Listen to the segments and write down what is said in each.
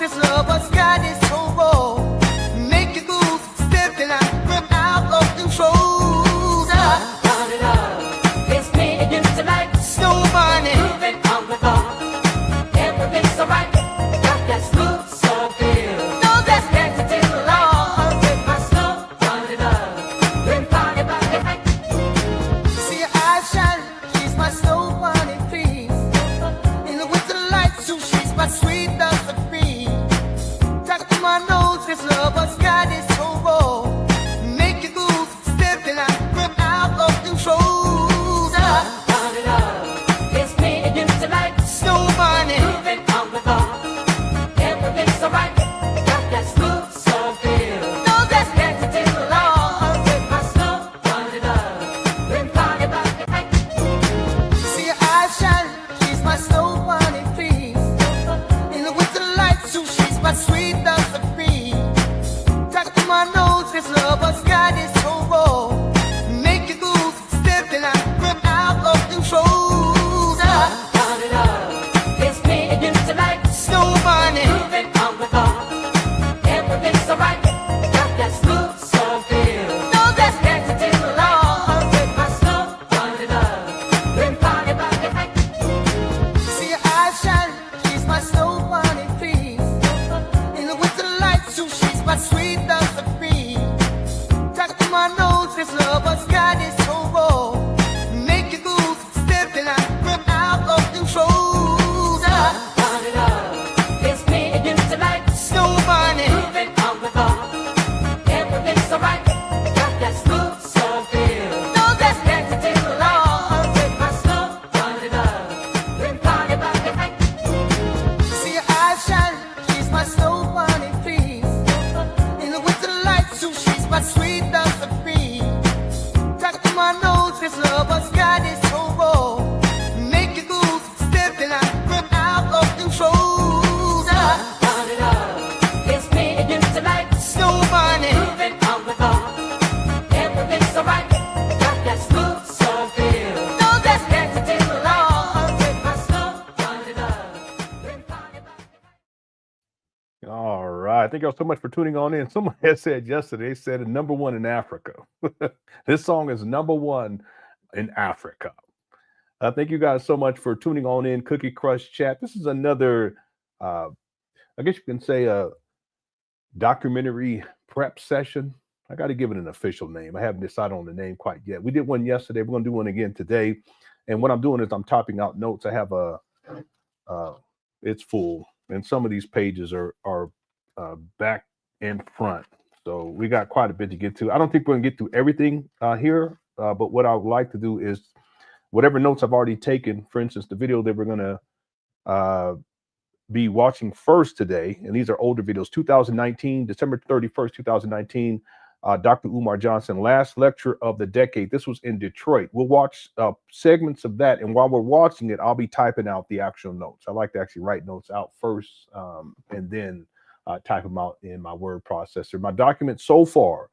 this love was God is so raw. Make you lose step and I rip out of control. Run it up. It's me and you tonight. Snow bunny. Moving on the bar. Everything's alright. Got that smooth soul feel. No, that's Connected to the light. With my snow. Run it up. Been party by the night. see her eyes shine. She's my snow bunny piece. In the winter light, so she's my sweet dust of free. Talk to my nose, this love was God is so raw. Make you lose step and I rip out of control. Run it up. It's me and you tonight. Snow bunny. Moving on the bar. Everything's alright. Got that smooth soul feel. No, that's Connected to the light. With my snow. Run it up. Been party by the night. see her eyes shine. She's my snow bunny piece. In the winter light, so she's my sweet dust of free. Talk to my nose, this love was God is so raw. Make you lose step and I rip out of control. Run it up. It's me and you tonight. Snow bunny. Moving on the bar. Everything's alright. Got that smooth soul feel. No, that's Connected to the light. With my snow. Run it up. Been party by the night. see her eyes shine. She's my snow bunny piece. In the winter light, so she's my sweet dust of free. Talk to my nose, this love was God is so raw. Make you lose step and I rip out of control. Run it up. It's me and you tonight. Snow bunny. Moving on the bar. Everything's alright. Got that smooth soul feel. No, that's Connected to the light. With my snow. Run it up. Been party by the night. see her eyes shine. She's my snow bunny piece. In the winter light, so she's my sweet dust of free. Talk to my nose, this love was God is so raw. Make you lose step and I rip out of control. Run it up. It's me and you tonight. Snow bunny. Moving on the bar. Everything's alright. Got that smooth soul feel. No, that's Connected to the light. With my snow. Run it up. Been party by All right. Thank y'all so much for tuning on in. Someone had said yesterday, said it number one in Africa. This song is number one in Africa. Thank you guys so much for tuning on in, Cookie Crush Chat. This is another, I guess you can say, a documentary prep session. I got to give it an official name. I haven't decided on the name quite yet. We did one yesterday. We're going to do one again today. And what I'm doing is I'm typing out notes. I have it's full. And some of these pages are back and front. So we got quite a bit to get to. I don't think we're going to get through everything here. But what I would like to do is whatever notes I've already taken, for instance, the video that we're going to be watching first today, and these are older videos, 2019, December 31st, 2019, Dr. Umar Johnson, last lecture of the decade. This was in Detroit. We'll watch segments of that, and while we're watching it, I'll be typing out the actual notes. I like to actually write notes out first and then type them out in my word processor. My document so far,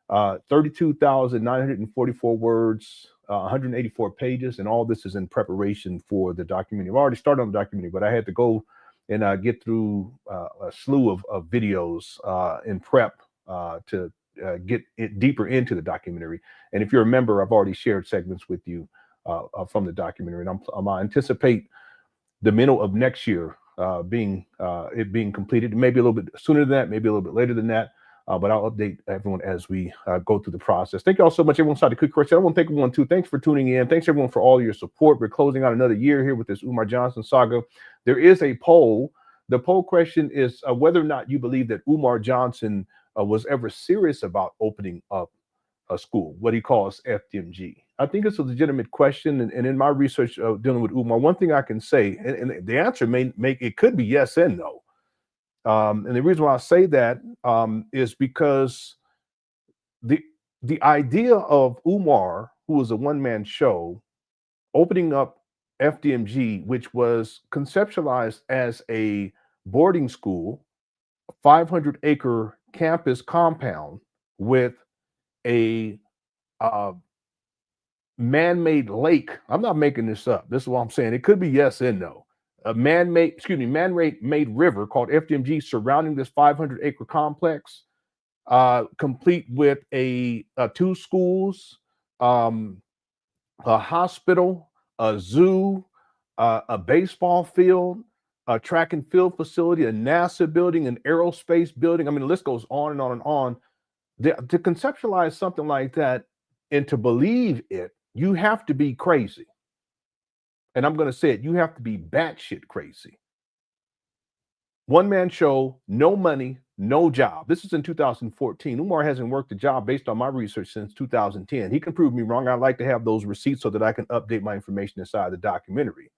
32,944 words, 184 pages, and all this is in preparation for the documentary. I've already started on the documentary, but I had to go and get through a slew of videos in prep to get it deeper into the documentary. And if you remember, I've already shared segments with you from the documentary, and I anticipate the middle of next year being completed. Maybe a little bit sooner than that, maybe a little bit later than that. But I'll update everyone as we go through the process. Thank you all so much. Everyone started quick question. I want to thank everyone too. Thanks for tuning in. Thanks everyone for all your support. We're closing out another year here with this Umar Johnson saga. There is a poll. The poll question is whether or not you believe that Umar Johnson was ever serious about opening up a school, what he calls FDMG. I think it's a legitimate question. And in my research dealing with Umar, one thing I can say, and the answer it could be yes and no. And the reason why I say that is because the idea of Umar, who was a one-man show, opening up FDMG, which was conceptualized as a boarding school, 500-acre campus compound with a man-made lake. I'm not making this up. This is what I'm saying. It could be yes and no. man-made river called FDMG surrounding this 500-acre complex, complete with two schools, a hospital, a zoo, a baseball field, a track and field facility, a NASA building, an aerospace building. I mean, the list goes on and on and on. To conceptualize something like that and to believe it, you have to be crazy. And I'm going to say it, you have to be batshit crazy. One-man show, no money, no job. This is in 2014. Umar hasn't worked a job based on my research since 2010. He can prove me wrong. I'd like to have those receipts so that I can update my information inside the documentary.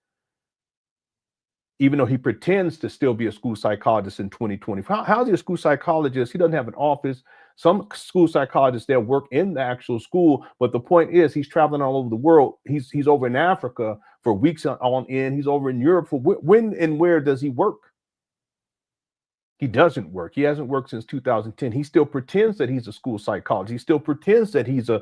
Even though he pretends to still be a school psychologist in 2020. How is he a school psychologist? He doesn't have an office. Some school psychologists, they'll work in the actual school, but the point is he's traveling all over the world. He's over in Africa for weeks on end. He's over in Europe for when and where does he work? He doesn't work. He hasn't worked since 2010. He still pretends that he's a school psychologist. He still pretends that he's a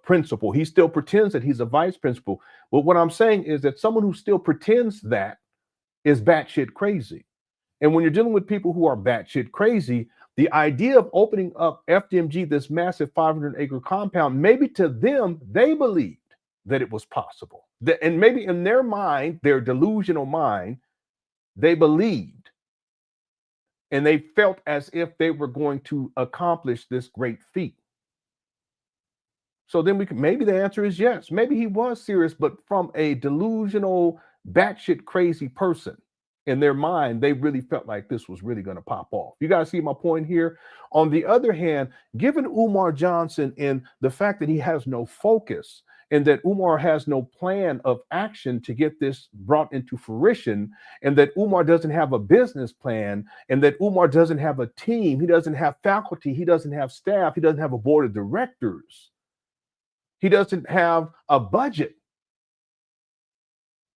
principal. He still pretends that he's a vice principal. But what I'm saying is that someone who still pretends that is batshit crazy. And when you're dealing with people who are batshit crazy, the idea of opening up FDMG, this massive 500-acre compound, maybe to them, they believed that it was possible. And maybe in their mind, their delusional mind, they believed. And they felt as if they were going to accomplish this great feat. So then maybe the answer is yes. Maybe he was serious, but from a delusional, batshit crazy person. In their mind, they really felt like this was really going to pop off. You guys see my point here? On the other hand, given Umar Johnson and the fact that he has no focus and that Umar has no plan of action to get this brought into fruition, and that Umar doesn't have a business plan, and that Umar doesn't have a team, he doesn't have faculty, he doesn't have staff, he doesn't have a board of directors, he doesn't have a budget.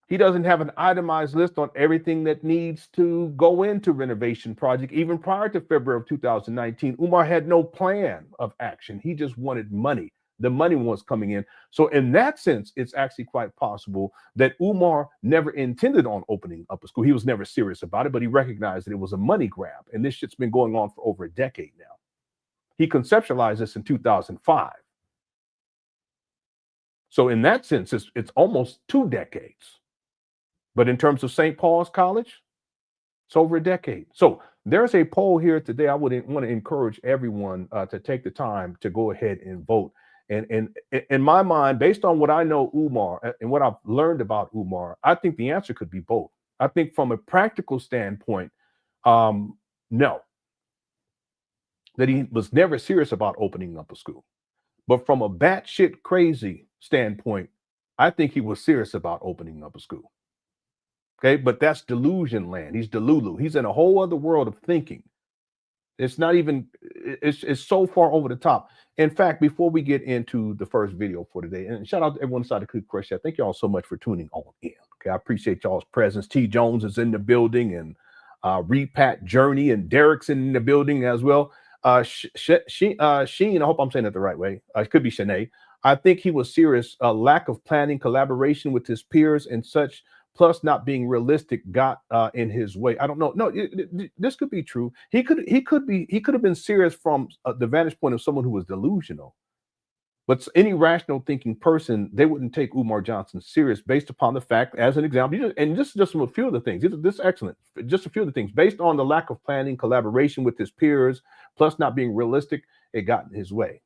He doesn't have an itemized list on everything that needs to go into renovation project. Even prior to February of 2019, Umar had no plan of action. He just wanted money. The money was coming in. So in that sense, it's actually quite possible that Umar never intended on opening up a school. He was never serious about it, but he recognized that it was a money grab. And this shit's been going on for over a decade now. He conceptualized this in 2005. So in that sense, it's almost 2 decades. But in terms of St. Paul's College, it's over a decade. So there's a poll here today. I would want to encourage everyone to take the time to go ahead and vote. And in my mind, based on what I know Umar and what I've learned about Umar, I think the answer could be both. I think from a practical standpoint, no, that he was never serious about opening up a school. But from a batshit crazy standpoint, I think he was serious about opening up a school. Okay, but that's delusion land. He's delulu. He's in a whole other world of thinking. It's not even, it's so far over the top. In fact, before we get into the first video for today, and shout out to everyone inside the Click Crush Chat. Thank you all so much for tuning on in. Okay, I appreciate y'all's presence. T. Jones is in the building, and Repat Journey and Derek's in the building as well. Sheen, I hope I'm saying it the right way. It could be Shanae. I think he was serious. Lack of planning, collaboration with his peers, and such, plus not being realistic, got in his way. I don't know. No, this could be true. He could have been serious from the vantage point of someone who was delusional. But any rational thinking person, they wouldn't take Umar Johnson serious based upon the fact, as an example, and this is just a few of the things. This is excellent. Just a few of the things based on the lack of planning, collaboration with his peers, plus not being realistic, it got in his way.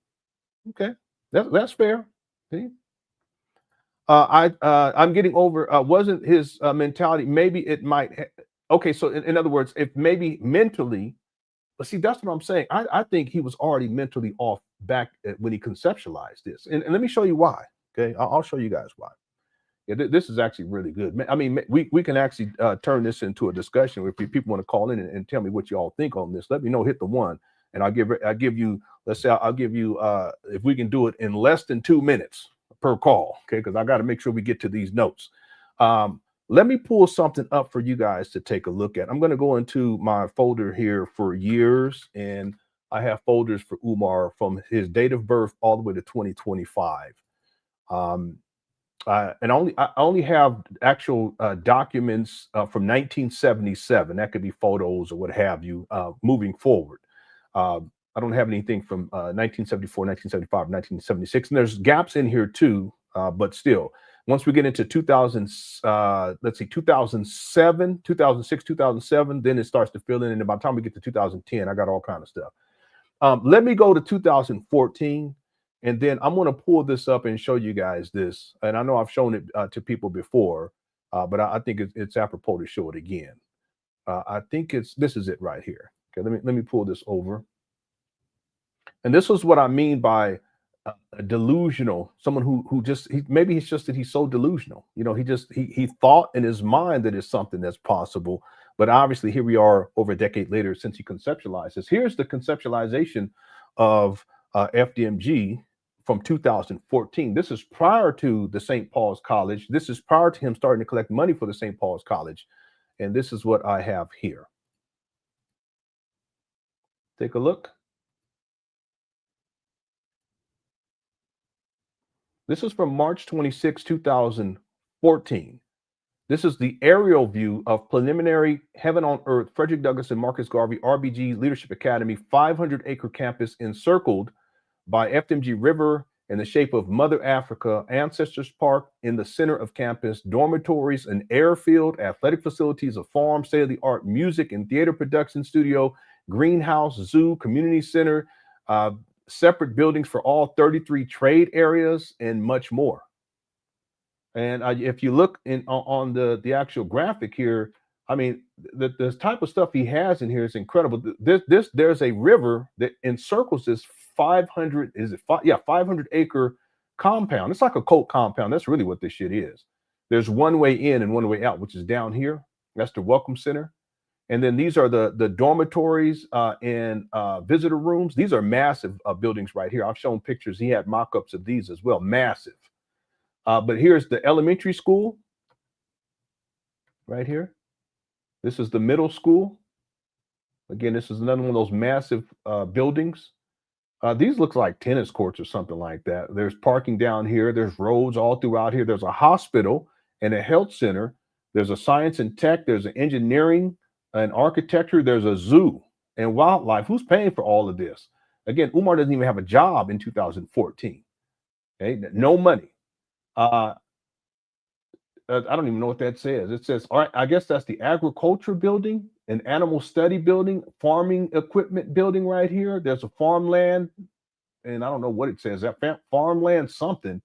Okay, that's fair. See? I'm getting over. Wasn't his mentality? Maybe it might. Okay, so in other words, if maybe mentally, but see, that's what I'm saying. I think he was already mentally off back when he conceptualized this, and let me show you why. Okay, I'll show you guys why. Yeah, this is actually really good. I mean, we can actually turn this into a discussion. If people want to call in and tell me what you all think on this, let me know. Hit the 1, and I'll give you. Let's say I'll give you if we can do it in less than 2 minutes per call, okay? Because I got to make sure we get to these notes. Let me pull something up for you guys to take a look at. I'm going to go into my folder here for years, and I have folders for Umar from his date of birth all the way to 2025. And I only have actual documents from 1977. That could be photos or what have you, moving forward. I don't have anything from 1974, 1975, 1976. And there's gaps in here too, but still, once we get into 2000, let's see, 2007, 2006, 2007, then it starts to fill in. And by the time we get to 2010, I got all kind of stuff. Let me go to 2014. And then I'm going to pull this up and show you guys this. And I know I've shown it to people before, but I think it's apropos to show it again. I think this is it right here. Okay, let me pull this over. And this is what I mean by delusional. Someone who just maybe it's just that he's so delusional. You know, he thought in his mind that it's something that's possible. But obviously, here we are over a decade later since he conceptualized this. Here's the conceptualization of FDMG. From 2014. This is prior to the St. Paul's College. This is prior to him starting to collect money for the St. Paul's College. And this is what I have here. Take a look. This is from March 26, 2014. This is the aerial view of preliminary Heaven on Earth, Frederick Douglass and Marcus Garvey, RBG Leadership Academy, 500-acre campus encircled by FDMG River in the shape of Mother Africa, Ancestors Park in the center of campus, dormitories, an airfield, athletic facilities, a farm, state-of-the-art music and theater production studio, greenhouse, zoo, community center, separate buildings for all 33 trade areas, and much more. And if you look on the actual graphic here, I mean, the type of stuff he has in here is incredible. There's a river that encircles this 500-acre compound. It's like a cult compound. That's really what this shit is. There's one way in and one way out, which is down here. That's the Welcome Center. And then these are the dormitories and visitor rooms. These are massive buildings right here. I've shown pictures. He had mock-ups of these as well. Massive. But here's the elementary school right here. This is the middle school. Again, this is another one of those massive buildings. These look like tennis courts or something like that. There's parking down here. There's roads all throughout here. There's a hospital and a health center. There's a science and tech. There's an engineering and architecture. There's a zoo and wildlife. Who's paying for all of this? Again, Umar doesn't even have a job in 2014. Okay, no money. I don't even know what that says. It says, all right, I guess that's the agriculture building, an animal study building, farming equipment building right here. There's a farmland, and I don't know what it says. That farmland something.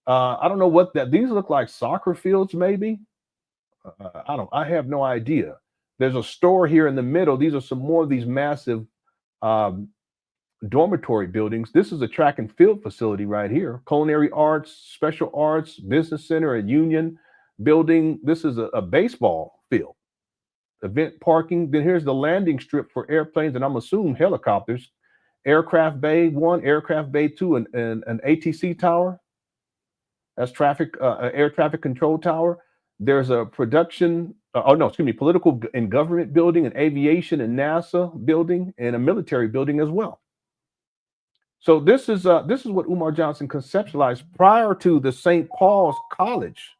I don't know what that. These look like soccer fields, maybe. I have no idea. There's a store here in the middle. These are some more of these massive dormitory buildings. This is a track and field facility right here. Culinary arts, special arts, business center, a union building. This is a baseball field. Event parking. Then here's the landing strip for airplanes, and I'm assuming helicopters. Aircraft Bay 1, Aircraft Bay 2, and an ATC tower. That's air traffic control tower. There's a political and government building, an aviation and NASA building, and a military building as well. So this is what Umar Johnson conceptualized prior to the St. Paul's College.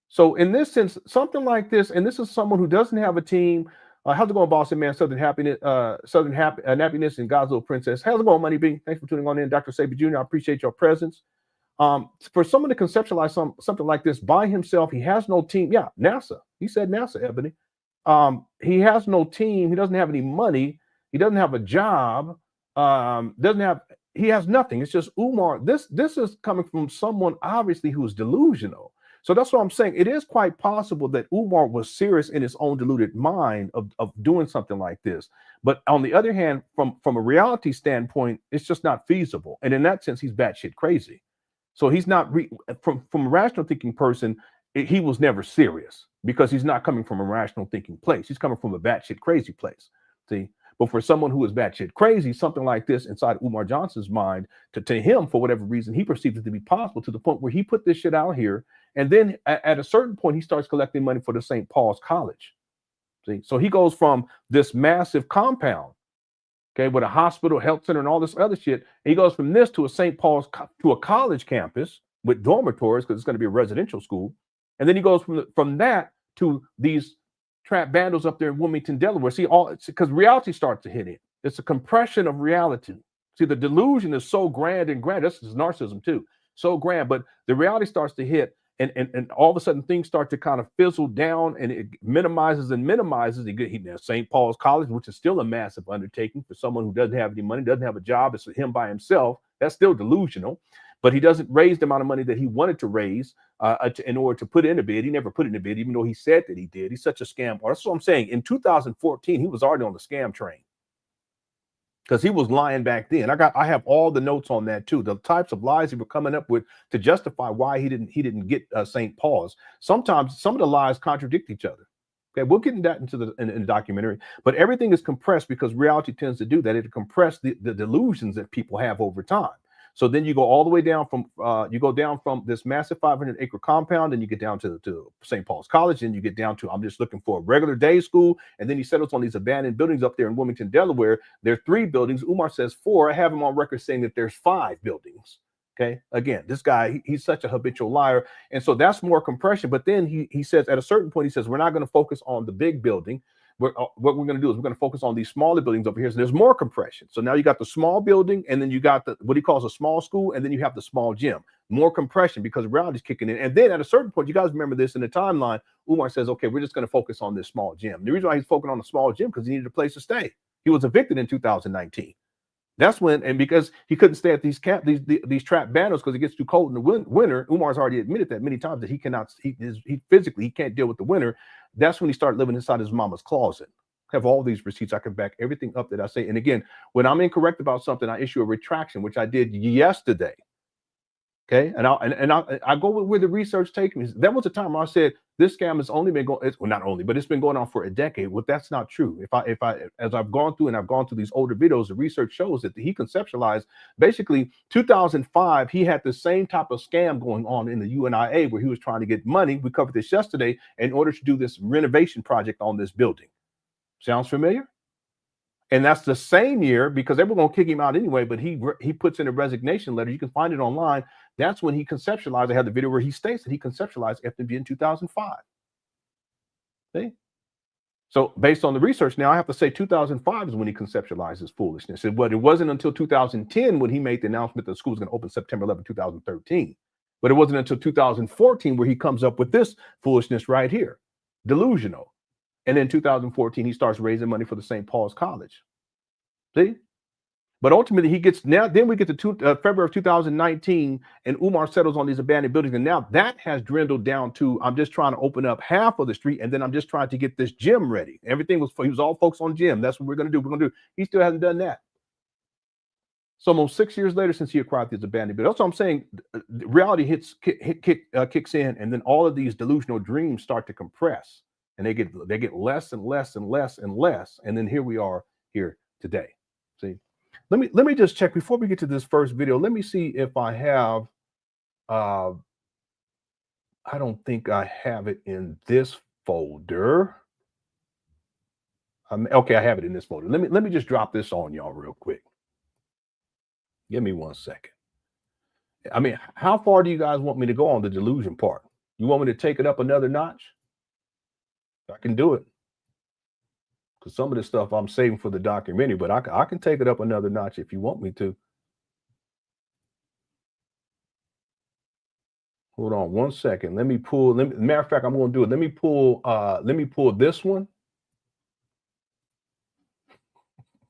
So in this sense, something like this, and this is someone who doesn't have a team. How's it going, Boston man? Southern happiness, happiness, and God's little princess. How's it going, Money B? Thanks for tuning on in, Dr. Saber Jr. I appreciate your presence. For someone to conceptualize something like this by himself, he has no team. Yeah, NASA. He said NASA, Ebony. He has no team. He doesn't have any money. He doesn't have a job. He has nothing. It's just Umar. This is coming from someone obviously who's delusional. So that's what I'm saying. It is quite possible that Umar was serious in his own deluded mind of doing something like this. But on the other hand, from a reality standpoint, it's just not feasible. And in that sense, he's batshit crazy. So he's not from a rational thinking person. He was never serious because he's not coming from a rational thinking place. He's coming from a batshit crazy place. See. But for someone who is batshit crazy, something like this inside Umar Johnson's mind, to him, for whatever reason, he perceives it to be possible to the point where he put this shit out here. And then at a certain point, he starts collecting money for the St. Paul's College. See, so he goes from this massive compound, okay, with a hospital, health center, and all this other shit. And he goes from this to a St. Paul's, to a college campus, with dormitories because it's going to be a residential school. And then he goes from that to these trap vandals up there in Wilmington, Delaware. See, because reality starts to hit in. It's a compression of reality. See, the delusion is so grand and grand. This is narcissism too, so grand. But the reality starts to hit, and all of a sudden things start to kind of fizzle down, and it minimizes and minimizes. He St. Paul's College, which is still a massive undertaking for someone who doesn't have any money, doesn't have a job. It's him by himself. That's still delusional. But he doesn't raise the amount of money that he wanted to raise in order to put in a bid. He never put in a bid, even though he said that he did. He's such a scam. That's what I'm saying. In 2014, he was already on the scam train because he was lying back then. I have all the notes on that too. The types of lies he were coming up with to justify why he didn't get St. Paul's. Sometimes some of the lies contradict each other. Okay, we'll get into that in the documentary. But everything is compressed because reality tends to do that. It compress the delusions that people have over time. So then you go all the way down from this massive 500-acre compound, and you get down to St. Paul's College, and you get down to, I'm just looking for a regular day school. And then he settles on these abandoned buildings up there in Wilmington, Delaware. There are 3 buildings. Umar says 4. I have him on record saying that there's 5 buildings. Okay. Again, this guy, he's such a habitual liar. And so that's more compression. But then he says at a certain point, he says, we're not going to focus on the big building. What we're going to do is we're going to focus on these smaller buildings over here. So there's more compression. So now you got the small building, and then you got what he calls a small school, and then you have the small gym. More compression because reality's kicking in. And then at a certain point, you guys remember this in the timeline, Umar says, okay, we're just going to focus on this small gym. The reason why he's focusing on the small gym because he needed a place to stay. He was evicted in 2019. That's when, and because he couldn't stay at these trap banners because it gets too cold in the winter. Umar's already admitted that many times that he cannot, he physically, he can't deal with the winter. That's when he started living inside his mama's closet. I have all these receipts. I can back everything up that I say. And again, when I'm incorrect about something, I issue a retraction, which I did yesterday. Okay, and I go with where the research takes me. There was a time where I said this scam has only been going, well, not only, but it's been going on for a decade. Well, that's not true. As I've gone through these older videos, the research shows that he conceptualized basically 2005. He had the same type of scam going on in the UNIA where he was trying to get money. We covered this yesterday in order to do this renovation project on this building. Sounds familiar? And that's the same year, because they were going to kick him out anyway, but he puts in a resignation letter. You can find it online. That's when he conceptualized. I had the video where he states that he conceptualized FDMG in 2005. See? So based on the research, now I have to say 2005 is when he conceptualized his foolishness. But it wasn't until 2010 when he made the announcement that the school was going to open September 11, 2013. But it wasn't until 2014 where he comes up with this foolishness right here. Delusional. And in 2014, he starts raising money for the St. Paul's College. See? But ultimately, he gets now. Then we get to February of 2019, and Umar settles on these abandoned buildings. And now that has dwindled down to, I'm just trying to open up half of the street, and then I'm just trying to get this gym ready. Everything was, he was all focused on gym. That's what we're going to do. We're going to do. He still hasn't done that. So almost 6 years later since he acquired these abandoned buildings. That's what I'm saying. Reality kicks in, and then all of these delusional dreams start to compress. And they get less and less and less and less. And then here we are here today. See, let me just check before we get to this first video. Let me see if I have, I don't think I have it in this folder. Okay, I have it in this folder. Let me just drop this on y'all real quick. Give me 1 second. I mean, how far do you guys want me to go on the delusion part? You want me to take it up another notch? I can do it, because some of this stuff I'm saving for the documentary, but I can take it up another notch if you want me to. Hold on 1 second. Let me pull. Matter of fact, I'm going to do it. Let me pull this one.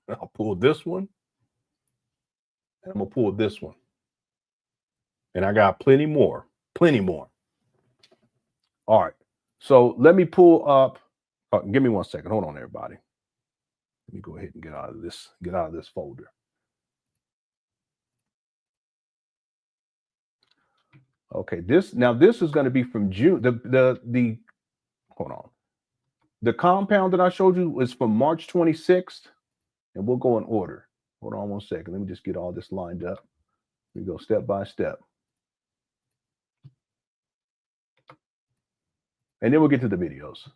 I'll pull this one. And I'm going to pull this one. And I got plenty more. Plenty more. All right. So let me pull up. Give me 1 second. Hold on, everybody. Let me go ahead and get out of this folder. Okay, this is going to be from June. Hold on. The compound that I showed you is from March 26th, and we'll go in order. Hold on 1 second. Let me just get all this lined up. We go step by step. And then we'll get to the videos.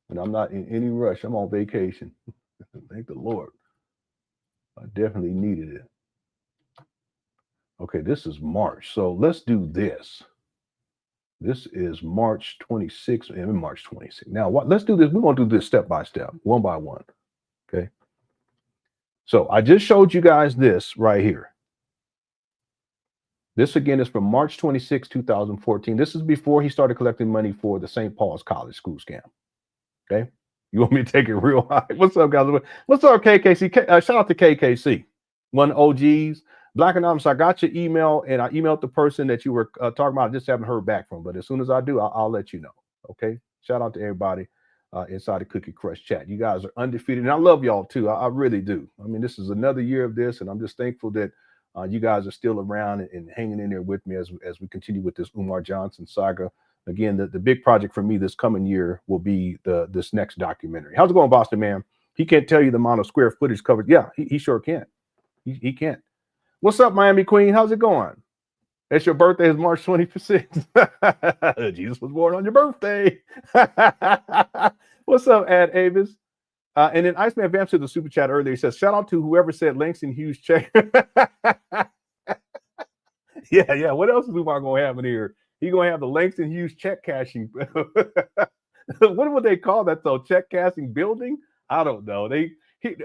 And I'm not in any rush. I'm on vacation. Thank the Lord. I definitely needed it. Okay, this is March. So let's do this. This is March 26th and March 26th. Now, let's do this. We're going to do this step by step, one by one. Okay. So I just showed you guys this right here. This again is from March 26, 2014. This is before he started collecting money for the St. Paul's College school scam. Okay. You want me to take it real high? What's up, guys? What's up, KKC? Shout out to KKC. One OGs. Black Anonymous, I got your email and I emailed the person that you were talking about. I just haven't heard back from, but as soon as I do, I'll let you know. Okay. Shout out to everybody inside the Cookie Crush chat. You guys are undefeated. And I love y'all too. I really do. I mean, this is another year of this, and I'm just thankful that you guys are still around and hanging in there with me as we continue with this Umar Johnson saga. Again, the big project for me this coming year will be this next documentary. How's it going, Boston man? He can't tell you the amount of square footage covered. Yeah, he sure can't. He can't. What's up, Miami Queen? How's it going? It's your birthday is March 26th. Jesus was born on your birthday. What's up, Ad Avis? And then Iceman Vamps to the super chat earlier. He says, shout out to whoever said Langston Hughes check. Yeah. What else is Umar going to have in here? He's going to have the Langston Hughes check cashing. What would they call that, though? Check cashing building? I don't know.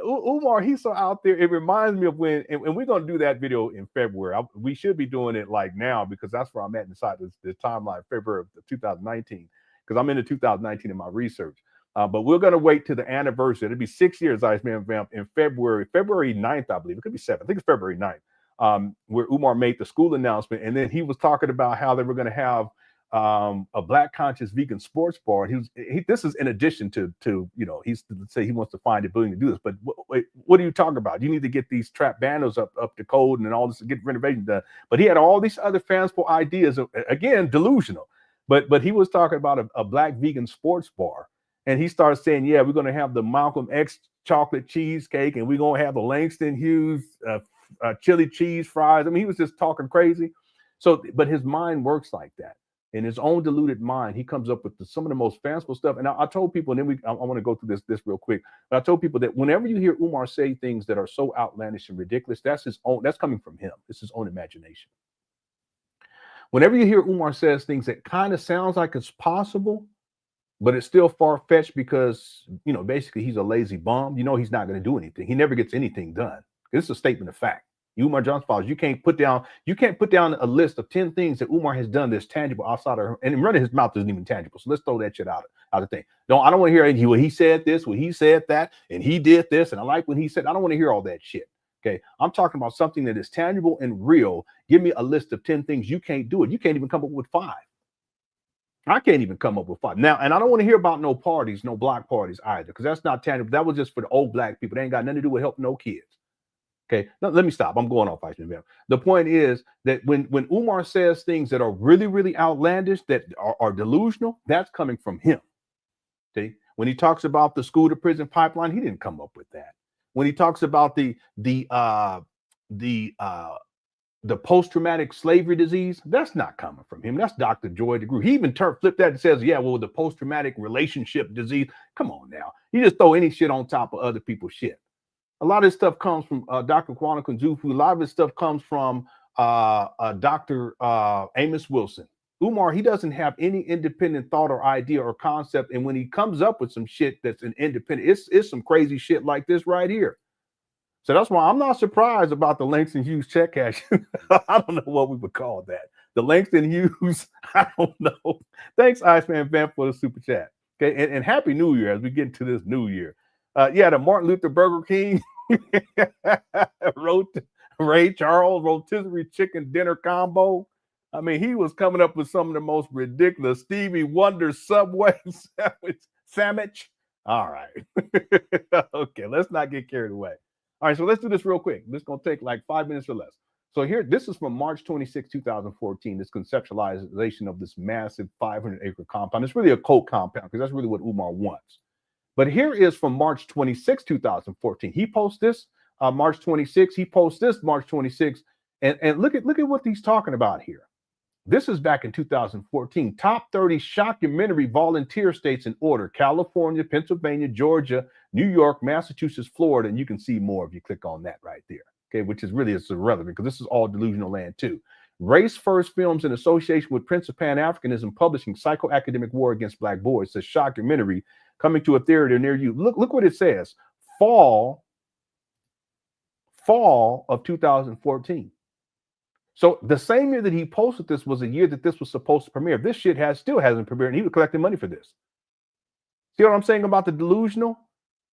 Umar, he's so out there. It reminds me of when, and we're going to do that video in February. We should be doing it like now because that's where I'm at inside this timeline, February of 2019, because I'm into 2019 in my research. But we're going to wait to the anniversary. It'll be 6 years, Iceman Vamp, in February 9th, I believe. It could be 7th. I think it's February 9th, where Umar made the school announcement. And then he was talking about how they were going to have a Black conscious vegan sports bar. This is in addition to he's to say he wants to find a building to do this. But what are you talking about? You need to get these trap bandos up to code and all this to get renovation done. But he had all these other fanciful ideas, again, delusional. But he was talking about a Black vegan sports bar. And he started saying, yeah, we're going to have the Malcolm X chocolate cheesecake, and we're going to have the Langston Hughes chili cheese fries. I mean, he was just talking crazy. So, but his mind works like that. In his own deluded mind, he comes up with some of the most fanciful stuff. And I told people, and then I want to go through this real quick. But I told people that whenever you hear Umar say things that are so outlandish and ridiculous, that's coming from him. It's his own imagination. Whenever you hear Umar says things that kind of sounds like it's possible, but it's still far-fetched because, basically he's a lazy bum. He's not going to do anything. He never gets anything done. This is a statement of fact. Umar Johnson followers, you can't put down a list of 10 things that Umar has done that's tangible outside of her, and running his mouth isn't even tangible. So let's throw that shit out of the thing. I don't want to hear he said this, he said that, and he did this, and I like when he said. I don't want to hear all that shit. Okay, I'm talking about something that is tangible and real. Give me a list of 10 things. You can't do it. You can't even come up with 5. I can't even come up with 5 now, and I don't want to hear about no parties, no block parties either, because that's not tangible. That was just for the old Black people. They ain't got nothing to do with helping no kids. Okay, now, let me stop. I'm going off. The point is that when Umar says things that are really, really outlandish, that are delusional, that's coming from him. Okay, when he talks about the school to prison pipeline, he didn't come up with that. When he talks about the post-traumatic slavery disease, that's not coming from him. That's Dr. Joy DeGruy. He even flipped that and says, yeah, well, the post-traumatic relationship disease. Come on now. You just throw any shit on top of other people's shit. A lot of this stuff comes from Dr. Kwana Kunzufu. A lot of this stuff comes from Dr. Amos Wilson. Umar, he doesn't have any independent thought or idea or concept. And when he comes up with some shit that's an independent, it's some crazy shit like this right here. So that's why I'm not surprised about the Langston Hughes check cash. I don't know what we would call that. The Langston Hughes, I don't know. Thanks, Iceman Vamp, for the super chat. Okay, and Happy New Year as we get into this new year. The Martin Luther Burger King Ray Charles rotisserie chicken dinner combo. I mean, he was coming up with some of the most ridiculous Stevie Wonder Subway sandwich. All right. Okay, let's not get carried away. All right, so let's do this real quick. This is going to take like 5 minutes or less. So here, this is from March 26, 2014, this conceptualization of this massive 500-acre compound. It's really a cult compound because that's really what Umar wants. But here is from March 26, 2014. He posts this March 26. He posts this March 26. And look at what he's talking about here. This is back in 2014. Top 30 shockumentary volunteer states in order: California, Pennsylvania, Georgia, New York, Massachusetts, Florida. And you can see more if you click on that right there. okay, which is really it's irrelevant because this is all delusional land too. Race First Films in association with Prince of Pan-Africanism publishing psychoacademic war against Black boys. It's a documentary coming to a theater near you. Look what it says. Fall of 2014. So the same year that he posted this was a year that this was supposed to premiere. This shit still hasn't premiered, and he was collecting money for this. See what I'm saying about the delusional?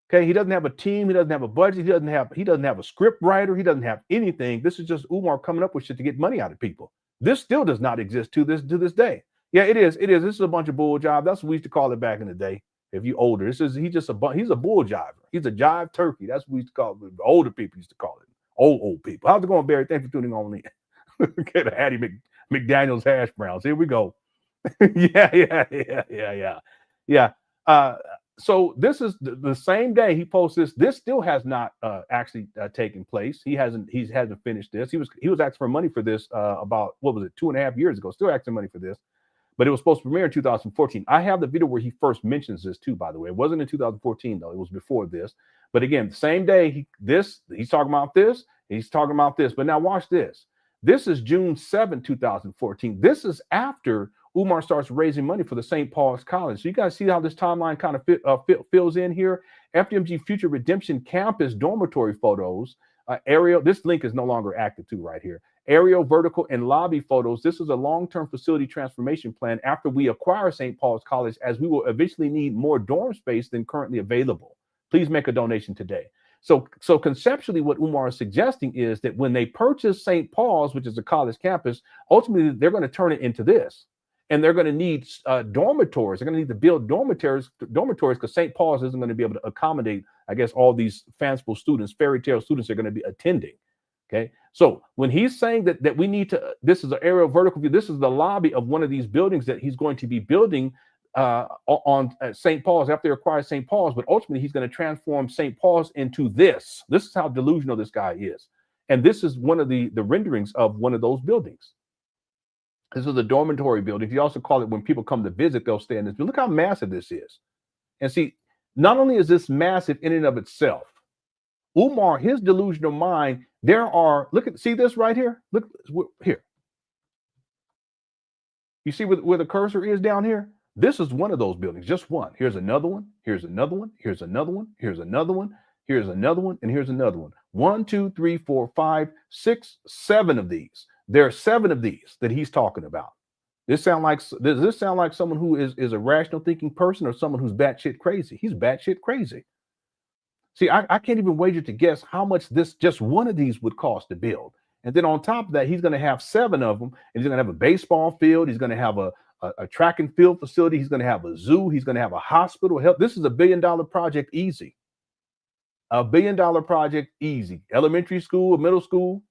Okay, he doesn't have a team, he doesn't have a budget, he doesn't have a script writer, he doesn't have anything. This is just Umar coming up with shit to get money out of people. This still does not exist to this day. Yeah, it is. This is a bunch of bull jive. That's what we used to call it back in the day. If you older, he's a bull jiver. He's a jive turkey. That's what we used to call it. The older people used to call it. Old people. How's it going, Barry? Thanks for tuning on in. Okay, the Hattie McDaniel's hash browns. Here we go. Yeah. So this is the same day he posts this. This still has not actually taken place. He hasn't finished this. He was asking for money for this about, what was it, 2.5 years ago. Still asking money for this, but it was supposed to premiere in 2014. I have the video where he first mentions this too, by the way. It wasn't in 2014 though. It was before this. But again, the same day he's talking about this. He's talking about this. But now watch this. This is June 7, 2014. This is after Umar starts raising money for the St. Paul's College. So you guys see how this timeline kind of fills in here. FDMG Future Redemption Campus dormitory photos. Aerial, this link is no longer active too right here. Aerial, vertical, and lobby photos. This is a long-term facility transformation plan after we acquire St. Paul's College, as we will eventually need more dorm space than currently available. Please make a donation today. So conceptually, what Umar is suggesting is that when they purchase St. Paul's, which is a college campus, ultimately they're going to turn it into this. And they're going to need dormitories. They're going to need to build dormitories because St. Paul's isn't going to be able to accommodate, I guess, all these fanciful students, fairy tale students are going to be attending. Okay. So when he's saying that we need to, this is an aerial vertical view, this is the lobby of one of these buildings that he's going to be building on St. Paul's after he acquires St. Paul's, but ultimately he's going to transform St. Paul's into this. This is how delusional this guy is. And this is one of the renderings of one of those buildings. This is a dormitory building. You also call it, when people come to visit, they'll stay in this. But look how massive this is. And see, not only is this massive in and of itself, Umar, his delusional mind, see this right here? Look here. You see where the cursor is down here? This is one of those buildings, just one. Here's another one. Here's another one. Here's another one. Here's another one. Here's another one. And here's another one. 1, 2, 3, 4, 5, 6, 7 of these. There are 7 of these that he's talking about. Does this sound like someone who is a rational thinking person or someone who's batshit crazy? He's batshit crazy. See, I can't even wager to guess how much just one of these would cost to build. And then on top of that, he's going to have 7 of them. And he's going to have a baseball field. He's going to have a track and field facility. He's going to have a zoo. He's going to have a hospital. This is a $1 billion project easy. A $1 billion project easy. Elementary school, middle school.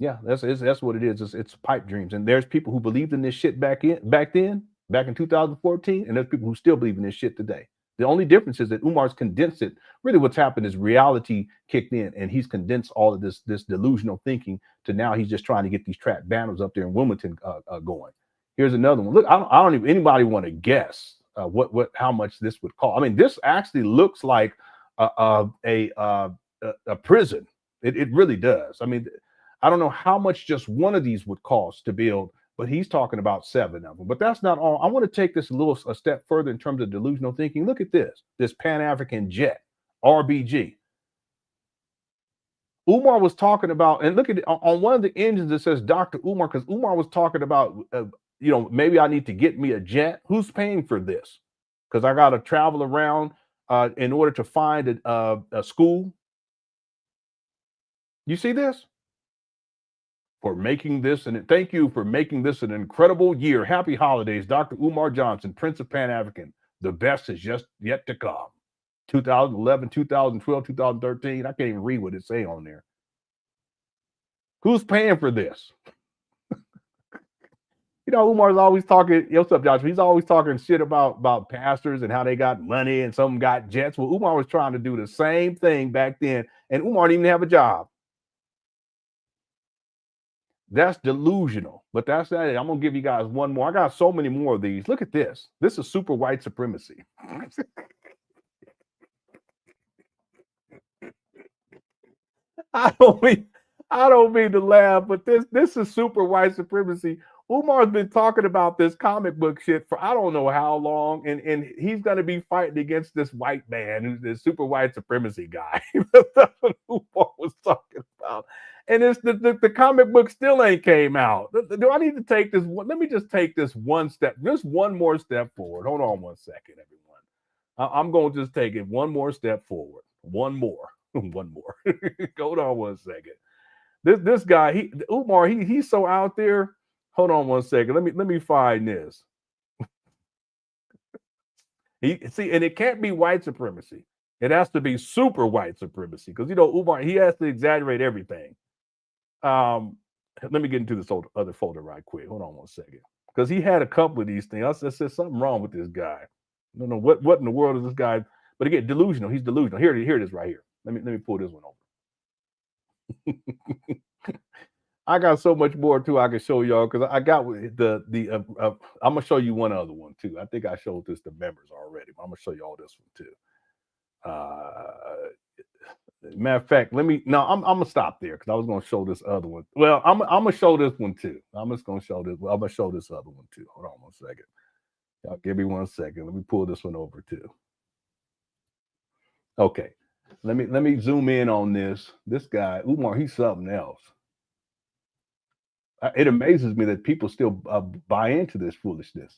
Yeah, that's what it is. It's pipe dreams. And there's people who believed in this shit back in 2014, and there's people who still believe in this shit today. The only difference is that Umar's condensed it. Really what's happened is reality kicked in, and he's condensed all of this delusional thinking to now he's just trying to get these trap banners up there in Wilmington going. Here's another one. Look, I don't even anybody want to guess how much this would cost. I mean, this actually looks like a prison. It really does. I mean, I don't know how much just one of these would cost to build, but he's talking about 7 of them. But that's not all. I want to take this a step further in terms of delusional thinking. Look at this Pan-African jet, RBG. Umar was talking about, and look at it, on one of the engines it says Dr. Umar, because Umar was talking about, maybe I need to get me a jet. Who's paying for this? Because I got to travel around in order to find a school. You see this? For making this, and thank you for making this an incredible year. Happy holidays, Dr. Umar Johnson, Prince of Pan-African. The best is just yet to come. 2011, 2012, 2013. I can't even read what it's saying on there. Who's paying for this? Umar's always talking. What's up, Josh? He's always talking shit about pastors and how they got money and some got jets. Well, Umar was trying to do the same thing back then, and Umar didn't even have a job. That's delusional, but that's not it. I'm going to give you guys one more. I got so many more of these. Look at this. This is super white supremacy. I don't mean I don't mean to laugh, but this is super white supremacy. Umar's been talking about this comic book shit for I don't know how long, and he's gonna be fighting against this white man who's this super white supremacy guy. That's what Umar was talking about. And it's the comic book still ain't came out. Do I need to take this one? Let me just take this one step, just one more step forward. Hold on one second, everyone. I'm going to just take it one more step forward. One more. One more. Hold on one second. This guy, Umar, he's so out there. Hold on one second. Let me find this. And it can't be white supremacy. It has to be super white supremacy because Umar, he has to exaggerate everything. Let me get into this other folder right quick. Hold on one second. Because he had a couple of these things. I said something wrong with this guy. I don't know what in the world is this guy. But again, delusional. He's delusional. Here it is right here. Let me pull this one over. I got so much more too I can show y'all because I got I'm gonna show you one other one too. I think I showed this to members already, but I'm gonna show you all this one too. Matter of fact, I'm gonna stop there because I was gonna show this other one. Well, I'm gonna show this one too. I'm just gonna show this. I'm gonna show this other one too. Hold on one second. Y'all give me 1 second. Let me pull this one over too. Okay. Let me zoom in on this. This guy, Umar, he's something else. It amazes me that people still buy into this foolishness.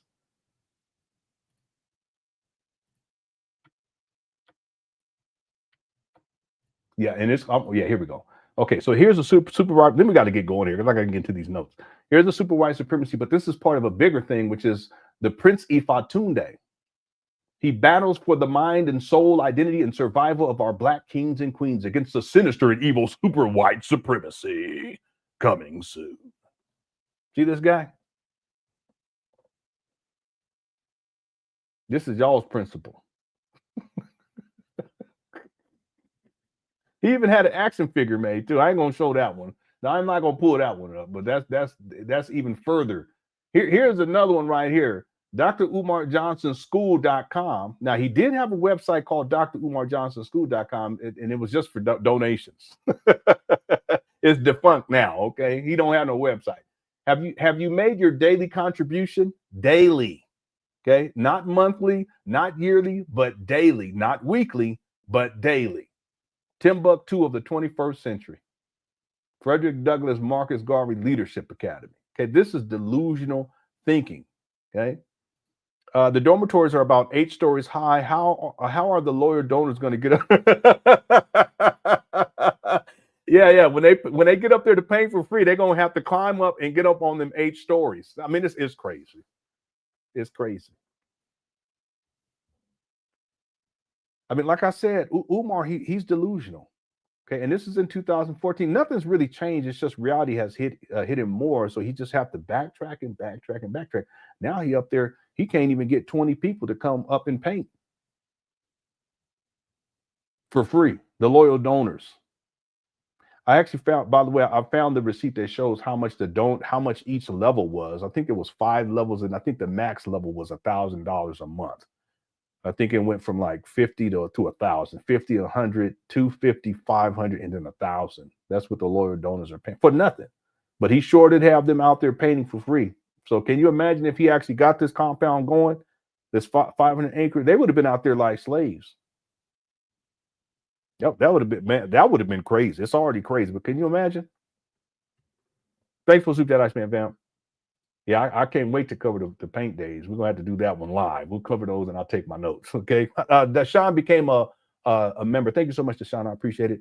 Yeah, and it's here we go. Okay, so here's a super white. Then we got to get going here because I got to get into these notes. Here's a super white supremacy, but this is part of a bigger thing, which is the Prince Ifatunde. He battles for the mind and soul, identity, and survival of our black kings and queens against the sinister and evil super white supremacy. Coming soon. See this guy? This is y'all's principle. He even had an action figure made too. I ain't gonna show that one. Now I'm not gonna pull that one up, but that's even further. Here's another one right here. Dr. Umar Johnson School.com. Now he did have a website called Dr. Umar Johnson School.com, and it was just for donations. It's defunct now. Okay, he don't have no website. Have you made your daily contribution? Daily. Okay, not monthly, not yearly, but daily. Not weekly, but daily. Timbuktu of the 21st century. Frederick Douglass Marcus Garvey Leadership Academy. Okay, this is delusional thinking. Okay, the dormitories are about 8 stories high. How are the loyal donors going to get up? Yeah. When they get up there to paint for free, they're gonna have to climb up and get up on them 8 stories. I mean, it's crazy. It's crazy. I mean, like I said, Umar, he's delusional. Okay, and this is in 2014. Nothing's really changed. It's just reality has hit him more. So he just have to backtrack and backtrack and backtrack. Now he up there, he can't even get 20 people to come up and paint for free. The loyal donors. I actually found, by the way, I found the receipt that shows how much how much each level was. I think it was 5 levels, and I think the max level was $1,000 a month. I think it went from like 50 to 1,000, 50, 100, 250, 500, and then 1,000. That's what the loyal donors are paying for nothing. But he sure did have them out there painting for free. So can you imagine if he actually got this compound going, this 500 acre, they would have been out there like slaves. Yep, that would have been, man, that would have been crazy. It's already crazy, but can you imagine? Thanks for Soup That Iceman fam. Yeah, I can't wait to cover the paint days. We're gonna have to do that one live. We'll cover those, and I'll take my notes. Okay. Deshaun became a member. Thank you so much, Deshaun. I appreciate it.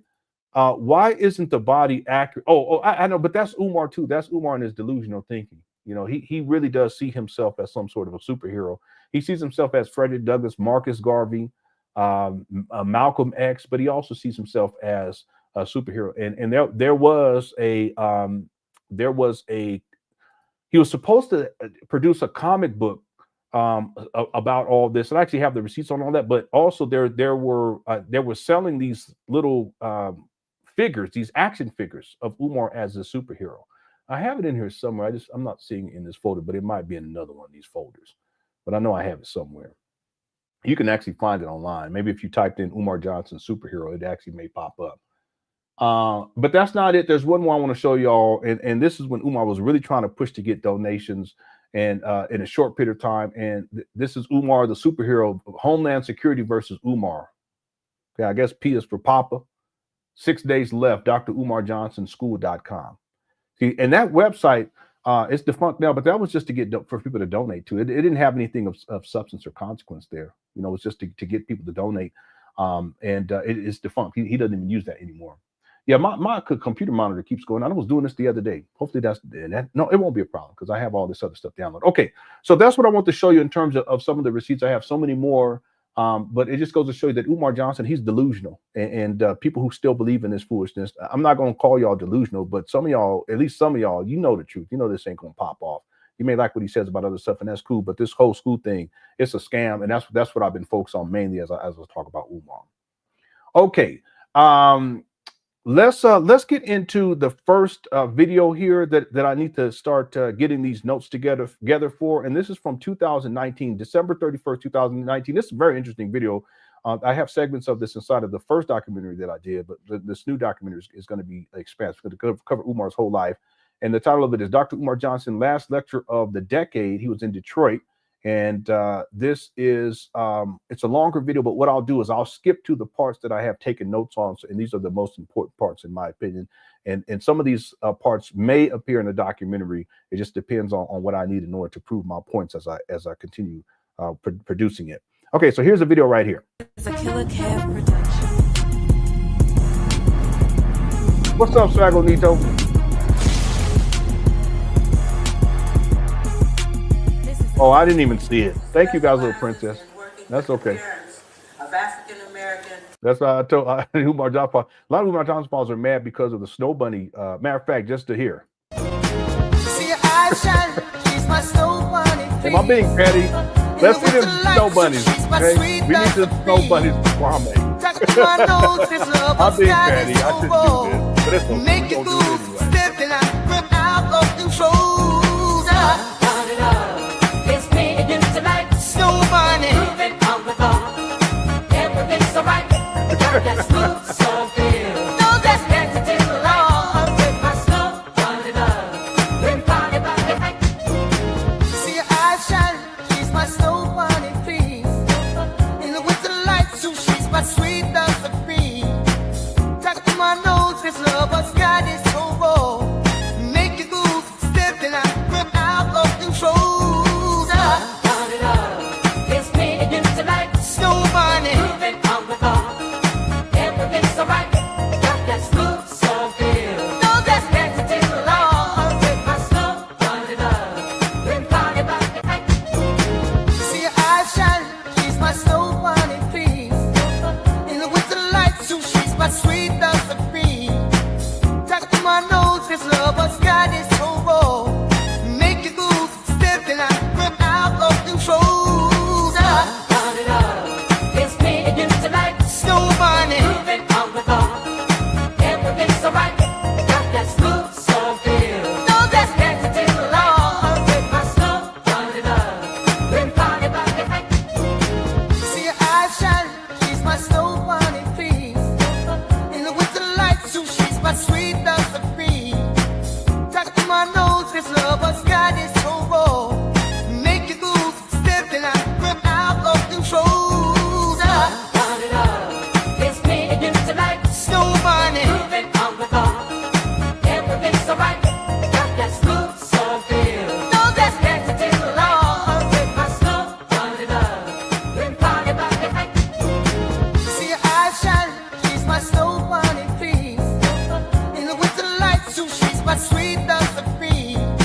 Why isn't the body accurate? I know, but that's Umar too. That's Umar and his delusional thinking. You know, he really does see himself as some sort of a superhero. He sees himself as Frederick Douglass, Marcus Garvey, Malcolm X, but he also sees himself as a superhero. And there was a he was supposed to produce a comic book about all this. And I actually have the receipts on all that, but also they were selling these little figures, these action figures of Umar as a superhero. I have it in here somewhere. I'm not seeing it in this folder, but it might be in another one of these folders. But I know I have it somewhere. You can actually find it online. Maybe if you typed in Umar Johnson superhero, it actually may pop up. But that's not it. There's one more I want to show y'all, and this is when Umar was really trying to push to get donations, and in a short period of time. And this is Umar, the superhero, Homeland Security versus Umar. Okay, I guess P is for Papa. 6 days left. Dr. Umar Johnson School.com. See, and that website, it's defunct now, but that was just to get for people to donate to. It didn't have anything of substance or consequence there. You know, it's just to get people to donate. And it is defunct. He doesn't even use that anymore. Yeah, my computer monitor keeps going. I was doing this the other day. Hopefully no, it won't be a problem because I have all this other stuff downloaded. Okay, so that's what I want to show you in terms of some of the receipts. I have so many more, but it just goes to show you that Umar Johnson, he's delusional, and people who still believe in this foolishness. I'm not going to call y'all delusional, but some of y'all, at least some of y'all, you know the truth. You know this ain't going to pop off. You may like what he says about other stuff, and that's cool. But this whole school thing, it's a scam, and that's what I've been focused on mainly as I talk about Umar. Okay. Let's get into the first video here that I need to start getting these notes together for, and this is from 2019, December 31st, 2019. This is a very interesting video. I have segments of this inside of the first documentary that I did, but this new documentary is going to be expansive. It's going to cover Umar's whole life, and the title of it is Dr. Umar Johnson, Last Lecture of the Decade. He was in Detroit. And this is it's a longer video, but what I'll do is I'll skip to the parts that I have taken notes on, and these are the most important parts in my opinion. And some of these parts may appear in the documentary. It just depends on what I need in order to prove my points as I continue producing it. Okay, so here's a video right here. It's a Killer Calf production. What's up, Swaggle Nito? Oh, I didn't even see it. Thank you, guys, little princess. That's okay. Of African American. That's why I told Umar Johnson. A lot of Umar Johnson fans are mad because of the snow bunny. Matter of fact, just to hear. See, I shine, she's my snow bunny. Am I being petty? Let's see them snow bunnies. Okay? We need the snow bunnies to Kwame. I'm being petty. I shouldn't do this. But it's okay. Make you move, stepping out of control. Snow bunny. Moving on the ball. Everything's so right. Got that smooth, so feel. No, that's Dancing till the light. With my snow bunny love. Been party by the night. see her eyes shine. She's my snow bunny queen. In the winter light, so she's my sweet love supreme. Talk to my nose, this lover's got is so raw. Make you move, stepping out of control. Snow bunny. Moving on the ball. Everything's so right. Got that smooth, so feel. No, that's Dancing till the light. With my snow bunny love. Been party by the night. see her eyes shine. She's my snow bunny queen. In the winter light, so she's my sweet love supreme. Talk to my nose, this lover's got is so raw. Make you move, stepping out of control. Snow bunny. Moving on the ball. Everything's so right. Got that smooth, so feel. No, that's Dancing till the light. With my snow bunny love. Been party by the night. see her eyes shine. She's my snow bunny queen. In the winter light, so she's my sweet love supreme. Talk to my nose, this lover's got is so raw. Make you move, stepping out of control. Snow bunny. Moving on the ball. Everything's so right. Got that smooth, so feel. No, that's Dancing till the light. With my snow bunny love. Been party by the night. see her eyes shine. She's my snow bunny queen. In the winter light, so she's my sweet love supreme.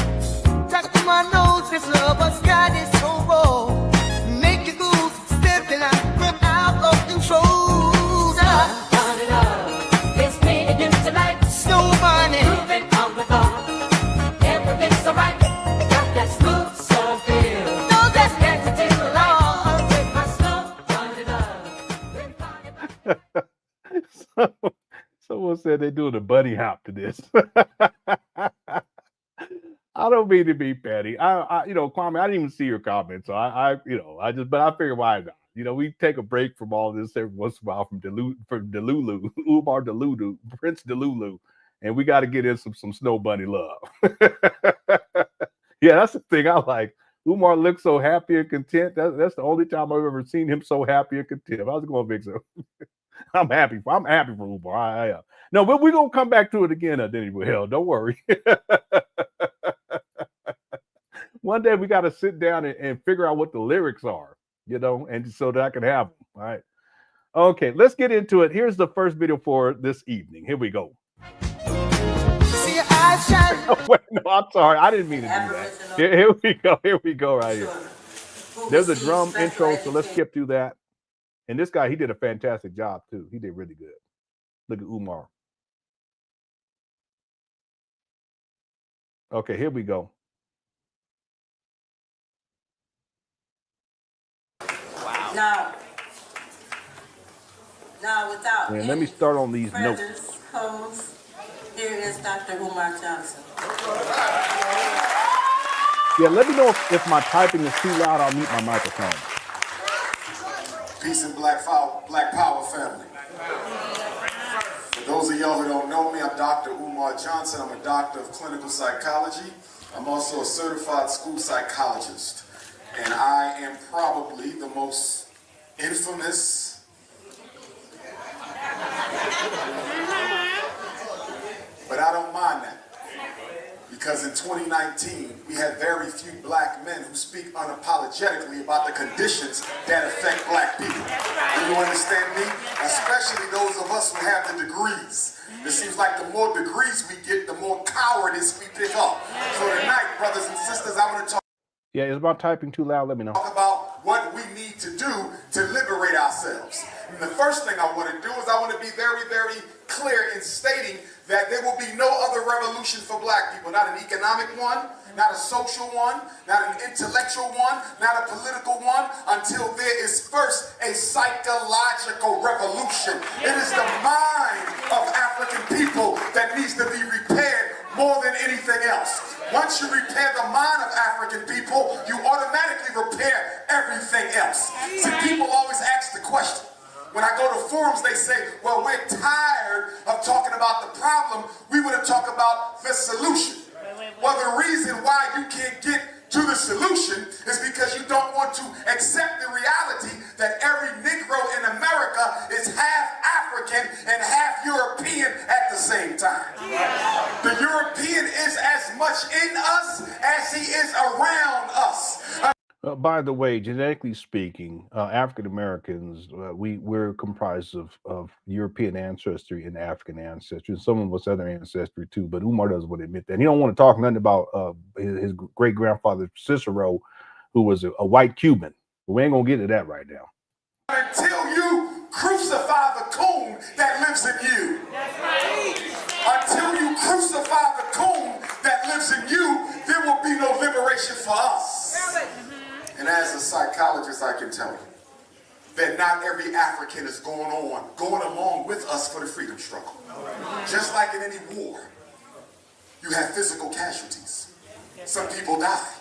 Talk to my nose, this lover's got is so raw. Make you move, stepping out of control. Bunny love. It's me and you tonight. Snow bunny. Moving on the ball. Everything's so right. Got that smooth, so feel. No, that's Dancing till the light. With my snow bunny love. Been party by Someone said they're doing a bunny hop to this. I don't mean to be petty. I Kwame, I didn't even see your comment, so I but I figured why not. You know, we take a break from all this every once in a while from Delulu, Umar Delulu, Prince Delulu, and we got to get in some Snow Bunny love. Yeah, that's the thing I like. Umar looks so happy and content. That's the only time I've ever seen him so happy and content. How's it going, Big Zo? I'm happy for Umar. I am. No, but we're gonna come back to it again, Denny. Hell, don't worry. One day we got to sit down and figure out what the lyrics are, you know, and so that I can have them. All right. Okay, let's get into it. Here's the first video for this evening. Here we go. See your eyes shine. Oh, wait, no, I'm sorry. I didn't mean to do that. Here we go. Here we go right here. There's a drum intro, so let's skip through that. And this guy, he did a fantastic job, too. He did really good. Look at Umar. Okay, here we go. Now, without And let me start on these notes. Codes, here is Dr. Umar Johnson. Yeah, let me know if my typing is too loud. I'll mute my microphone. Peace and Black Power family. For those of y'all who don't know me, I'm Dr. Umar Johnson. I'm a doctor of clinical psychology. I'm also a certified school psychologist. And I am probably the most infamous, but I don't mind that. Because in 2019, we had very few black men who speak unapologetically about the conditions that affect black people. Do you understand me? Especially those of us who have the degrees. It seems like the more degrees we get, the more cowardice we pick up. So tonight, brothers and sisters, I want to talk. Yeah, is my typing too loud? Let me know. Talk about what we need to do to liberate ourselves. And the first thing I want to do is I want to be very, very clear in stating that there will be no other revolution for black people. Not an economic one, not a social one, not an intellectual one, not a political one, until there is first a psychological revolution. It is the mind of African people that needs to be repaired more than anything else. Once you repair the mind of African people, you automatically repair everything else. See, people always ask the question. When I go to forums, they say, well, we're tired of talking about the problem. We want to talk about the solution. Well, the reason why you can't get to the solution is because you don't want to accept the reality that every Negro in America is half African and half European at the same time. The European is as much in us as he is around us. By the way, genetically speaking, African Americans, we're comprised of European ancestry and African ancestry, and some of us other ancestry too. But Umar doesn't want to admit that. He don't want to talk nothing about his great grandfather Cicero, who was a white Cuban. But we ain't gonna get to that right now. Until you crucify the coon that lives in you. That's right. Until you crucify the coon that lives in you, there will be no liberation for us. And as a psychologist, I can tell you that not every African is going along with us for the freedom struggle. Just like in any war, you have physical casualties. Some people die.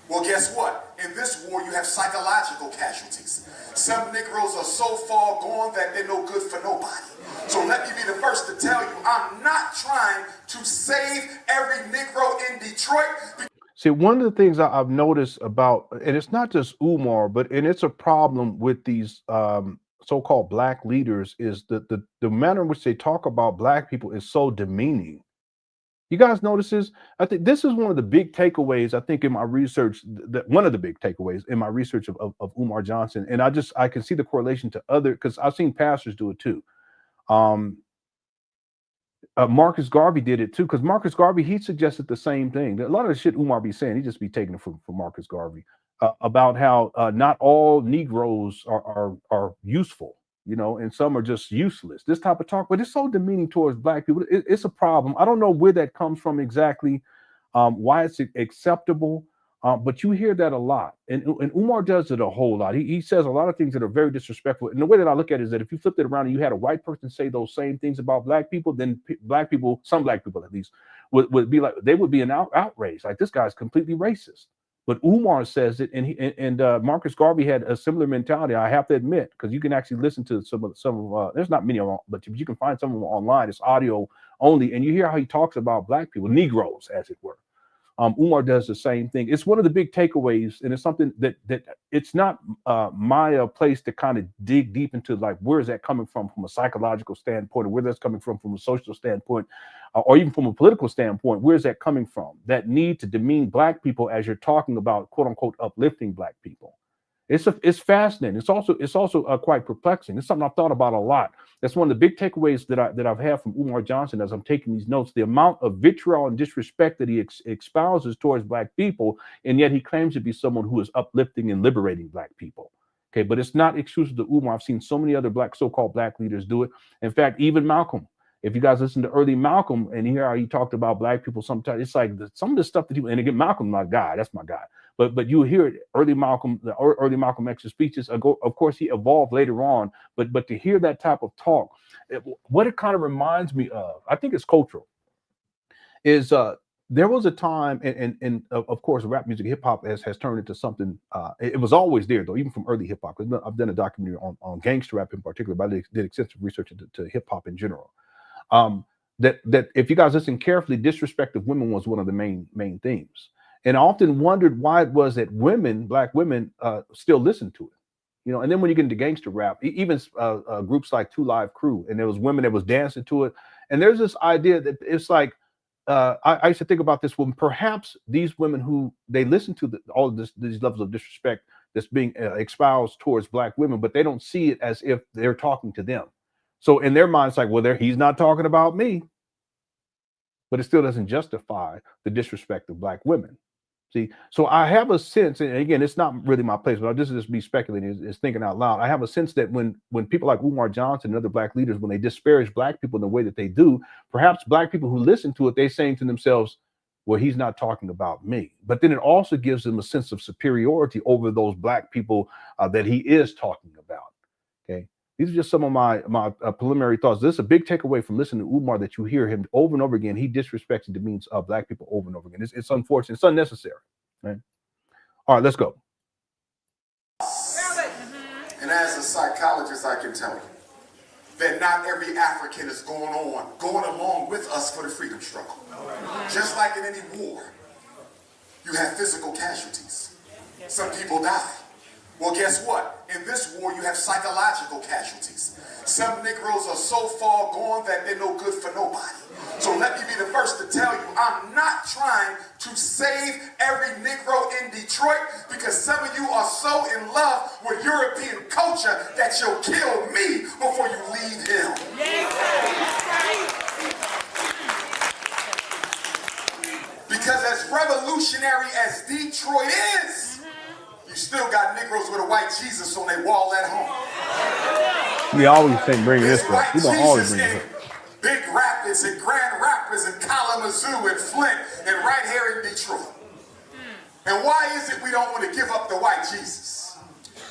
Well, guess what? In this war, you have psychological casualties. Some Negroes are so far gone that they're no good for nobody. So let me be the first to tell you, I'm not trying to save every Negro in Detroit. See, one of the things I've noticed about, and it's not just Umar, and it's a problem with these so-called black leaders, is the manner in which they talk about black people is so demeaning. You guys notice this? I think this is one of the big takeaways, I think, in my research, one of the big takeaways in my research of Umar Johnson. And I can see the correlation to other, because I've seen pastors do it too. Marcus Garvey did it too, because Marcus Garvey, he suggested the same thing. A lot of the shit Umar be saying, he just be taking it from Marcus Garvey, about how not all Negroes are useful, you know, and some are just useless. This type of talk, but it's so demeaning towards black people. It's a problem. I don't know where that comes from exactly, why it's acceptable. But you hear that a lot, and Umar does it a whole lot. He says a lot of things that are very disrespectful. And the way that I look at it is that if you flipped it around and you had a white person say those same things about black people, then black people, some black people at least, would be like, they would be an outrage. Like, this guy's completely racist. But Umar says it, and Marcus Garvey had a similar mentality. I have to admit, because you can actually listen to some of there's not many of them, but you can find some of them online. It's audio only, and you hear how he talks about black people, Negroes, as it were. Umar does the same thing. It's one of the big takeaways, and it's something that it's not my place to kind of dig deep into, like, where is that coming from a psychological standpoint, or where that's coming from a social standpoint, or even from a political standpoint. Where is that coming from? That need to demean black people as you're talking about, quote unquote, uplifting black people. It's fascinating. It's also quite perplexing. It's something I've thought about a lot. That's one of the big takeaways that I've had from Umar Johnson as I'm taking these notes. The amount of vitriol and disrespect that he espouses towards black people, and yet he claims to be someone who is uplifting and liberating black people. Okay, but it's not exclusive to Umar. I've seen so many other so-called black leaders do it. In fact, even Malcolm. If you guys listen to early Malcolm and hear how he talked about black people, sometimes it's like some of the stuff that he, and again, Malcolm, my guy, that's my guy. But you hear it, early Malcolm X's speeches. Of course, he evolved later on. But to hear that type of talk, what it kind of reminds me of, I think it's cultural, is there was a time, and of course, rap music, hip hop has turned into something. It was always there, though, even from early hip hop. I've done a documentary on gangster rap in particular, but I did extensive research into hip hop in general. That if you guys listen carefully, disrespect of women was one of the main themes. And I often wondered why it was that black women, still listened to it, And then when you get into gangster rap, even groups like Two Live Crew, and there was women that was dancing to it. And there's this idea that it's like, I used to think about this, when perhaps these women who they listen to all of these levels of disrespect that's being espoused towards black women, but they don't see it as if they're talking to them. So in their mind, it's like, well, he's not talking about me. But it still doesn't justify the disrespect of black women. See, so I have a sense, and again, it's not really my place, but I'll just be speculating, is thinking out loud. I have a sense that when people like Umar Johnson and other black leaders, when they disparage black people in the way that they do, perhaps black people who listen to it, they're saying to themselves, well, he's not talking about me. But then it also gives them a sense of superiority over those black people that he is talking about. Okay. These are just some of my preliminary thoughts. This is a big takeaway from listening to Umar, that you hear him over and over again. He disrespects and demeans black people over and over again. It's unfortunate. It's unnecessary. Right? All right, let's go. And as a psychologist, I can tell you that not every African is going along with us for the freedom struggle. Just like in any war, you have physical casualties. Some people die. Well, guess what? In this war, you have psychological casualties. Some Negroes are so far gone that they're no good for nobody. So let me be the first to tell you, I'm not trying to save every Negro in Detroit, because some of you are so in love with European culture that you'll kill me before you leave him. Because as revolutionary as Detroit is, you still got Negroes with a white Jesus on their wall at home. We always think bring this up. We don't always Jesus bring in it up. Big Rapids and Grand Rapids and Kalamazoo and Flint and right here in Detroit. And why is it we don't want to give up the white Jesus?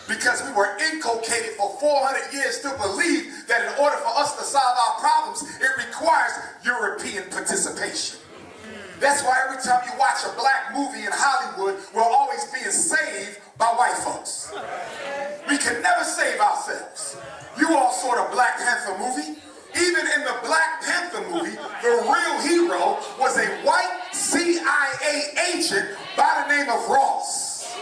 Because we were inculcated for 400 years to believe that in order for us to solve our problems, it requires European participation. That's why every time you watch a black movie in Hollywood, we're always being saved by white folks. We can never save ourselves. You all saw the Black Panther movie. Even in the Black Panther movie, the real hero was a white CIA agent by the name of Ross,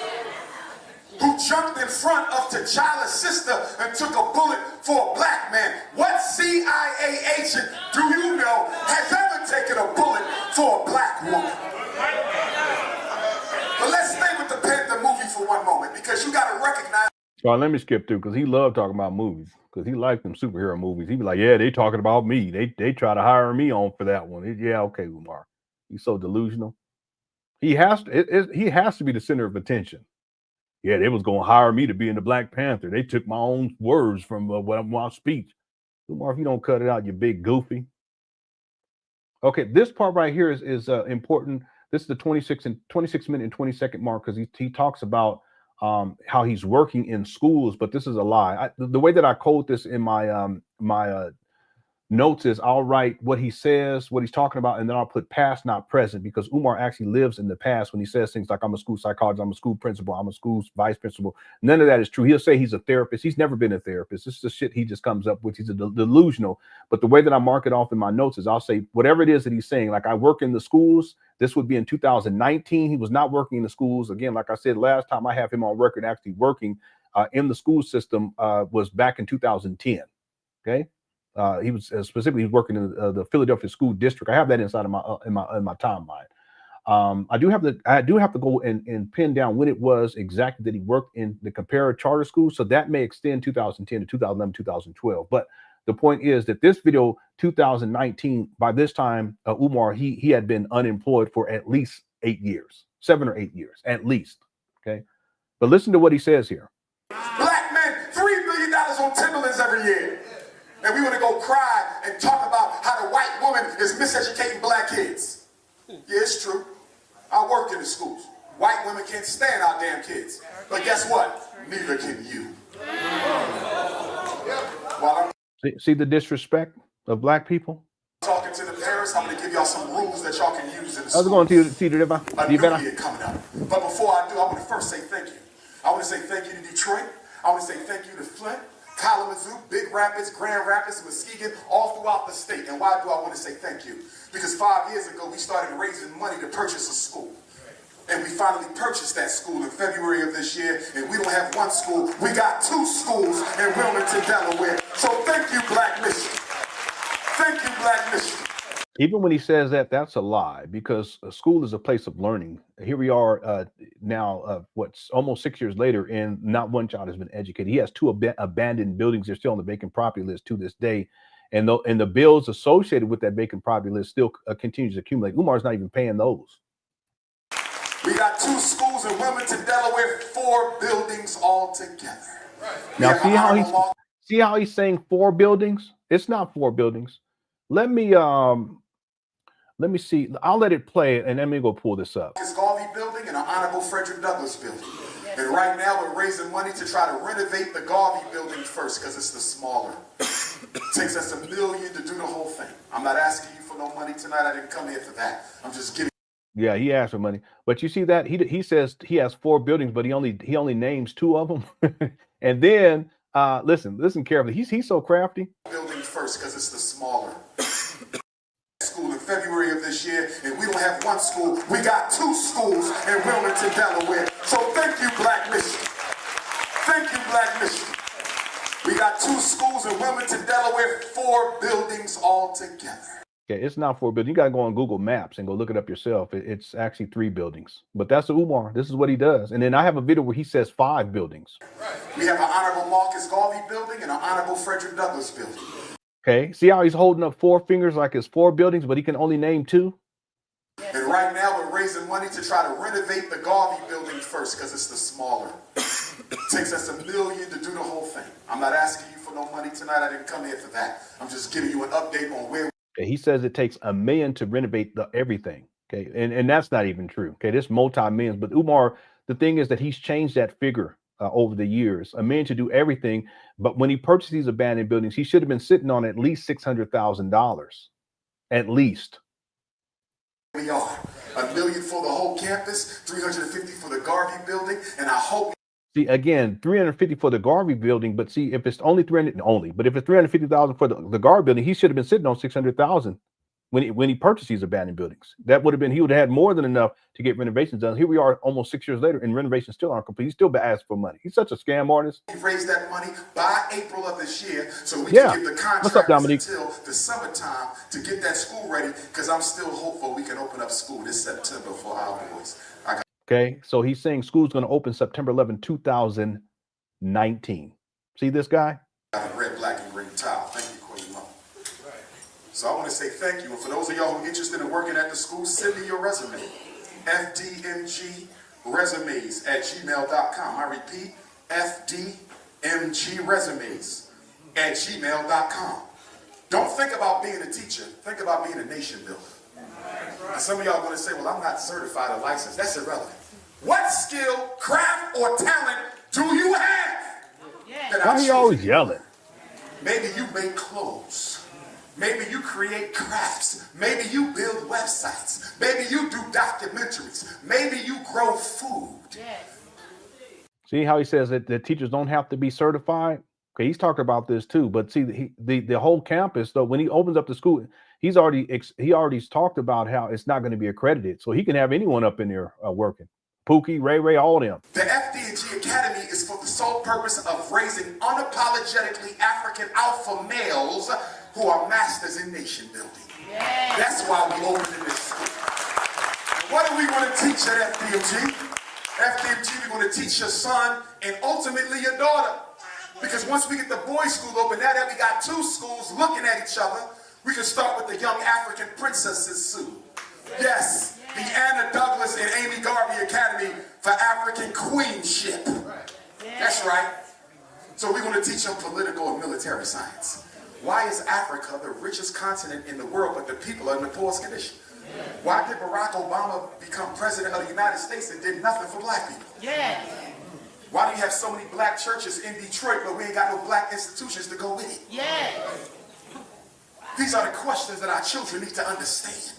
who jumped in front of T'Challa's sister and took a bullet for a black man. What CIA agent do you know has ever taken a bullet for a black woman? But let's stay with the Panther movie for one moment, because you got to recognize. Well, let me skip through, because he loved talking about movies, because he liked them superhero movies. He'd be like, yeah, they talking about me. They try to hire me on for that one. Yeah, okay, Umar. He's so delusional. He has to be the center of attention. Yeah, they was going to hire me to be in the Black Panther. They took my own words from my speech. Umar, if you don't cut it out, you big goofy. Okay, this part right here is important. This is the 26 minute and 20-second mark, because he talks about how he's working in schools, but this is a lie. The way that I code this in my notes is I'll write what he says, what he's talking about, and then I'll put past, not present, because Umar actually lives in the past when he says things like, I'm a school psychologist, I'm a school principal, I'm a school vice principal. None of that is true. He'll say he's a therapist. He's never been a therapist. This is the shit he just comes up with. He's a delusional. But the way that I mark it off in my notes is I'll say whatever it is that he's saying. Like, I work in the schools. This would be in 2019. He was not working in the schools. Again, like I said, last time I have him on record actually working in the school system was back in 2010. Okay. He was specifically working in the Philadelphia school district. I have that inside of my timeline. I do have to go and pin down when it was exactly that he worked in the comparative charter school. So that may extend 2010 to 2011, 2012. But the point is that this video, 2019, by this time, Umar, he had been unemployed for at least 8 years, 7 or 8 years, at least. Okay. But listen to what he says here. Black men, $3 billion on Timberlands every year. And we want to go cry and talk about how the white woman is miseducating black kids. Yeah, it's true. I work in the schools. White women can't stand our damn kids. But guess what? Neither can you. While I'm See the disrespect of black people? talking to the parents, I'm going to give y'all some rules that y'all can use in the How's it going, schools. Tito? A new year coming up. But before I do, I want to first say thank you. I want to say thank you to Detroit. I want to say thank you to Flint, Kalamazoo, Big Rapids, Grand Rapids, Muskegon, all throughout the state. And why do I want to say thank you? Because 5 years ago, we started raising money to purchase a school. And we finally purchased that school in February of this year. And we don't have one school. We got 2 schools in Wilmington, Delaware. So thank you, Black Michigan. Thank you, Black Michigan. Even when he says that, that's a lie, because a school is a place of learning. Here we are now, what's almost 6 years later, and not one child has been educated. He has 2 abandoned buildings. They're still on the vacant property list to this day. And the bills associated with that vacant property list still continues to accumulate. Umar's not even paying those. We got 2 schools in Wilmington, Delaware, 4 buildings altogether. Right. Now, see how he's saying 4 buildings? It's not 4 buildings. Let me see. I'll let it play, and let me go pull this up. It's Garvey Building and an Honorable Frederick Douglass Building. And right now we're raising money to try to renovate the Garvey Building first because it's the smaller. It takes us $1 million to do the whole thing. I'm not asking you for no money tonight. I didn't come here for that. I'm just giving. Yeah, he asked for money, but you see that he says he has 4 buildings, but he only names 2 of them. And then listen carefully. He's so crafty. Building first because it's the smaller. School in February of this year, and we don't have one school. We got 2 schools in Wilmington, Delaware. So thank you, Black Michigan. Thank you, Black Michigan. We got 2 schools in Wilmington, Delaware, 4 buildings altogether. Okay, it's not 4 buildings. You got to go on Google Maps and go look it up yourself. It's actually 3 buildings. But that's Umar. This is what he does. And then I have a video where he says 5 buildings. Right. We have an Honorable Marcus Garvey Building and an Honorable Frederick Douglass Building. Okay, see how he's holding up 4 fingers like it's 4 buildings, but he can only name 2? And right now we're raising money to try to renovate the Garvey Building first because it's the smaller. It takes us $1 million to do the whole thing. I'm not asking you for no money tonight. I didn't come here for that. I'm just giving you an update on where. Okay, he says it takes $1 million to renovate everything. Okay, and that's not even true. Okay, this multi-millions. But Umar, the thing is that he's changed that figure over the years. $1 million to do everything. But when he purchased these abandoned buildings, he should have been sitting on at least $600,000. At least. We are $1 million for the whole campus, $350 for the Garvey Building, and I hope. See, again, $350 for the Garvey Building, but see, if it's only but if it's $350,000 for the Garvey Building, he should have been sitting on $600,000 when he purchased these abandoned buildings. That would have been, he would have had more than enough to get renovations done. Here we are almost 6 years later, and renovations still aren't complete. He's still asking for money. He's such a scam artist. We raised that money by April of this year, so we can give the contractors until the summertime to get that school ready, because I'm still hopeful we can open up school this September for our boys. Okay, so he's saying school's going to open September 11, 2019. See this guy? Red, black, and green tile. Thank you, Queen Mom. So I want to say thank you. And for those of y'all who are interested in working at the school, send me your resume. FDMG resumes at gmail.com. I repeat, FDMG resumes at gmail.com. Don't think about being a teacher. Think about being a nation builder. And some of y'all are going to say, well, I'm not certified or licensed. That's irrelevant. What skill, craft, or talent do you have? Why are you always yelling? Maybe you make clothes. Maybe you create crafts. Maybe you build websites. Maybe you do documentaries. Maybe you grow food. See how he says that the teachers don't have to be certified? Okay, he's talking about this too. But see, the whole campus, though, when he opens up the school, he already talked about how it's not going to be accredited. So he can have anyone up in there working. Pookie, Ray, all them. The FDMG Academy is for the sole purpose of raising unapologetically African alpha males who are masters in nation building. That's why we opened this school. What do we want to teach at FDMG? FDMG, we want to teach your son and ultimately your daughter. Because once we get the boys' school open, now that we got two schools looking at each other, we can start with the young African princesses soon. Yes, the Anna Douglas and Amy Garvey Academy for African queenship. That's right. So we're going to teach them political and military science. Why is Africa the richest continent in the world, but the people are in the poorest condition? Why did Barack Obama become president of the United States and did nothing for black people? Why do you have so many black churches in Detroit, but we ain't got no black institutions to go with it? These are the questions that our children need to understand.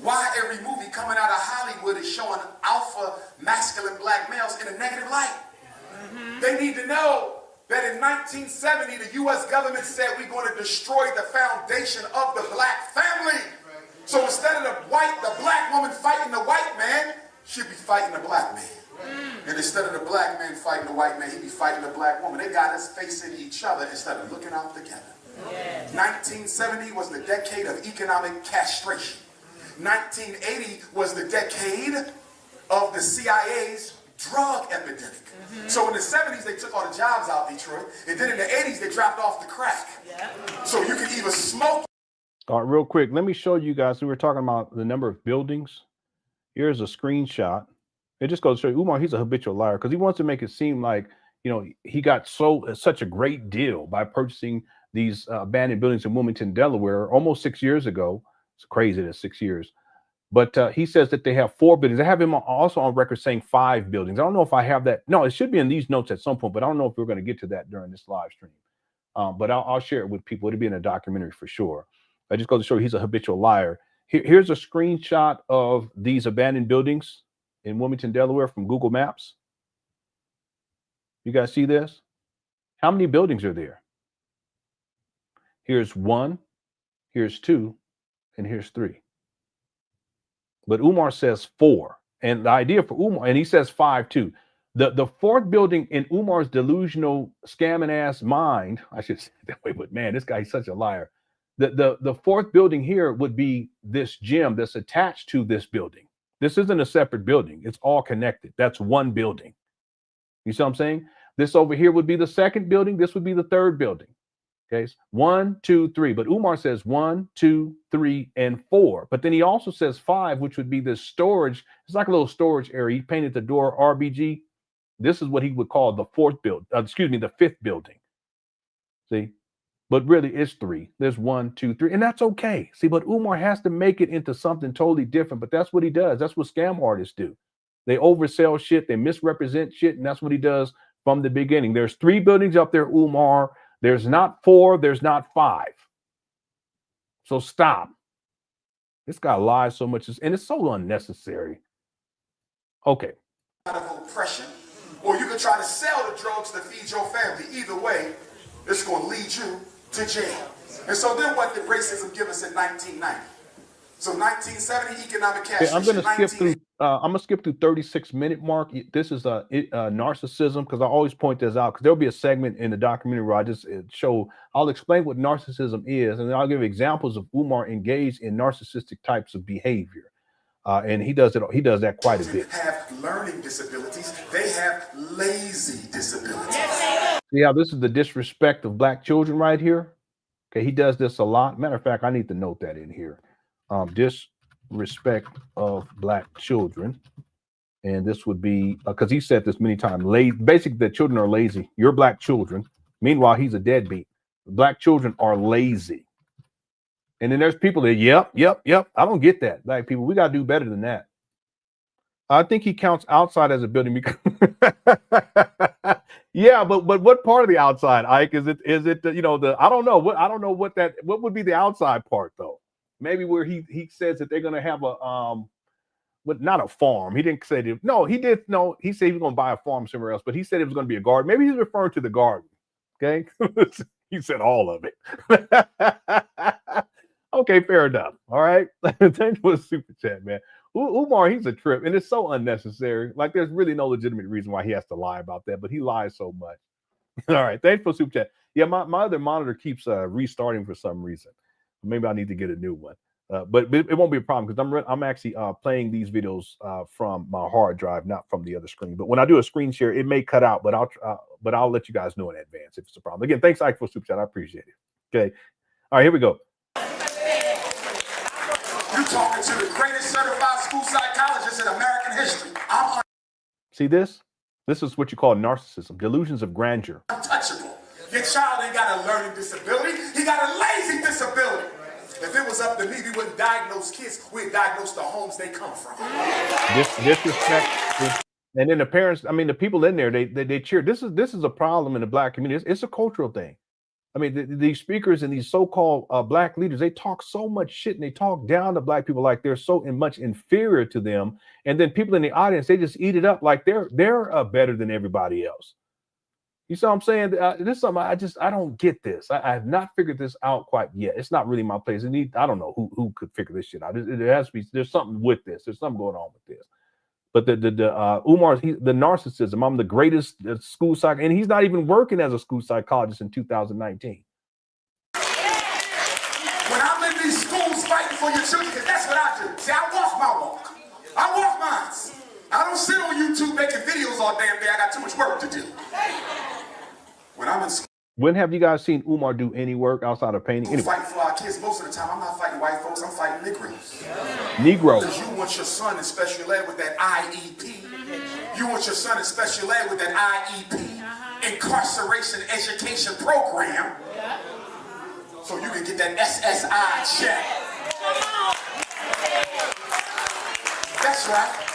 Why every movie coming out of Hollywood is showing alpha masculine black males in a negative light? They need to know that in 1970, the U.S. government said we're going to destroy the foundation of the black family. So instead of the black woman fighting the white man, she'd be fighting the black man. And instead of the black man fighting the white man, he'd be fighting the black woman. They got us facing each other instead of looking out together. 1970 was the decade of economic castration. 1980 was the decade of the CIA's drug epidemic. So in the 70s, they took all the jobs out of Detroit. And then in the 80s, they dropped off the crack. So you can either smoke. All right, real quick, let me show you guys. We were talking about the number of buildings. Here's a screenshot. It just goes to show you, Umar, he's a habitual liar because he wants to make it seem like, you know, he got such a great deal by purchasing these abandoned buildings in Wilmington, Delaware, almost 6 years ago. It's crazy that 6 years. But he says that they have 4 buildings. I have him also on record saying 5 buildings. I don't know if I have that. No, it should be in these notes at some point, but I don't know if we're going to get to that during this live stream. But I'll share it with people. It'll be in a documentary for sure. I just goes to show you he's a habitual liar. Here's a screenshot of these abandoned buildings in Wilmington, Delaware from Google Maps. You guys see this? How many buildings are there? Here's 1, here's 2, and here's 3. But Umar says 4. And the idea for Umar, and he says 5 too. The 4th building in Umar's delusional scamming ass mind, I should say it that way, but man, this guy's such a liar. The 4th building here would be this gym that's attached to this building. This isn't a separate building. It's all connected. That's one building. You see what I'm saying? This over here would be the 2nd building. This would be the 3rd building. Okay, 1, 2, 3. But Umar says 1, 2, 3, and 4. But then he also says 5, which would be this storage. It's like a little storage area. He painted the door RBG. This is what he would call the 4th building. The 5th building. See? But really, it's 3. There's 1, 2, 3, and that's okay. See, but Umar has to make it into something totally different. But that's what he does. That's what scam artists do. They oversell shit. They misrepresent shit, and that's what he does from the beginning. There's 3 buildings up there, Umar. There's not 4. There's not 5. So stop. This guy lies so much, and it's so unnecessary. Okay. Out of oppression, or you can try to sell the drugs to feed your family. Either way, it's going to lead you to jail. And so then what did racism give us in 1990? So 1970 economic castration. I'm going to skip through 36-minute mark. This is narcissism, because I always point this out, because there'll be a segment in the documentary where I just I'll explain what narcissism is, and then I'll give examples of Umar engaged in narcissistic types of behavior. And he does that quite a bit. Have learning disabilities. They have lazy disabilities. Yeah, this is the disrespect of black children right here. Okay, he does this a lot. Matter of fact, I need to note that in here. Disrespect of black children. And this would be, because he said this many times, basically the children are lazy. You're black children. Meanwhile, he's a deadbeat. Black children are lazy. And then there's people that, yep. I don't get that. Black people, we got to do better than that. I think he counts outside as a building because Yeah, but what part of the outside, Ike? Is it you know, the I don't know what would be the outside part though. Maybe where he says that they're gonna have a but not a farm. He didn't say that. No, he did. No, he said he was gonna buy a farm somewhere else, but he said it was gonna be a garden. Maybe he's referring to the garden. Okay, he said all of it. Okay, fair enough. All right, thanks for the super chat, man. Umar, he's a trip, and it's so unnecessary. Like, there's really no legitimate reason why he has to lie about that, but he lies so much. All right, thanks for super chat. Yeah, my other monitor keeps restarting for some reason. Maybe I need to get a new one. But it won't be a problem because I'm actually playing these videos from my hard drive, not from the other screen. But when I do a screen share, it may cut out, but I'll let you guys know in advance if it's a problem. Again, thanks, Ike, for super chat. I appreciate it. Okay, all right, here we go. You talking to the greatest certified school psychologist in American history. I'm See this? This is what you call narcissism, delusions of grandeur. untouchable. Your child ain't got a learning disability. He got a lazy disability. If it was up to me, we wouldn't diagnose kids. We'd diagnose the homes they come from. Disrespect. And then the parents, I mean, the people in there, they cheer. This is a problem in the Black community. It's a cultural thing. I mean, these speakers and these so-called Black leaders, they talk so much shit and they talk down to Black people like they're so much inferior to them. And then people in the audience, they just eat it up like they're better than everybody else. You see what I'm saying? This is something I don't get this. I have not figured this out quite yet. It's not really my place. I don't know who could figure this shit out. It has to be. There's something with this. There's something going on with this. But the Umar, the narcissism. I'm the greatest school psych, and he's not even working as a school psychologist in 2019. When I'm in these schools fighting for your children, because that's what I do. See, I walk my walk. I walk mine. I don't sit on YouTube making videos all damn day. I got too much work to do. When I'm in school, when have you guys seen Umar do any work outside of painting? Anyway. Fighting for our kids, most of the time, I'm not fighting white folks, I'm fighting Negroes. Negroes. Because you want your son in special ed with that IEP. You want your son in special ed with that IEP, incarceration education program, so you can get that SSI check. That's right.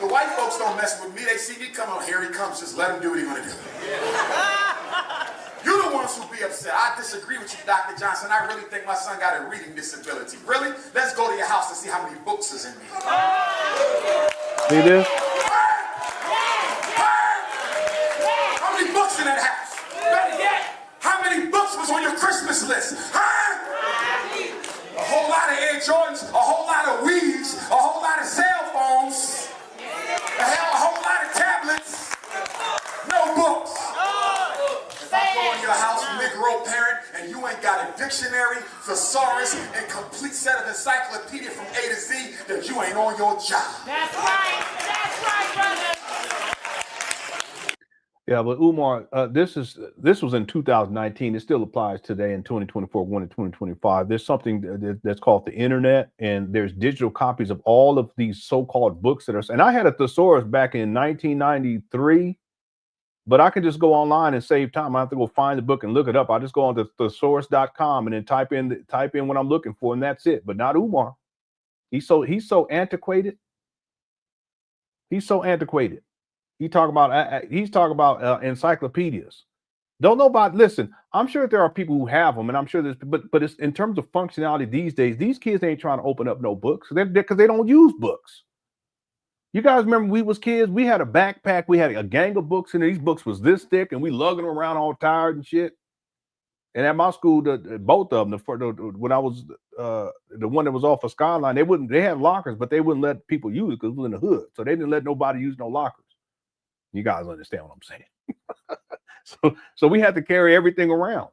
The white folks don't mess with me. They see me come on, here he comes, just let him do what he's gonna do. You're the ones who be upset. I disagree with you, Dr. Johnson. I really think my son got a reading disability. Really? Let's go to your house and see how many books is in there. See this? How many books in that house? Better yet, how many books was on your Christmas list? Huh? A whole lot of Air Jordans, a whole lot of weaves, a whole lot of cell phones, a whole lot of tablets, no books. If I go in your house, Negro parent, and you ain't got a dictionary, thesaurus, and complete set of encyclopedia from A to Z, then you ain't on your job. That's right. That's right, brother. Yeah, but Umar, this was in 2019. It still applies today in 2024, going to 2025. There's something that's called the internet, and there's digital copies of all of these so-called books that are. And I had a thesaurus back in 1993, but I can just go online and save time. I have to go find the book and look it up. I just go on to thesaurus.com and then type in what I'm looking for, and that's it. But not Umar. He's so antiquated. He's so antiquated. He's talking about encyclopedias. Don't know about. Listen, I'm sure there are people who have them, and I'm sure there's. But it's in terms of functionality these days. These kids ain't trying to open up no books because they don't use books. You guys remember we was kids? We had a backpack. We had a gang of books, and these books was this thick, and we lugging them around all tired and shit. And at my school, both of them, when I was the one that was off of Skyline, they had lockers, but they wouldn't let people use it because it was in the hood. So they didn't let nobody use no lockers. You guys understand what I'm saying? So we had to carry everything around.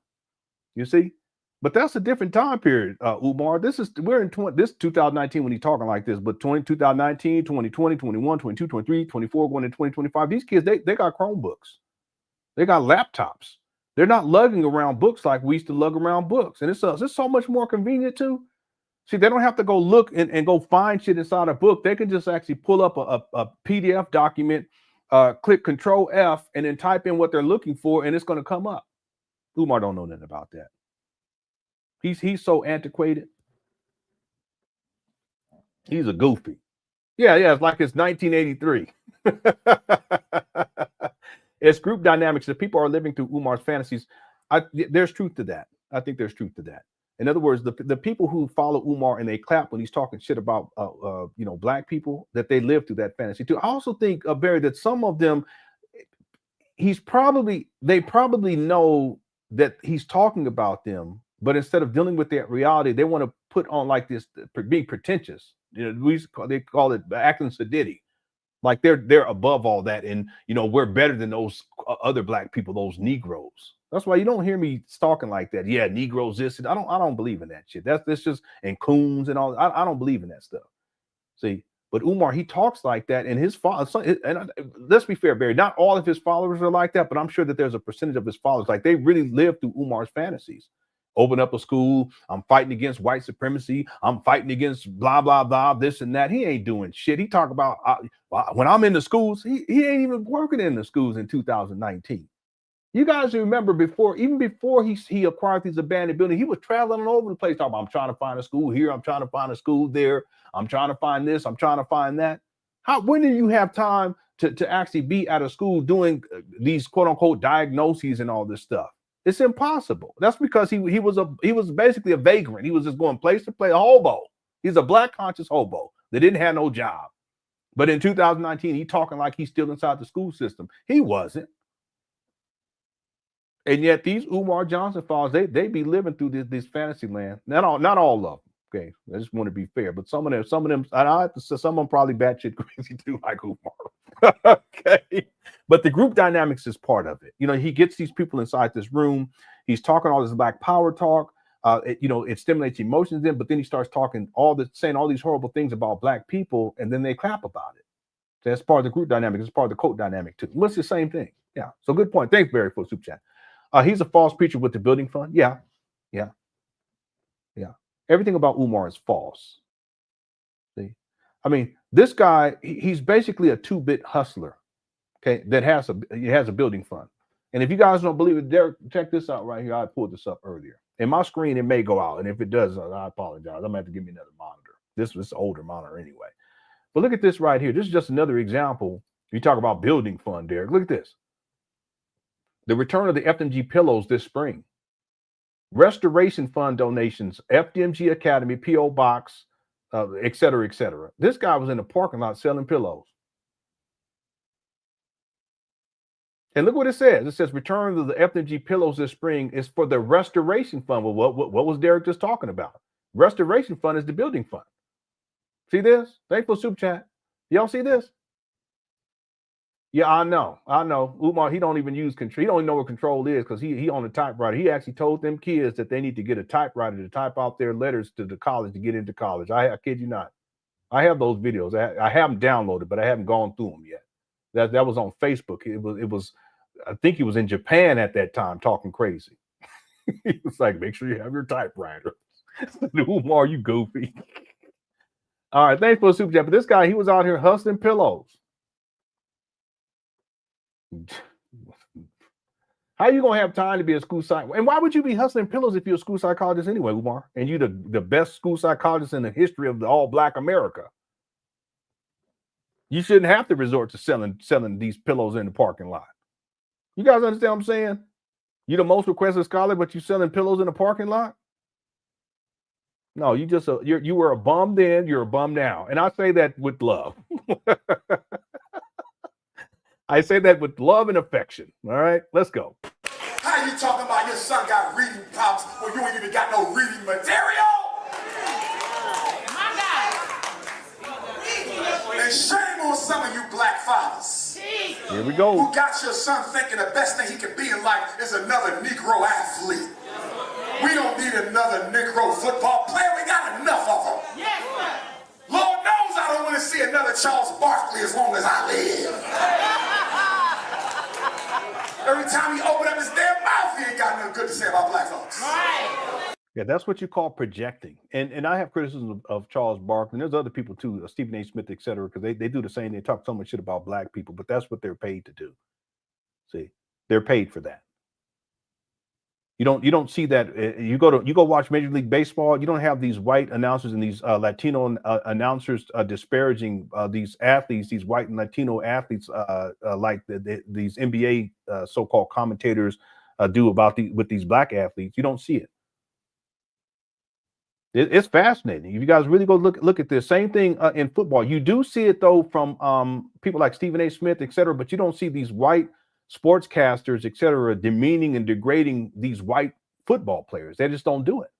You see? But that's a different time period, Umar. We're in 2019 when he's talking like this, but 2019, 2020, 21, 22, 23, 24, going to 2025. These kids, they got Chromebooks. They got laptops. They're not lugging around books like we used to lug around books. And it's so much more convenient too. See, they don't have to go look and go find shit inside a book. They can just actually pull up a PDF document, click Control F, and then type in what they're looking for, and it's going to come up. Umar don't know nothing about that. He's so antiquated. He's a goofy. Yeah, it's like it's 1983. It's group dynamics. If people are living through Umar's fantasies, there's truth to that. I think there's truth to that. In other words, the people who follow Umar and they clap when he's talking shit about black people, that they live through that fantasy too. I also think, Barry, that some of them, they probably know that he's talking about them, but instead of dealing with that reality, they want to put on like this, being pretentious. They call it acting sedity. Like they're above all that, and we're better than those other black people, those Negroes. That's why you don't hear me talking like that. Yeah, Negroes this. I don't believe in that shit. That's just, and coons and all. I don't believe in that stuff. See, but Umar, he talks like that, and his followers. And let's be fair, Barry. Not all of his followers are like that, but I'm sure that there's a percentage of his followers like they really live through Umar's fantasies. Open up a school. I'm fighting against white supremacy. I'm fighting against blah, blah, blah, this and that. He ain't doing shit. He talk about when I'm in the schools, he ain't even working in the schools in 2019. You guys remember before he acquired these abandoned buildings, he was traveling all over the place talking about, I'm trying to find a school here. I'm trying to find a school there. I'm trying to find this. I'm trying to find that. When do you have time to actually be at a school doing these quote unquote diagnoses and all this stuff? It's impossible. That's because he was basically a vagrant. He was just going place to place, a hobo. He's a black conscious hobo that didn't have no job. But in 2019, he talking like he's still inside the school system. He wasn't. And yet these Umar Johnson followers, they be living through this fantasy land. Not all of them. Okay, I just want to be fair, but some of them, and I have to say, some of them probably batshit crazy too, like Umar. Okay, but the group dynamics is part of it. He gets these people inside this room. He's talking all this black power talk. It stimulates emotions in, but then he starts talking saying all these horrible things about black people, and then they clap about it. So that's part of the group dynamic. It's part of the cult dynamic too. Well, it's the same thing. Yeah. So good point. Thanks, Barry, for the super chat. He's a false preacher with the building fund. Yeah. Everything about Umar is false. See, I mean, this guy, he's basically a 2-bit hustler. Okay, that has a building fund. And if you guys don't believe it, Derek, check this out right here. I pulled this up earlier. In my screen, it may go out, and if it does, I apologize. I'm gonna have to give me another monitor. This was an older monitor anyway. But look at this right here. This is just another example. You talk about building fund, Derek. Look at this. The return of the FDMG pillows this spring. Restoration fund donations, FDMG Academy, PO Box, et cetera, et cetera. This guy was in the parking lot selling pillows. And look what it says. It says return of the FDMG pillows this spring is for the restoration fund. Well, what was Derek just talking about? Restoration fund is the building fund. See this? Thanks for super chat. Y'all see this? Yeah, I know. Umar, he don't even use control. He don't even know what control is because he on the typewriter. He actually told them kids that they need to get a typewriter to type out their letters to the college to get into college. I kid you not. I have those videos. I haven't downloaded, but I haven't gone through them yet. That was on Facebook. It was. I think he was in Japan at that time talking crazy. He was like, make sure you have your typewriter. Umar, you goofy. All right, thanks for the super chat. But this guy, he was out here hustling pillows. How you gonna have time to be a school psychologist? And why would you be hustling pillows if you're a school psychologist anyway, Umar? And you're the best school psychologist in the history of the all black America. You shouldn't have to resort to selling these pillows in the parking lot. You guys understand what I'm saying? You're the most requested scholar, but you're selling pillows in the parking lot? No, you were a bum then, you're a bum now. And I say that with love. I say that with love and affection. All right, let's go. How you talking about your son got reading problems when you ain't even got no reading material? And shame on some of you black fathers. Here we go. Who got your son thinking the best thing he can be in life is another Negro athlete. We don't need another Negro football player. We got enough of them. Yes, sir. Lord knows I don't want to see another Charles Barkley as long as I live. Every time he opened up his damn mouth, he ain't got nothing good to say about black folks. Right. Yeah, that's what you call projecting. And I have criticism of Charles Barkley. And there's other people too, Stephen A. Smith, et cetera, because they do the same. They talk so much shit about black people, but that's what they're paid to do. See, they're paid for that. You don't see that. You go watch Major League Baseball. You don't have these white announcers and these Latino announcers disparaging these athletes, these white and Latino athletes, like these NBA so-called commentators do about with these black athletes. You don't see it. It's fascinating. If you guys really go look at this, same thing in football. You do see it though from people like Stephen A. Smith, et cetera, but you don't see these white sportscasters, et cetera, demeaning and degrading these white football players. They just don't do it.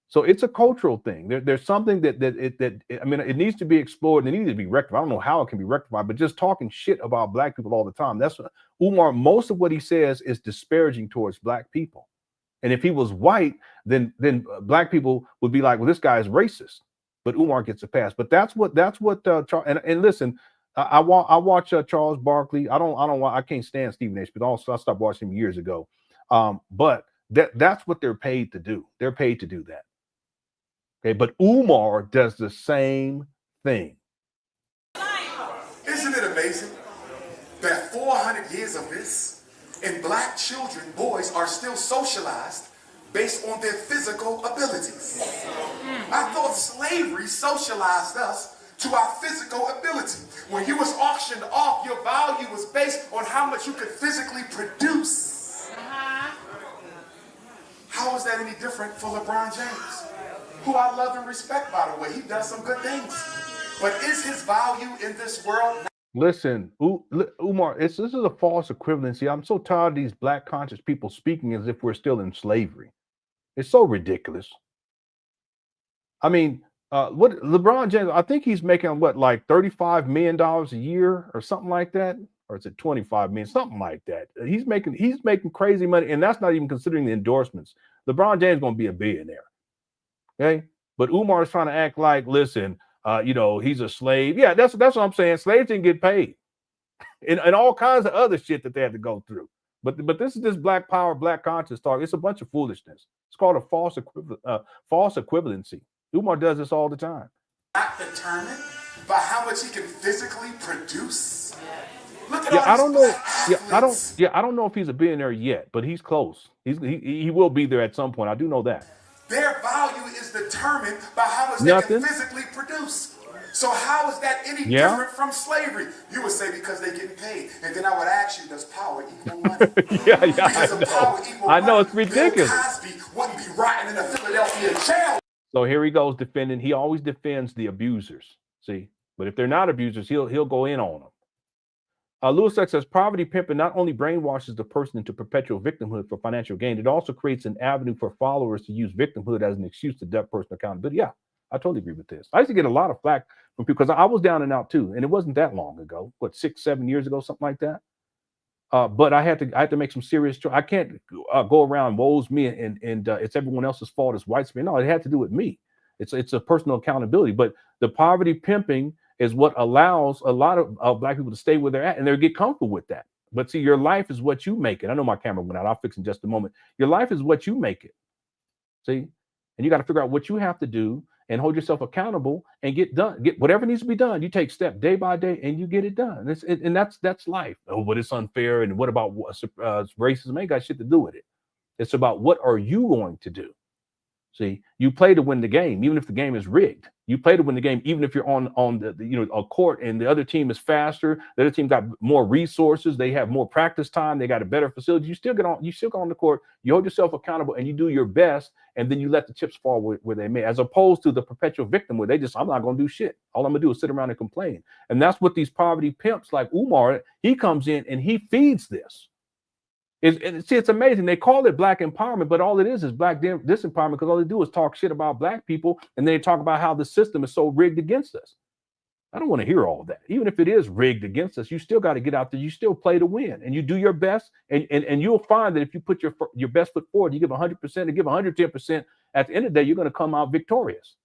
So it's a cultural thing. There's something that I mean, it needs to be explored and it needs to be rectified. I don't know how it can be rectified, but just talking shit about black people all the time. That's what Umar, most of what he says is disparaging towards black people. And if he was white, then black people would be like, well, this guy is racist. But Umar gets a pass. But that's what and listen, I watch Charles Barkley. I can't stand Stephen A. Smith. Also, I stopped watching him years ago. But that's what they're paid to do. They're paid to do that. Okay, but Umar does the same thing. Isn't it amazing that 400 years of this, and black children, boys, are still socialized based on their physical abilities? I thought slavery socialized us to our physical ability. When you was auctioned off, your value was based on how much you could physically produce. How is that any different for LeBron James, who I love and respect, by the way? He does some good things. But is his value in this world? Listen, Umar, this is a false equivalency. I'm so tired of these black conscious people speaking as if we're still in slavery. It's so ridiculous. I mean, what LeBron James, I think he's making what, like $35 million a year or something like that, or is it 25 million, something like that. He's making crazy money, and that's not even considering the endorsements. LeBron James is going to be a billionaire, okay? But Umar is trying to act like, listen, he's a slave. Yeah, that's what I'm saying. Slaves didn't get paid, and all kinds of other shit that they had to go through. But this is this black power, black conscious talk. It's a bunch of foolishness. It's called a false equivalency. Umar does this all the time. Not determined by how much he can physically produce. Look at I don't know. athletes. I don't know if he's a billionaire yet, but he's close. He will be there at some point. I do know that. Their value is determined by how much they can physically produce. So how is that any different from slavery? You would say because they're getting paid. And then I would ask you, does power equal money? I know it's ridiculous. Bill Cosby wouldn't be rotting in a Philadelphia jail. So here he goes defending. He always defends the abusers. See, but if they're not abusers, he'll go in on them. Lewis X says poverty pimping not only brainwashes the person into perpetual victimhood for financial gain, it also creates an avenue for followers to use victimhood as an excuse to duck personal accountability. Yeah, I totally agree with this. I used to get a lot of flack from people because I was down and out too, and it wasn't that long ago. What, 6-7 years ago, something like that. But I had to make some serious choice. I can't go around woes me and it's everyone else's fault as whites. No, it had to do with me. It's a personal accountability. But the poverty pimping is what allows a lot of black people to stay where they're at and they get comfortable with that. But see, your life is what you make it. I know my camera went out. I'll fix it in just a moment. Your life is what you make it. See, and you got to figure out what you have to do and hold yourself accountable and get done. Get whatever needs to be done. You take step day by day and you get it done. And that's life. Oh, but it's unfair. And what about racism? Ain't got shit to do with it. It's about what are you going to do? See, you play to win the game, even if the game is rigged. You play to win the game, even if you're on a court and the other team is faster. The other team got more resources. They have more practice time. They got a better facility. You still get on the court. You hold yourself accountable and you do your best. And then you let the chips fall where they may, as opposed to the perpetual victim where I'm not going to do shit. All I'm going to do is sit around and complain. And that's what these poverty pimps like Umar, he comes in and he feeds this. It's amazing. They call it black empowerment, but all it is black disempowerment because all they do is talk shit about black people and they talk about how the system is so rigged against us. I don't want to hear all that. Even if it is rigged against us, you still got to get out there. You still play to win and you do your best. And you'll find that if you put your best foot forward, you give 100% and give 110%, at the end of the day, you're going to come out victorious.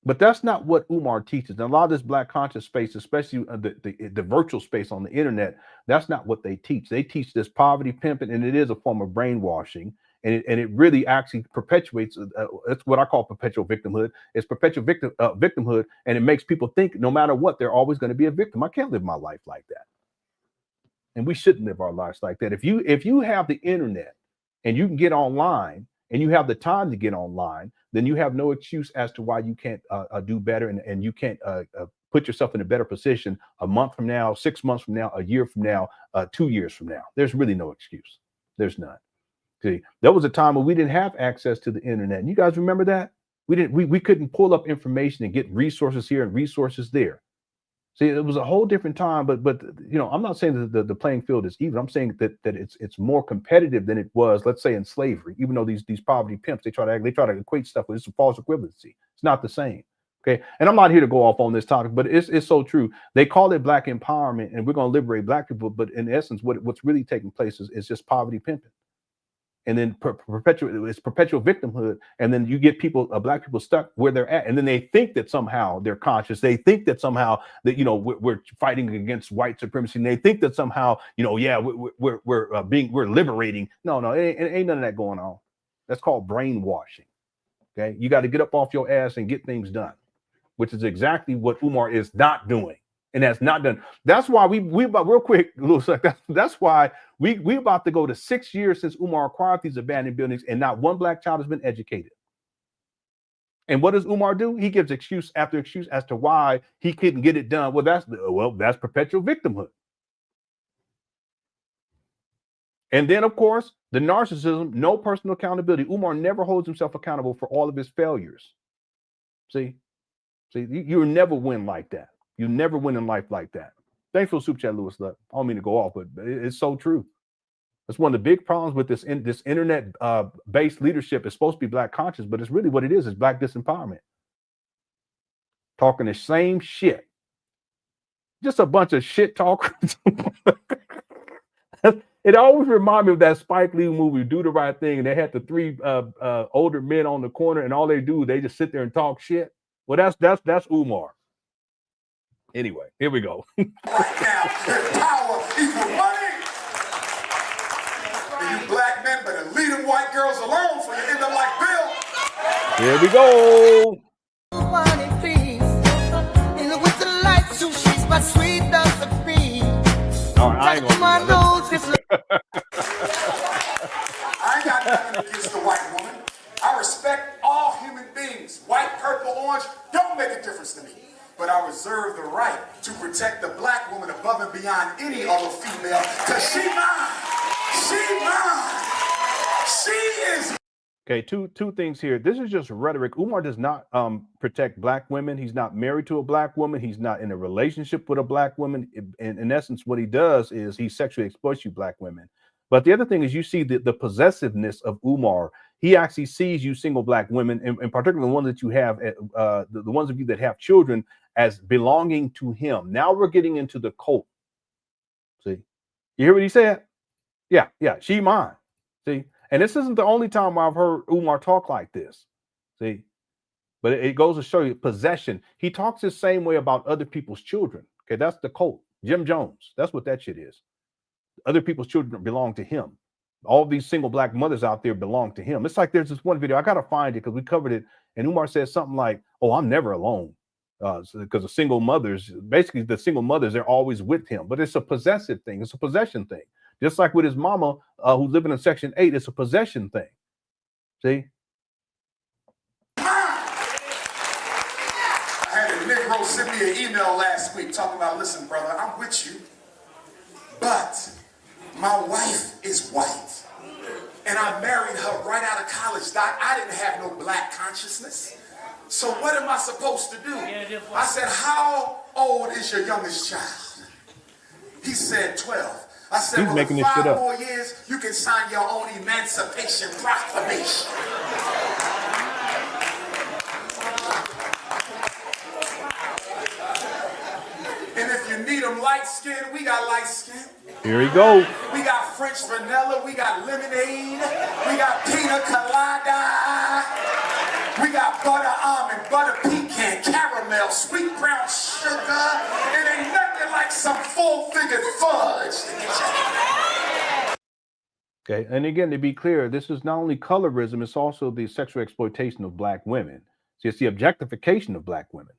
But that's not what Umar teaches. And a lot of this black conscious space, especially the virtual space on the internet, that's not what they teach. They teach this poverty pimping, and it is a form of brainwashing. And it really actually perpetuates. That's what I call perpetual victimhood. It's perpetual victimhood, and it makes people think no matter what, they're always going to be a victim. I can't live my life like that. And we shouldn't live our lives like that. If you have the internet and you can get online and you have the time to get online, then you have no excuse as to why you can't do better, and you can't put yourself in a better position a month from now, 6 months from now, a year from now, 2 years from now. There's really no excuse. There's none. See, there was a time when we didn't have access to the internet. And you guys remember that? We couldn't pull up information and get resources here and resources there. See, it was a whole different time, but I'm not saying that the playing field is even. I'm saying that it's more competitive than it was, let's say, in slavery. Even though these poverty pimps, they try to equate stuff with it's a false equivalency. It's not the same. Okay, and I'm not here to go off on this topic, but it's so true. They call it black empowerment, and we're going to liberate black people, but in essence, what's really taking place is just poverty pimping. And then perpetual victimhood, and then you get black people stuck where they're at, and then they think that somehow they're conscious. They think that somehow that we're fighting against white supremacy, and they think that somehow we're liberating. No, it ain't none of that going on. That's called brainwashing. Okay, you got to get up off your ass and get things done, which is exactly what Umar is not doing. And that's not done. That's why we about real quick, that's why we about to go to 6 years since Umar acquired these abandoned buildings, and not one black child has been educated. And what does Umar do? He gives excuse after excuse as to why he couldn't get it done. Well, that's perpetual victimhood. And then, of course, the narcissism, no personal accountability. Umar never holds himself accountable for all of his failures. See, you never win like that. You never win in life like that. Thanks for the super chat, Lewis. I don't mean to go off, but it's so true. That's one of the big problems with this internet-based leadership. Is supposed to be black conscious, but it's really what it is black disempowerment. Talking the same shit. Just a bunch of shit talkers. It always reminds me of that Spike Lee movie, Do the Right Thing, and they had the three older men on the corner, and all they do, they just sit there and talk shit. Well, that's Umar. Anyway, here we go. Right now, if power equals money, and you black men better leave them white girls alone for you end up like Bill. Here we go. Money, please. In the winter light, so she's my sweet Josephine. All right, I ain't gonna My do that. nose is I ain't got nothing against the white woman. I respect all human beings. White, purple, orange, don't make a difference to me. But I reserve the right to protect the black woman above and beyond any other female, because she mine. She mine. She is. Okay, two things here. This is just rhetoric. Umar does not protect black women. He's not married to a black woman. He's not in a relationship with a black woman. In essence, what he does is he sexually exploits you black women. But the other thing is you see the possessiveness of Umar. He actually sees you single black women, and particularly the ones that you have, the ones of you that have children, as belonging to him. Now we're getting into the cult. See, you hear what he said? Yeah, she mine. See, and this isn't the only time I've heard Umar talk like this. See, but it goes to show you possession. He talks the same way about other people's children. Okay, that's the cult. Jim Jones. That's what that shit is. Other people's children belong to him. All these single black mothers out there belong to him. It's like there's this one video. I gotta find it because we covered it, and Umar says something like, "Oh, I'm never alone." Because the single mothers, basically the single mothers, they're always with him. But it's a possessive thing. It's a possession thing. Just like with his mama, who's living in Section 8, it's a possession thing. See? I had a Negro send me an email last week talking about, listen, brother, I'm with you, but my wife is white. And I married her right out of college, Doc. I didn't have no black consciousness. So what am I supposed to do? I said, how old is your youngest child? He said 12. I said, well, in 5 more years, you can sign your own Emancipation Proclamation. And if you need them light skinned, we got light skin. Here we go. We got French vanilla, we got lemonade, we got pina colada, we got butter almond, butter pecan, caramel, sweet brown sugar. It ain't nothing like some full-figured fudge. Okay, and again, to be clear, this is not only colorism, it's also the sexual exploitation of black women. See, it's the objectification of black women.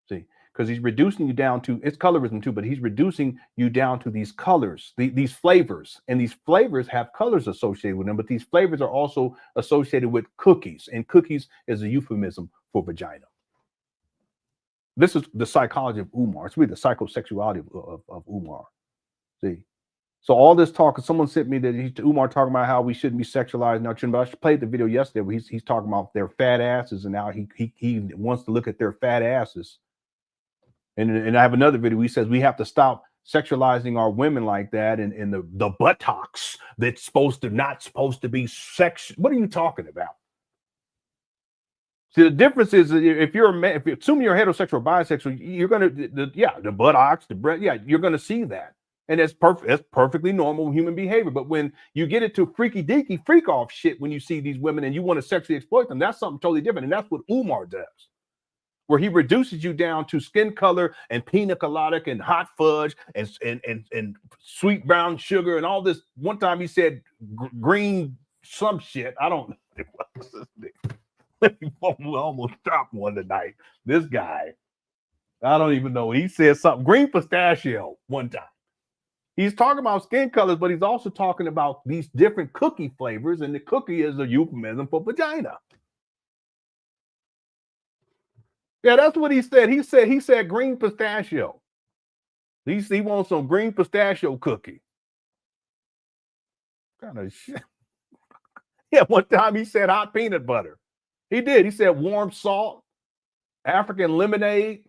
See, because he's reducing you down to, it's colorism too, but he's reducing you down to these colors, these flavors, and these flavors have colors associated with them, but these flavors are also associated with cookies, and cookies is a euphemism for vagina. This is the psychology of Umar. It's really the psychosexuality of Umar. See? So all this talk, someone sent me that Umar talking about how we shouldn't be sexualizing our children. But I played the video yesterday where he's talking about their fat asses, and now he wants to look at their fat asses. And I have another video where he says we have to stop sexualizing our women like that, and the buttocks that's not supposed to be sex. What are you talking about? See, the difference is if you're a man, if you assume you're heterosexual or bisexual, you're gonna the buttocks, the breast, you're gonna see that. And that's perfect. That's perfectly normal human behavior. But when you get into freaky deaky, freak off shit, when you see these women and you want to sexually exploit them, that's something totally different. And that's what Umar does, where he reduces you down to skin color and pina colada and hot fudge and sweet brown sugar and all this. One time he said green some shit. I don't know. We almost dropped one tonight. This guy, I don't even know. He said something green pistachio one time. He's talking about skin colors, but he's also talking about these different cookie flavors, and the cookie is a euphemism for vagina. Yeah, that's what he said. He said green pistachio. He wants some green pistachio cookie. Kind of shit. Yeah, one time he said hot peanut butter. He did. He said warm salt, African lemonade,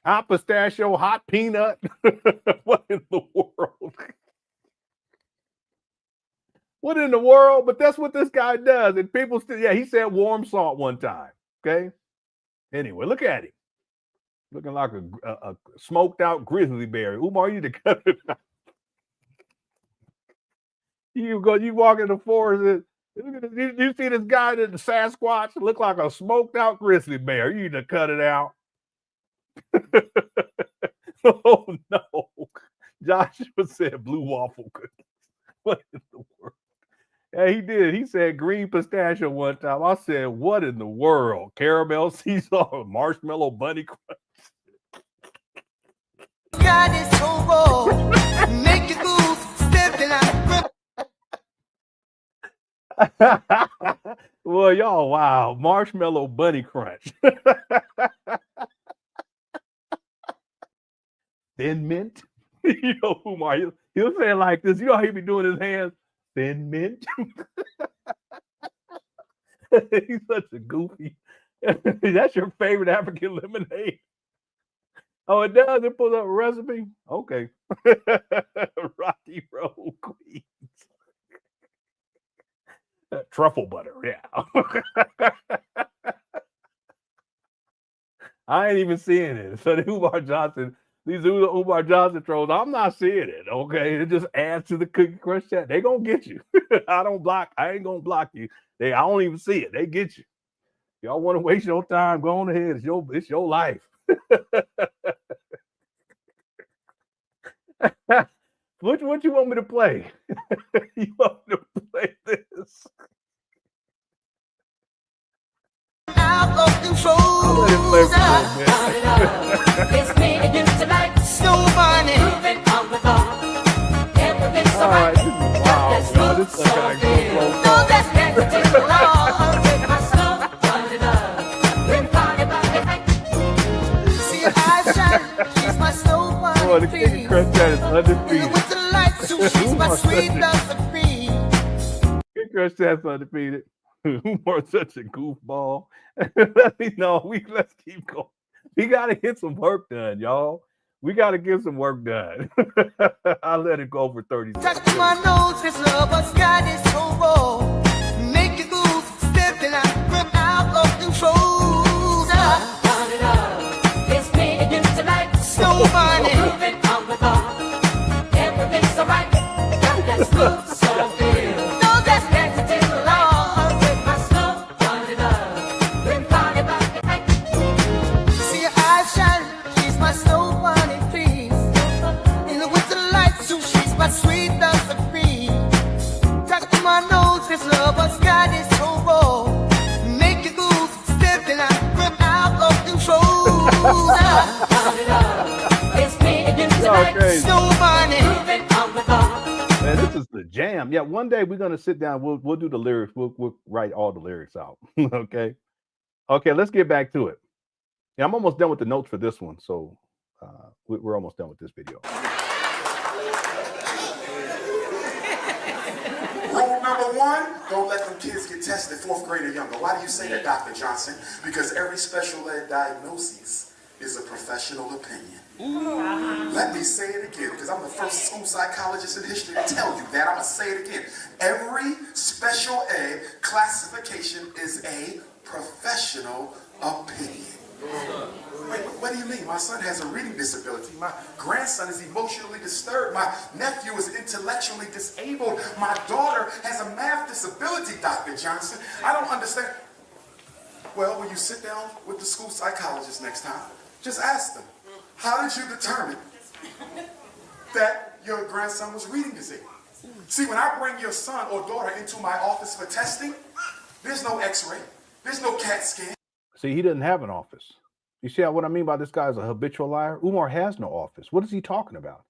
hot pistachio, hot peanut. What in the world? What in the world? But that's what this guy does. And people still, he said warm salt one time. Okay. Anyway, look at him. Looking like a smoked out grizzly bear. Umar, you to cut it out. You walk in the forest and you see this guy that the Sasquatch look like a smoked out grizzly bear. You need to cut it out. Oh no. Joshua said blue waffle cookies. What in the world? Yeah, he did. He said green pistachio one time. I said, what in the world? Caramel sea salt, marshmallow bunny crunch. God is so raw. Make your moves, stepping out. Well, y'all, wow. Marshmallow bunny crunch. Thin mint. You know, Umar, he'll say it like this. You know how he be doing his hands? Thin mint. He's such a goofy. That's your favorite African lemonade? Oh, it does? It pulls up a recipe? Okay. Rocky Road Queens. Truffle butter, yeah. I ain't even seeing it. So the Umar Johnson, these Umar Johnson trolls, I'm not seeing it, okay? It just adds to the Cookie Crush chat. They gonna get you. I ain't gonna block you. I don't even see it. They get you. Y'all want to waste your time, go on ahead. It's your life. What you want me to play? You want me to play this? Out of control. It's me and you tonight. Snow bunny. Moving on the bar. Everything's All right, this alright. is wild, Let's y'all. move This is so like good. No, that's Let's take the law. Take my snow bunny love. Bring party back. see her eyes shine. She's my snow bunny. Boy, the Cookie Crush chat is In the undefeated. winter lights, so she's my sweet love free. Cookie Crush chat's undefeated. Umar's such a goofball. Let me know. Let's keep going. We gotta get some work done, y'all. We gotta get some work done. I'll let it go for 30 seconds. Touch my nose, this lover's got is so raw. Make it move, stepping out of control. Bunny love. It's me and you tonight. Snow bunny. Moving on the bar. Everything's alright. Got that smooth soul feel. No, that's Let's take the law. Take my snow bunny love. Bring party back. see her eyes shine. She's my snow bunny queen. In the winter lights, so she's my sweet love free. Touch my nose, this jam. Yeah, one day we're gonna sit down. We'll do the lyrics. We'll write all the lyrics out. Okay. Okay. Let's get back to it. Yeah, I'm almost done with the notes for this one, so we're almost done with this video. Rule number one, don't let them kids get tested 4th grade or younger. Why do you say that, Dr. Johnson? Because every special ed diagnosis is a professional opinion. Let me say it again, because I'm the first school psychologist in history to tell you that. I'm going to say it again. Every special ed classification is a professional opinion. Wait, what do you mean? My son has a reading disability. My grandson is emotionally disturbed. My nephew is intellectually disabled. My daughter has a math disability, Dr. Johnson. I don't understand. Well, when you sit down with the school psychologist next time, just ask them, how did you determine that your grandson was reading disabled? See, when I bring your son or daughter into my office for testing, there's no x-ray, there's no CAT scan. See, he doesn't have an office. You see what I mean by this guy is a habitual liar? Umar has no office. What is he talking about?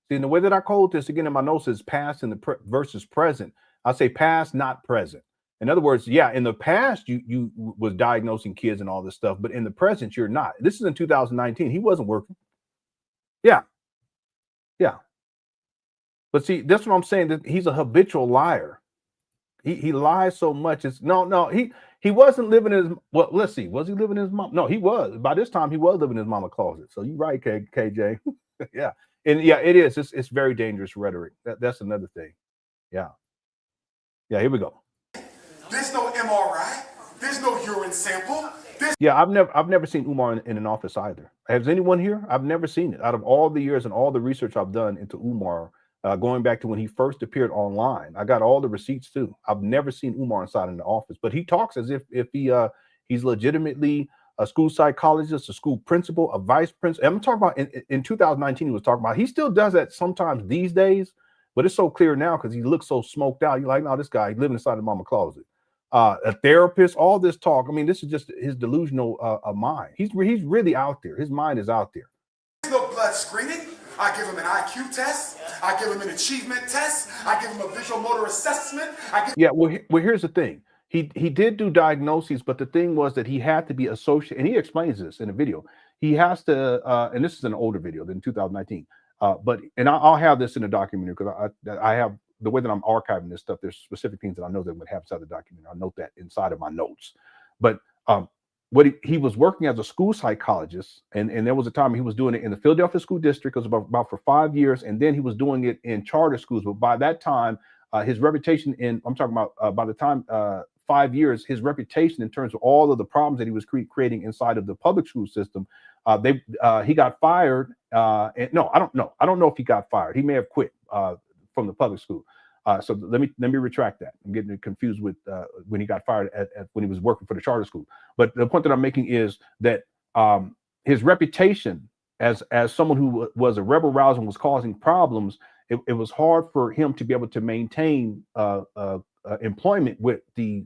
See, in the way that I code this, again, in my notes is past and the versus present. I say past, not present. In other words, yeah, in the past, you was diagnosing kids and all this stuff, but in the present, you're not. This is in 2019. He wasn't working. Yeah. Yeah. But see, that's what I'm saying, that he's a habitual liar. He lies so much. It's he wasn't living in his, well, let's see, was he living in his mom? No, he was. By this time, he was living in his mama's closet. So you're right, KJ. Yeah. And yeah, it is. It's very dangerous rhetoric. That's another thing. Yeah. Yeah, here we go. There's no MRI. There's no urine sample. Yeah, I've never seen Umar in an office either. Has anyone here? I've never seen it. Out of all the years and all the research I've done into Umar, going back to when he first appeared online, I got all the receipts too. I've never seen Umar inside in the office, but he talks as if he's legitimately a school psychologist, a school principal, a vice principal. I'm talking about in 2019. He was talking about. He still does that sometimes these days, but it's so clear now because he looks so smoked out. You're like, no, this guy living inside the mama closet. A therapist, all this talk. I mean, this is just his delusional mind. He's really out there. His mind is out there. There's no blood screening. I give him an IQ test. I give him an achievement test. I give him a visual motor assessment. Yeah, well, here's the thing. He did do diagnoses, but the thing was that he had to be associated, and he explains this in a video. He has to, and this is an older video than 2019. And I'll have this in the documentary because I have the way that I'm archiving this stuff. There's specific things that I know that would have inside the documentary. I'll note that inside of my notes. But what he was working as a school psychologist, and there was a time he was doing it in the Philadelphia school district. It was about for 5 years, and then he was doing it in charter schools. But by that time, his reputation I'm talking about by the time 5 years, his reputation in terms of all of the problems that he was creating inside of the public school system, he got fired. And no, I don't know if he got fired. He may have quit from the public school. So let me retract that. I'm getting confused with when he got fired when he was working for the charter school. But the point that I'm making is that his reputation as someone who was a rebel rouser and was causing problems, it was hard for him to be able to maintain employment with the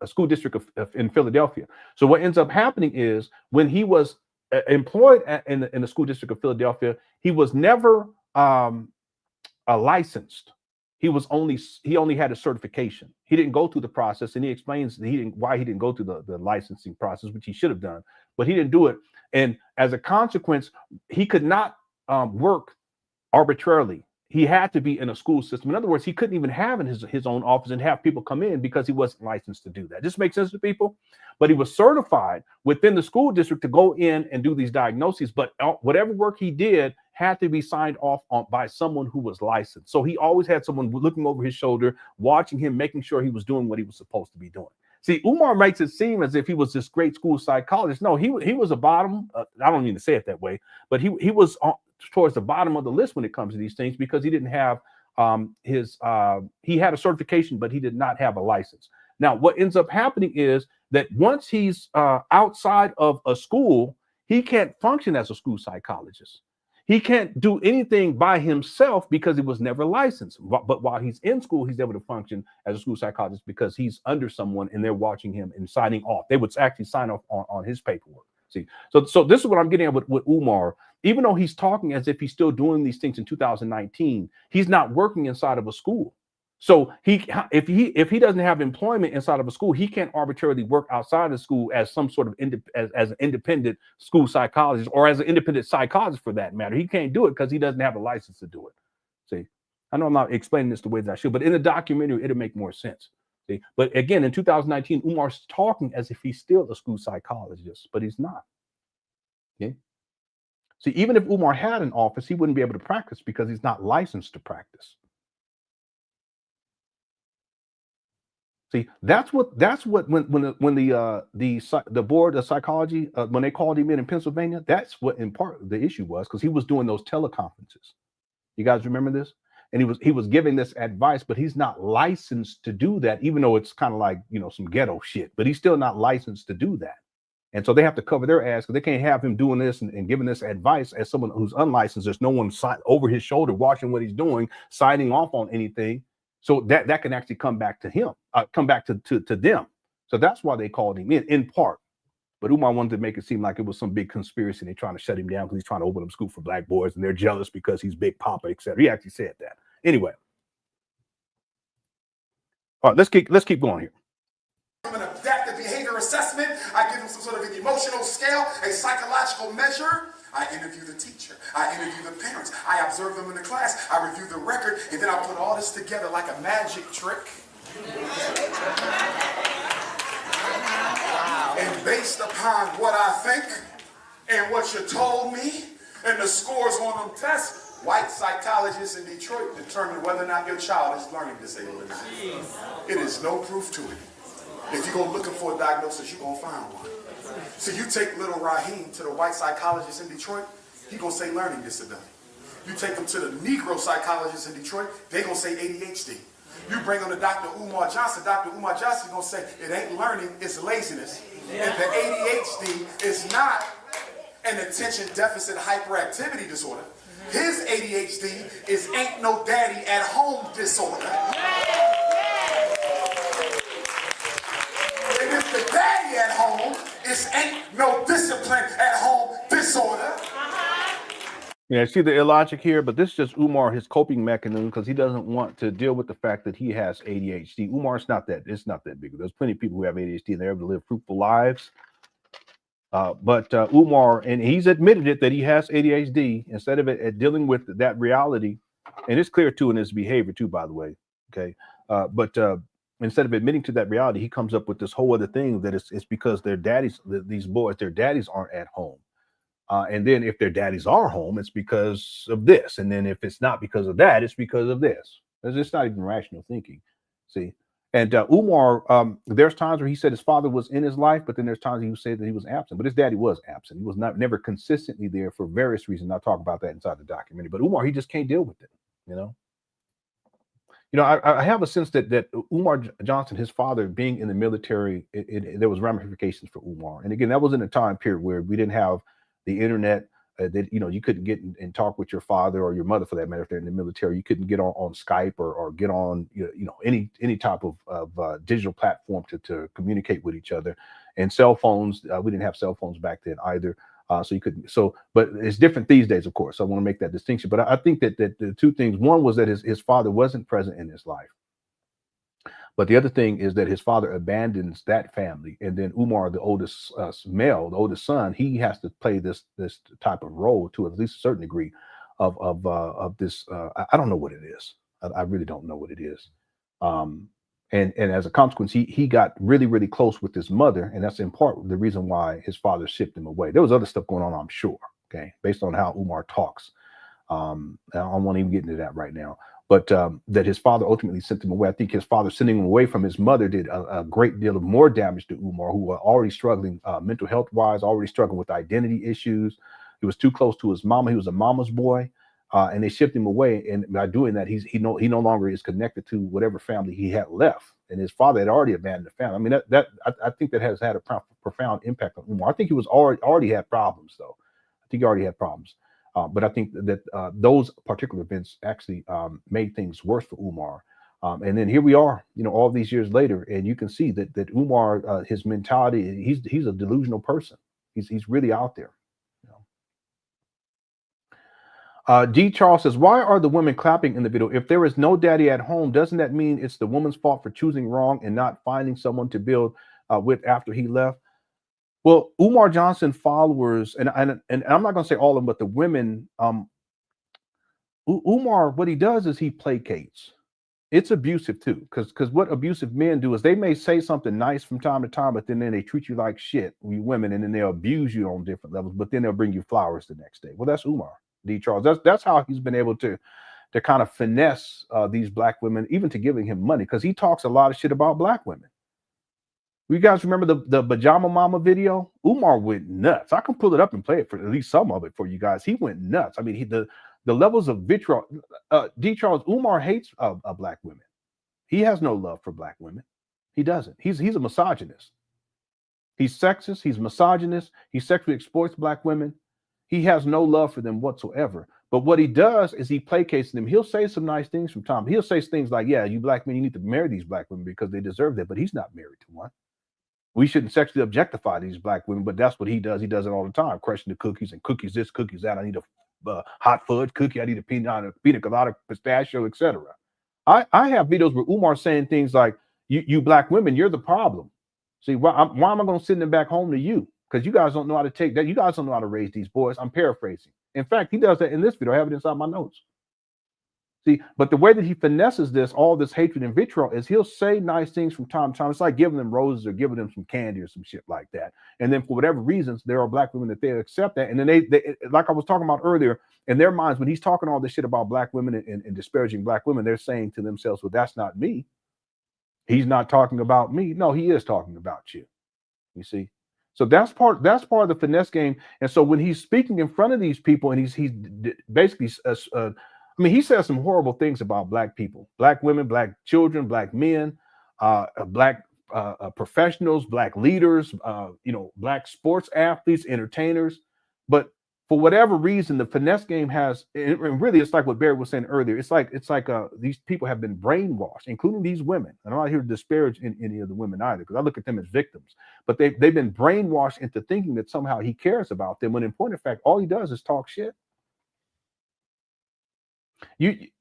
school district in Philadelphia. So what ends up happening is when he was employed in the school district of Philadelphia, he was never licensed. He only had a certification. He didn't go through the process, and he explains why he didn't go through the licensing process, which he should have done, but he didn't do it. And as a consequence, he could not work arbitrarily. He had to be in a school system. In other words, he couldn't even have in his own office and have people come in because he wasn't licensed to do that. This makes sense to people? But he was certified within the school district to go in and do these diagnoses. But whatever work he did had to be signed off on by someone who was licensed. So he always had someone looking over his shoulder, watching him, making sure he was doing what he was supposed to be doing. See, Umar makes it seem as if he was this great school psychologist. No, he was a bottom. I don't mean to say it that way, but he was towards the bottom of the list when it comes to these things because he didn't have he had a certification, but he did not have a license. Now, what ends up happening is that once he's outside of a school, he can't function as a school psychologist. He can't do anything by himself because he was never licensed. But while he's in school, he's able to function as a school psychologist because he's under someone and they're watching him and signing off. They would actually sign off on his paperwork. See, so this is what I'm getting at with Umar. Even though he's talking as if he's still doing these things in 2019, he's not working inside of a school. So if he doesn't have employment inside of a school, he can't arbitrarily work outside of school as some sort of as an independent school psychologist or as an independent psychologist for that matter. He can't do it because he doesn't have a license to do it. See, I know I'm not explaining this the way that I should, but in the documentary, it'll make more sense. See, but again, in 2019, Umar's talking as if he's still a school psychologist, but he's not. Okay. See, even if Umar had an office, he wouldn't be able to practice because he's not licensed to practice. See, that's what when the board of psychology when they called him in Pennsylvania, that's what in part the issue was, because he was doing those teleconferences. You guys remember this? And he was giving this advice, but he's not licensed to do that, even though it's kind of like, you know, some ghetto shit, but he's still not licensed to do that. And so they have to cover their ass because they can't have him doing this and giving this advice as someone who's unlicensed. There's no one over his shoulder watching what he's doing, signing off on anything. So that can actually come back to him, come back to them. So that's why they called him in part. But Umar wanted to make it seem like it was some big conspiracy and they're trying to shut him down because he's trying to open up a school for black boys and they're jealous because he's Big Papa, etc. He actually said that. Anyway. All right, let's keep going here. An adaptive behavior assessment. I give them some sort of an emotional scale, a psychological measure. I interview the teacher. I interview the parents. I observe them in the class. I review the record, and then I put all this together like a magic trick. And based upon what I think and what you told me and the scores on them tests, white psychologists in Detroit determine whether or not your child is learning disabled or not. It is no proof to it. If you go looking for a diagnosis, you're going to find one. So you take little Raheem to the white psychologist in Detroit, he's going to say learning disability. You take him to the Negro psychologist in Detroit, they're going to say ADHD. You bring him to Dr. Umar Johnson, Dr. Umar Johnson is going to say it ain't learning, it's laziness. And the ADHD is not an attention deficit hyperactivity disorder. His ADHD is ain't no daddy at home disorder. And if the daddy at home is ain't no discipline at home disorder. Yeah, see the illogic here, but this is just Umar, his coping mechanism, because he doesn't want to deal with the fact that he has ADHD. Umar's not that, it's not that big. There's plenty of people who have ADHD and they're able to live fruitful lives. But Umar, and he's admitted it, that he has ADHD. Instead of it dealing with that reality, and it's clear too in his behavior too, by the way. Okay. But instead of admitting to that reality, he comes up with this whole other thing that it's because their daddies, these boys, their daddies aren't at home. And then if their daddies are home, it's because of this. And then if it's not because of that, it's because of this. It's not even rational thinking. See? And Umar, there's times where he said his father was in his life, but then there's times he would say that he was absent. But his daddy was absent. He was never consistently there for various reasons. I'll talk about that inside the documentary. But Umar, he just can't deal with it, you know? I have a sense that Umar Johnson, his father being in the military, there was ramifications for Umar. And again, that was in a time period where we didn't have the internet, that you couldn't get and talk with your father or your mother, for that matter, if they're in the military. You couldn't get on Skype or get on any type of digital platform to communicate with each other. And cell phones, we didn't have cell phones back then either, so you couldn't. But it's different these days, of course. So I want to make that distinction. But I think that the two things: one was that his father wasn't present in his life. But the other thing is that his father abandons that family, and then Umar, the oldest male, the oldest son, he has to play this type of role to at least a certain degree of this. I don't know what it is. I really don't know what it is. And as a consequence, he got really, really close with his mother, and that's in part the reason why his father shipped him away. There was other stuff going on, I'm sure. Okay, based on how Umar talks. I don't want to even get into that right now. But that his father ultimately sent him away. I think his father sending him away from his mother did a great deal of more damage to Umar, who were already struggling mental health wise, already struggling with identity issues. He was too close to his mama. He was a mama's boy, and they shipped him away. And by doing that, he no longer is connected to whatever family he had left. And his father had already abandoned the family. I mean, I think that has had a profound impact on Umar. I think he was already had problems, though. I think he already had problems. But I think that those particular events actually made things worse for Umar. And then here we are, all these years later, and you can see that Umar, his mentality, he's a delusional person. He's really out there. You know? D. Charles says, why are the women clapping in the video? If there is no daddy at home, doesn't that mean it's the woman's fault for choosing wrong and not finding someone to build with after he left? Well, Umar Johnson followers, and I'm not going to say all of them, but the women, Umar, what he does is he placates. It's abusive too, because what abusive men do is they may say something nice from time to time, but then they treat you like shit, you women, and then they'll abuse you on different levels, but then they'll bring you flowers the next day. Well, that's Umar D. Charles. That's how he's been able to kind of finesse these black women, even to giving him money, because he talks a lot of shit about black women. You guys remember the Pajama Mama video? Umar went nuts. I can pull it up and play it for at least some of it for you guys. He went nuts. I mean, the levels of vitriol. D. Charles, Umar hates black women. He has no love for black women. He doesn't. He's a misogynist. He's sexist. He's misogynist. He sexually exploits black women. He has no love for them whatsoever. But what he does is he placates them. He'll say some nice things from time. He'll say things like, yeah, you black men, you need to marry these black women because they deserve that. But he's not married to one. We shouldn't sexually objectify these black women, but that's what he does. He does it all the time, crushing the cookies and cookies this, cookies that. I need a hot fudge cookie. I need a peanut colada pistachio, etc. I have videos where Umar saying things like, you black women, you're the problem. See, why am I going to send them back home to you? Because you guys don't know how to take that. You guys don't know how to raise these boys. I'm paraphrasing. In fact, he does that in this video. I have it inside my notes. See, but the way that he finesses this, all this hatred and vitriol, is he'll say nice things from time to time. It's like giving them roses or giving them some candy or some shit like that. And then for whatever reasons, there are black women that they accept that. And then they like I was talking about earlier, in their minds, when he's talking all this shit about black women and disparaging black women, they're saying to themselves, well, that's not me. He's not talking about me. No, he is talking about you. You see? So that's part of the finesse game. And so when he's speaking in front of these people and he's basically I mean, he says some horrible things about black people, black women, black children, black men, black professionals, black leaders, black sports athletes, entertainers. But for whatever reason, the finesse game has, and really, it's like what Barry was saying earlier. It's like these people have been brainwashed, including these women. And I'm not here to disparage any of the women either, because I look at them as victims. But they've been brainwashed into thinking that somehow he cares about them, when in point of fact, all he does is talk shit.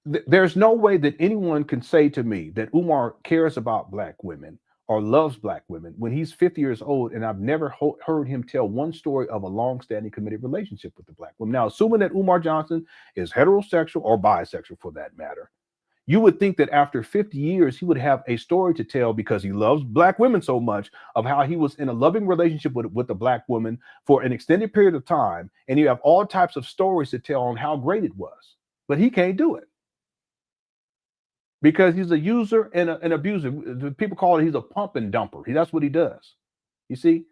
There's no way that anyone can say to me that Umar cares about black women or loves black women when he's 50 years old, and I've never heard him tell one story of a long-standing committed relationship with the black woman. Now, assuming that Umar Johnson is heterosexual or bisexual for that matter, you would think that after 50 years, he would have a story to tell, because he loves black women so much, of how he was in a loving relationship with a black woman for an extended period of time. And you have all types of stories to tell on how great it was. But he can't do it because he's a user and an abuser. People call it, he's a pump and dumper. That's what he does. You see,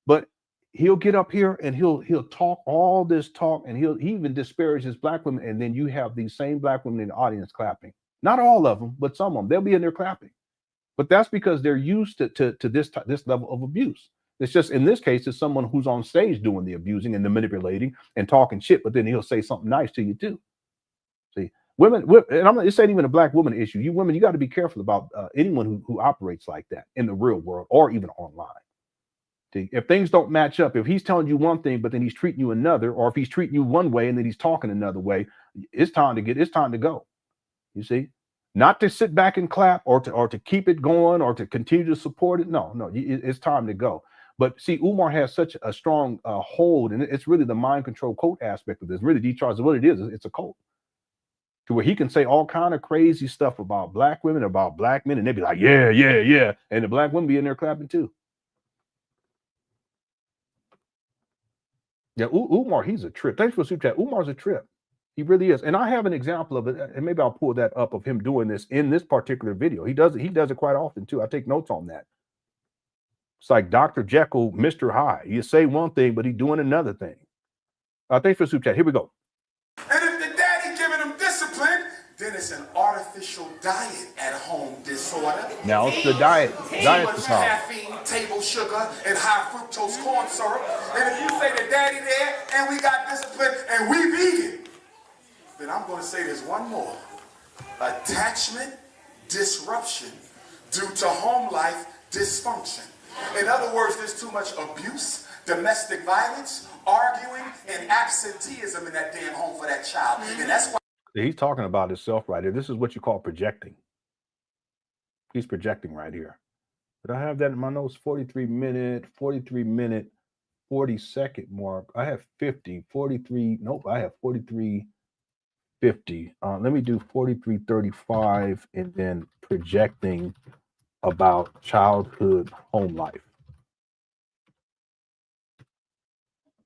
but he'll get up here and he'll talk all this talk, and he even disparages black women. And then you have these same black women in the audience clapping. Not all of them, but some of them. They'll be in there clapping. But that's because they're used to this level of abuse. It's just, in this case, it's someone who's on stage doing the abusing and the manipulating and talking shit, but then he'll say something nice to you too. See, women, and this ain't even a black woman issue. You women, you got to be careful about anyone who operates like that in the real world or even online. See, if things don't match up, if he's telling you one thing, but then he's treating you another, or if he's treating you one way and then he's talking another way, it's time to go. You see, not to sit back and clap or to keep it going or to continue to support it. No, it's time to go. But see, Umar has such a strong hold, and it's really the mind control cult aspect of this. Really, D-Charge, what it is, it's a cult. To where he can say all kind of crazy stuff about black women, about black men, and they'd be like, yeah. And the black women be in there clapping too. Yeah, Umar, he's a trip. Thanks for the super chat. Umar's a trip. He really is. And I have an example of it, and maybe I'll pull that up, of him doing this in this particular video. He does it quite often too. I take notes on that. It's like Dr. Jekyll, Mr. Hyde. You say one thing, but he's doing another thing. Thanks for the super chat. Here we go. Then it's an artificial diet at home disorder. Now it's the diet. Diet's the caffeine, table sugar, and high fructose corn syrup. And if you say that daddy there, and we got discipline, and we vegan, then I'm going to say there's one more. Attachment disruption due to home life dysfunction. In other words, there's too much abuse, domestic violence, arguing, and absenteeism in that damn home for that child. And that's why He's talking about himself right here. This is what you call projecting. He's projecting right here. Did I have that in my notes? 43 minute, 40 second mark. I have 50, 43. Nope, I have 43, 50. Let me do 43:35 and then projecting about childhood home life.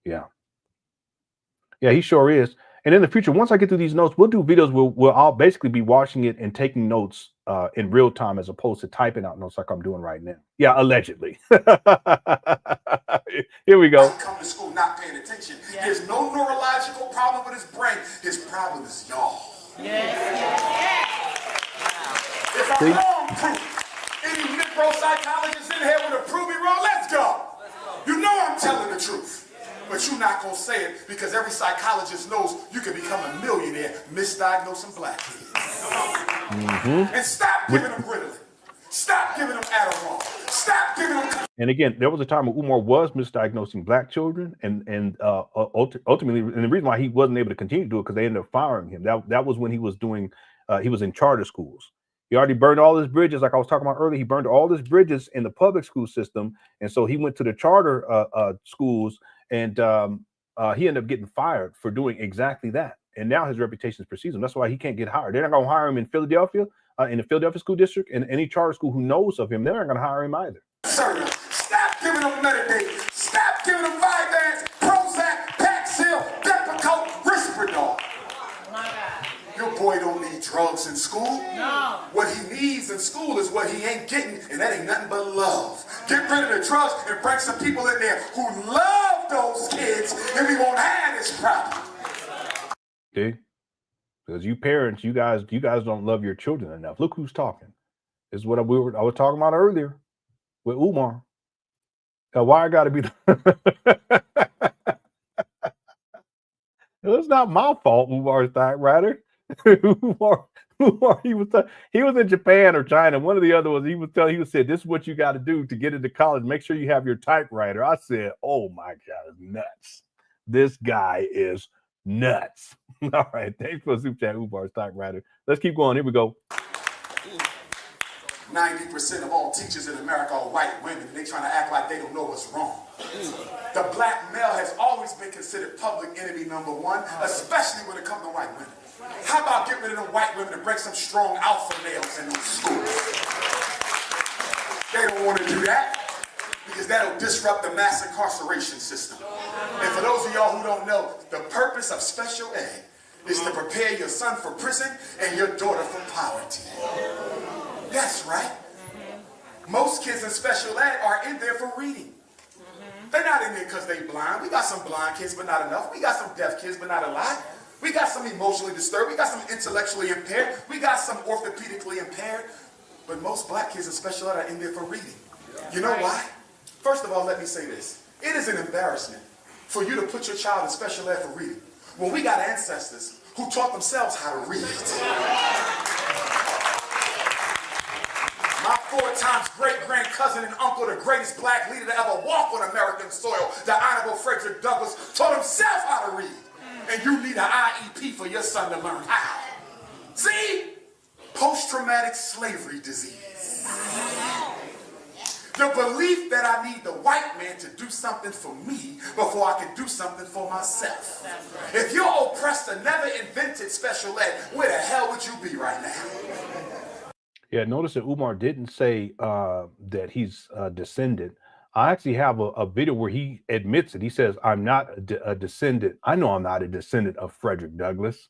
Yeah. Yeah, he sure is. And in the future, once I get through these notes, we'll do videos where I'll basically be watching it and taking notes in real time as opposed to typing out notes like I'm doing right now. Yeah, allegedly. Here we go. he come to school not paying attention. There's no neurological problem with his brain. His problem is y'all. If I'm wrong, proof. Any Negro psychologist in here with a prove me wrong, let's go. You know I'm telling the truth. But you're not going to say it because every psychologist knows you can become a millionaire misdiagnosing black kids. And stop giving them Ritalin. Stop giving them Adderall. Stop giving them... And again, there was a time when Umar was misdiagnosing black children, and ultimately, and the reason why he wasn't able to continue to do it because they ended up firing him. That was when he was doing, he was in charter schools. He already burned all his bridges, like I was talking about earlier. He burned all his bridges in the public school system, and so he went to the charter schools, and he ended up getting fired for doing exactly that. And now his reputation precedes him. That's why he can't get hired. They're not going to hire him in Philadelphia, in the Philadelphia school district, and any charter school who knows of him, they're not going to hire him either. Sir, stop giving them Medicaid. Stop giving them Vyvanse, Prozac, Paxil, Depakote, Risperdal. Your boy don't need drugs in school. No. What he needs in school is what he ain't getting, and that ain't nothing but love. Get rid of the drugs and bring some people in there who love those kids, and we won't have this problem. Okay? Because you parents, you guys don't love your children enough. Look who's talking. This is what I was talking about earlier with Umar. Now, why I got to be the... It's not my fault, Umar's typewriter. Umar, he was in Japan or China. One of the other ones, he said, this is what you got to do to get into college. Make sure you have your typewriter. I said, oh my God, it's nuts. This guy is nuts. All right, thanks for the super chat, Umar's typewriter. Let's keep going. Here we go. 90% of all teachers in America are white women, and they trying to act like they don't know what's wrong. The black male has always been considered public enemy number one, especially when it comes to white women. How about get rid of them white women and bring some strong alpha males in these schools? They don't want to do that because that'll disrupt the mass incarceration system. And for those of y'all who don't know, the purpose of special ed is to prepare your son for prison and your daughter for poverty. That's right. Most kids in special ed are in there for reading. They're not in there because they're blind. We got some blind kids, but not enough. We got some deaf kids, but not a lot. We got some emotionally disturbed. We got some intellectually impaired. We got some orthopedically impaired. But most black kids in special ed are in there for reading. You know why? First of all, let me say this. It is an embarrassment for you to put your child in special ed for reading when we got ancestors who taught themselves how to read. My 4 times great-grand cousin and uncle, the greatest black leader to ever walk on American soil, the Honorable Frederick Douglass, taught himself how to read. And you need an IEP for your son to learn how. See? Post-traumatic slavery disease. The belief that I need the white man to do something for me before I can do something for myself. If your oppressor never invented special ed, where the hell would you be right now? Yeah, notice that Umar didn't say that he's a descendant. I actually have a video where he admits it. He says, I'm not a descendant. I know I'm not a descendant of Frederick Douglass.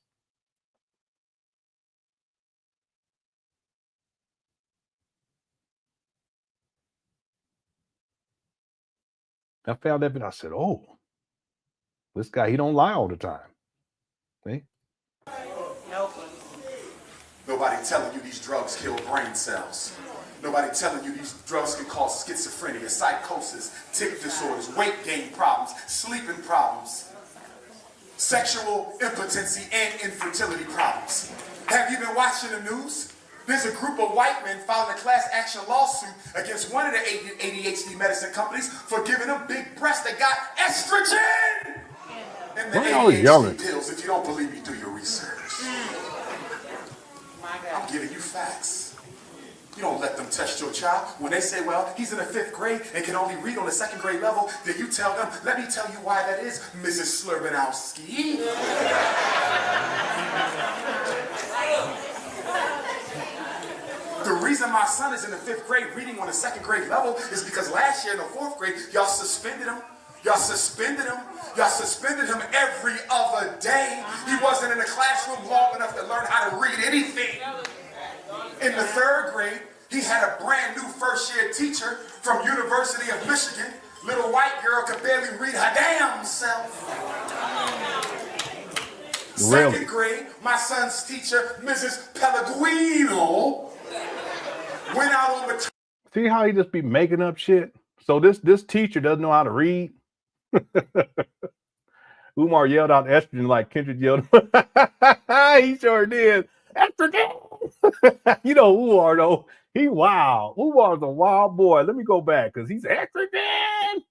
I found that, but I said, oh, this guy, he don't lie all the time. See? Nobody telling you these drugs kill brain cells. Nobody telling you these drugs can cause schizophrenia, psychosis, tic disorders, weight gain problems, sleeping problems, sexual impotency, and infertility problems. Have you been watching the news? There's a group of white men filing a class action lawsuit against one of the ADHD medicine companies for giving them big breasts that got estrogen in the ADHD pills. If you don't believe me, do your research. I'm giving you facts. You don't let them test your child. When they say, well, he's in the 5th grade and can only read on the 2nd grade level, then you tell them, let me tell you why that is, Mrs. Slurbanowski. The reason my son is in the 5th grade reading on the 2nd grade level is because last year in the 4th grade, y'all suspended him. Y'all suspended him. Y'all suspended him every other day. He wasn't in the classroom long enough to learn how to read anything. In the 3rd grade, he had a brand new first-year teacher from University of Michigan. Little white girl could barely read her damn self. Really? 2nd grade, my son's teacher, Mrs. Pellegrino, went out on maternity. See how he just be making up shit? So this teacher doesn't know how to read. Umar yelled out estrogen like Kendrick yelled. He sure did. Estrogen. You know Umar though. He wild. Umar's a wild boy. Let me go back because he's estrogen.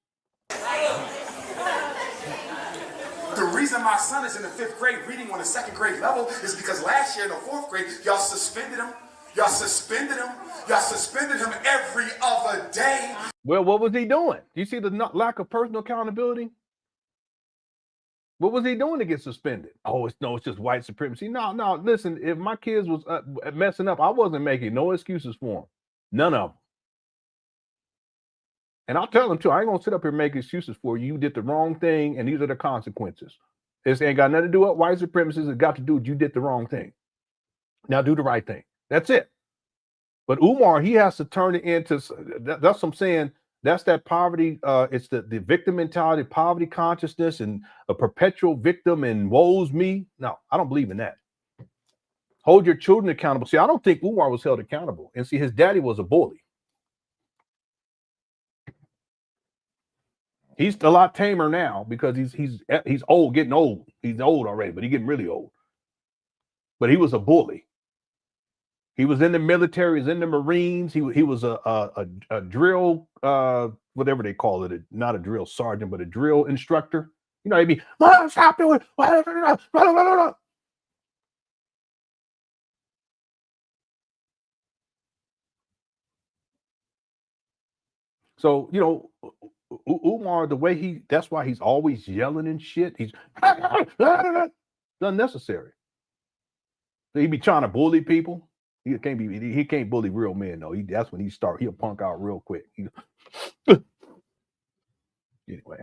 The reason my son is in the 5th grade reading on the 2nd grade level is because last year in the 4th grade, y'all suspended him. Y'all suspended him. Y'all suspended him every other day. Well, what was he doing? You see the lack of personal accountability? What was he doing to get suspended? Oh, it's just white supremacy. No, listen, if my kids was messing up, I wasn't making no excuses for them. None of them. And I'll tell them too, I ain't gonna sit up here and make excuses for you. You did the wrong thing, and these are the consequences. This ain't got nothing to do with white supremacists. It's got to do with you did the wrong thing. Now do the right thing. That's it. But Umar, he has to turn it into, that's what I'm saying. That's that poverty. It's the victim mentality, poverty consciousness, and a perpetual victim and woe's me. No, I don't believe in that. Hold your children accountable. See, I don't think Umar was held accountable. And see, his daddy was a bully. He's a lot tamer now because he's old, getting old. He's old already, but he's getting really old. But he was a bully. He was in the military, he's in the Marines. He was a drill, whatever they call it, not a drill sergeant, but a drill instructor. You know, he'd be, stop doing it. So, you know, Umar, the way that's why he's always yelling and shit. He's unnecessary. So he be trying to bully people. He can't bully real men though. That's when he'll punk out real quick. Anyway.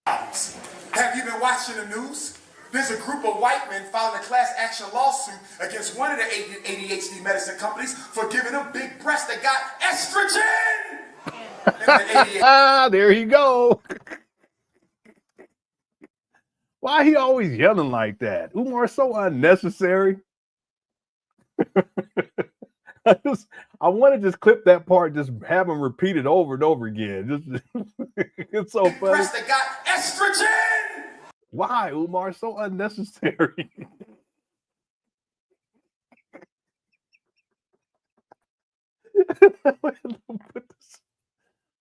Have you been watching the news? There's a group of white men filing a class action lawsuit against one of the ADHD medicine companies for giving them big breasts that got estrogen. There you go. Why he always yelling like that? Umar's so unnecessary. I want to just clip that part, just have him repeat it over and over again. It's so funny. Breasts that got estrogen. Why, Umar? So unnecessary.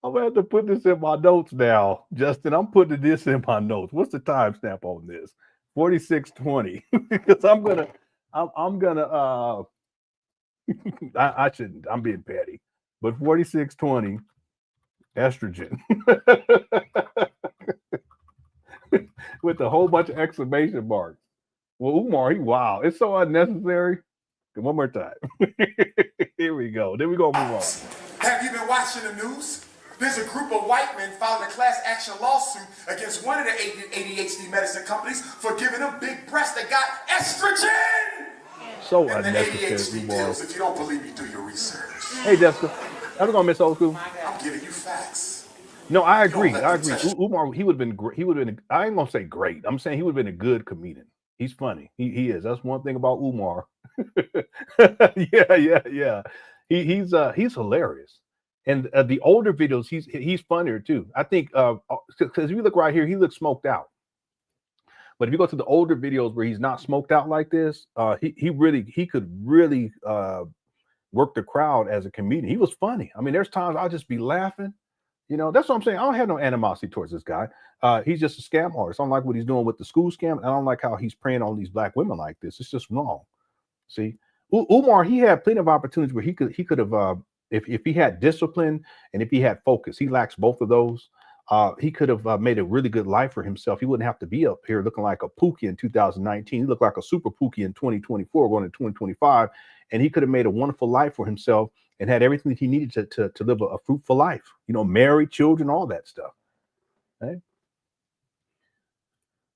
I'm gonna have to put this in my notes now, Justin. I'm putting this in my notes. What's the timestamp on this? 46:20. Because I'm gonna I shouldn't. I'm being petty, but 46:20 estrogen with a whole bunch of exclamation marks. Well, Umar, he wow. It's so unnecessary. One more time. Here we go. Then we gonna move on. Have you been watching the news? There's a group of white men filing a class action lawsuit against one of the ADHD medicine companies for giving them big breasts that got estrogen. So and unnecessary. The ADHD pills. If you don't believe me, do your research. Hey, Jessica, I'm gonna miss old school. I'm giving you facts. No, I agree. Umar, he would have been great. He would have been. I ain't gonna say great. I'm saying he would have been a good comedian. He's funny. He is. That's one thing about Umar. Yeah. He's hilarious. And the older videos, he's funnier too. I think because if you look right here, he looks smoked out. But if you go to the older videos where he's not smoked out like this, he could really work the crowd as a comedian. He was funny. I mean, there's times I'll just be laughing. You know, that's what I'm saying. I don't have no animosity towards this guy. He's just a scam artist. I don't like what he's doing with the school scam. I don't like how he's preying on these black women like this. It's just wrong. See, Umar, he had plenty of opportunities where he could have, if he had discipline and if he had focus. He lacks both of those. He could have made a really good life for himself. He wouldn't have to be up here looking like a Pookie in 2019. He looked like a super Pookie in 2024, going to 2025, and he could have made a wonderful life for himself and had everything that he needed to live a fruitful life. You know, married, children, all that stuff. Okay.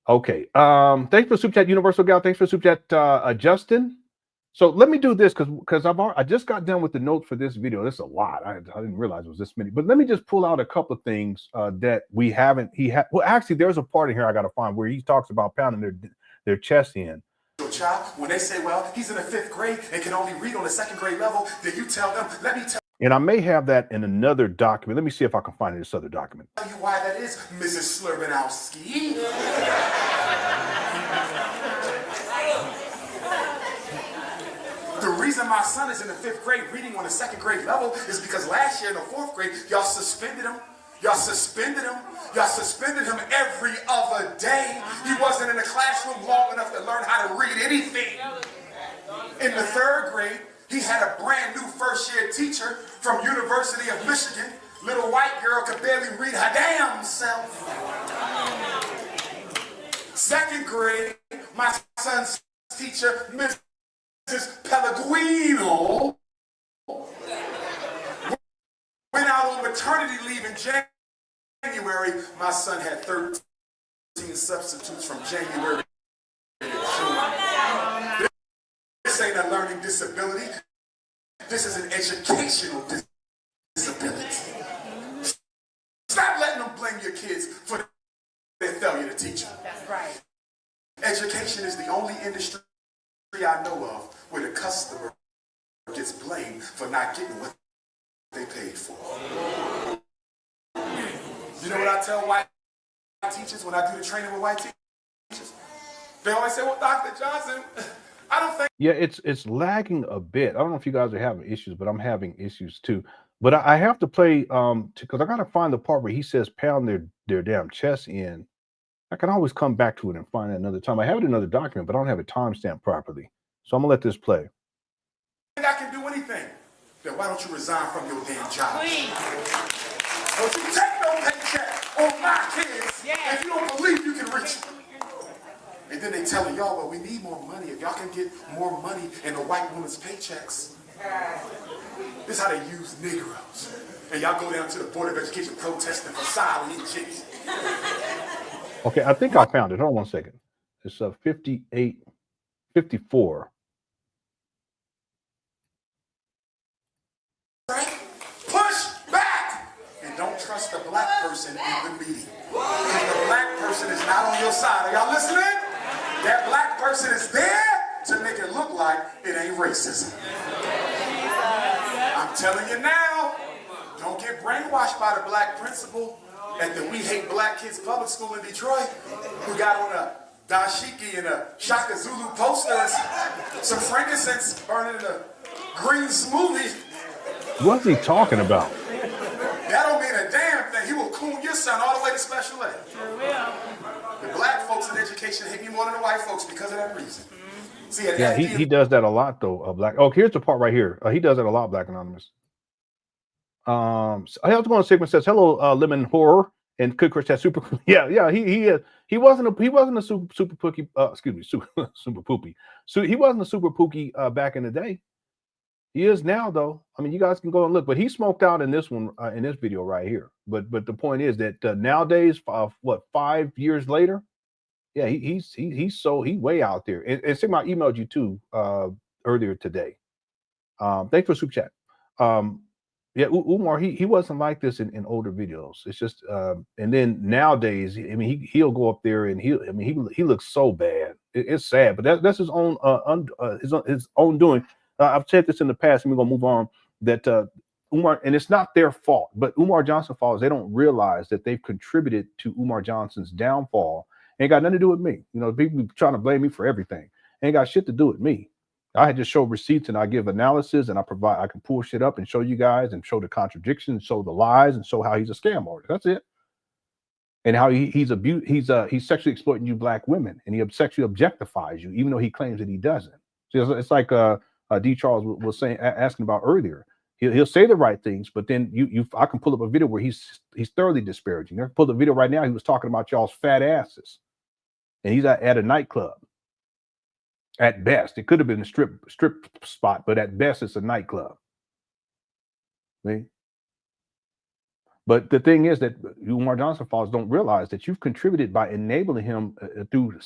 Okay. Thanks for super chat, Universal Gal. Thanks for super chat, Justin. So let me do this because I just got done with the notes for this video. This is a lot. I didn't realize it was this many. But let me just pull out a couple of things that we haven't. Well, actually, there's a part in here I got to find where he talks about pounding their chest in. Child, when they say, well, he's in the 5th grade and can only read on the 2nd grade level, then you tell them, let me tell And I may have that in another document. Let me see if I can find it in this other document. you why that is, Mrs. Slurbanowski. The reason my son is in the 5th grade reading on the 2nd grade level is because last year in the 4th grade, y'all suspended him. Y'all suspended him. Y'all suspended him every other day. He wasn't in the classroom long enough to learn how to read anything. In the 3rd grade, he had a brand new first-year teacher from University of Michigan. Little white girl could barely read her damn self. 2nd grade, my son's teacher, Mrs. Pellegrino, went out on maternity leave in January. My son had 13 substitutes from January to June. This ain't a learning disability. This is an educational disability. Stop letting them blame your kids for their failure to teach them. That's right. Education is the only industry I know of where the customer gets blamed for not getting what they paid for. You know what I tell white teachers when I do the training with white teachers? They always say, well, Dr. Johnson, I don't think. Yeah, it's lagging a bit. I don't know if you guys are having issues, but I'm having issues too. But I have to play because I gotta find the part where he says pound their damn chest in. I can always come back to it and find it another time. I have it in another document, but I don't have it timestamped properly. So I'm gonna let this play. I can do anything. Then why don't you resign from your damn job? Please. Don't you take no paycheck on my kids if you don't believe you can reach them. And then they telling y'all, well, we need more money. If y'all can get more money in the white woman's paychecks. This is how they use Negroes. And y'all go down to the Board of Education protesting for silent chicks. Okay, I think I found it. Hold on one second. It's 54. Right? Push back! And don't trust the black person in the meeting. Because the black person is not on your side. Are y'all listening? That black person is there to make it look like it ain't racism. I'm telling you now, don't get brainwashed by the black principal at the We Hate Black Kids public school in Detroit who got on a dashiki and a Shaka Zulu poster and some frankincense burning in a green smoothie. What's he talking about? That don't mean a damn thing. He will coon your son all the way to special ed. Sure will. The black folks in education hate me more than the white folks because of that reason. See, at Yeah, he does that a lot though. Black. Oh, here's the part right here. He does that a lot. Black Anonymous. So I was going to Sigma says hello, LenonHonor, and Cook Chris super. Yeah. He wasn't a super pookie. Excuse me, super poopy. So he wasn't a super pookie back in the day. He is now though. I mean, you guys can go and look, but he smoked out in this one in this video right here. But the point is that nowadays, 5 years later, yeah, he's way out there. And Sigma, I emailed you too earlier today. Thanks for super chat. Yeah, Umar, he wasn't like this in older videos. It's just and then nowadays, I mean, he'll go up there and he looks so bad. It's sad, but that's his own his own doing. I've said this in the past, and we're gonna move on. That Umar, and it's not their fault, but Umar Johnson fault is they don't realize that they've contributed to Umar Johnson's downfall, Ain't got nothing to do with me. You know, people trying to blame me for everything. Ain't got shit to do with me. I just show receipts and I give analysis and I can pull shit up and show you guys and show the contradictions, show the lies, and show how he's a scam artist. That's it. And how he's sexually exploiting you black women, and he sexually objectifies you, even though he claims that he doesn't. So it's like D. Charles was saying, asking about earlier. He'll say the right things, but then I can pull up a video where he's thoroughly disparaging. I can pull the video right now. He was talking about y'all's fat asses, and he's at a nightclub. At best, it could have been a strip spot, but at best, it's a nightclub. See? But the thing is that Umar Johnson followers don't realize that you've contributed by enabling him through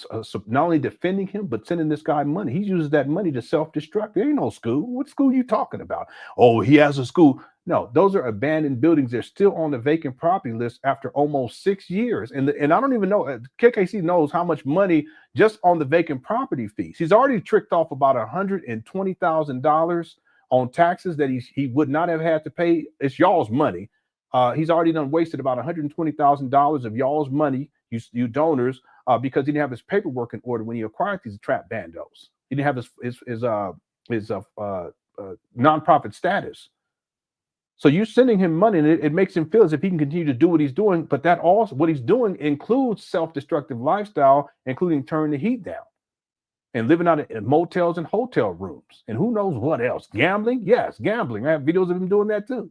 not only defending him, but sending this guy money. He uses that money to self-destruct. There ain't no school. What school are you talking about? Oh, he has a school. No, those are abandoned buildings. They're still on the vacant property list after almost 6 years. And I don't even know, KKC knows how much money just on the vacant property fees. He's already tricked off about $120,000 on taxes that he would not have had to pay. It's y'all's money. He's already done wasted about $120,000 of y'all's money, you donors, because he didn't have his paperwork in order when he acquired these trap bandos. He didn't have his nonprofit status. So you're sending him money, and it makes him feel as if he can continue to do what he's doing. But that also, what he's doing includes self-destructive lifestyle, including turning the heat down and living out in motels and hotel rooms, and who knows what else. Gambling, yes, gambling. I have videos of him doing that too.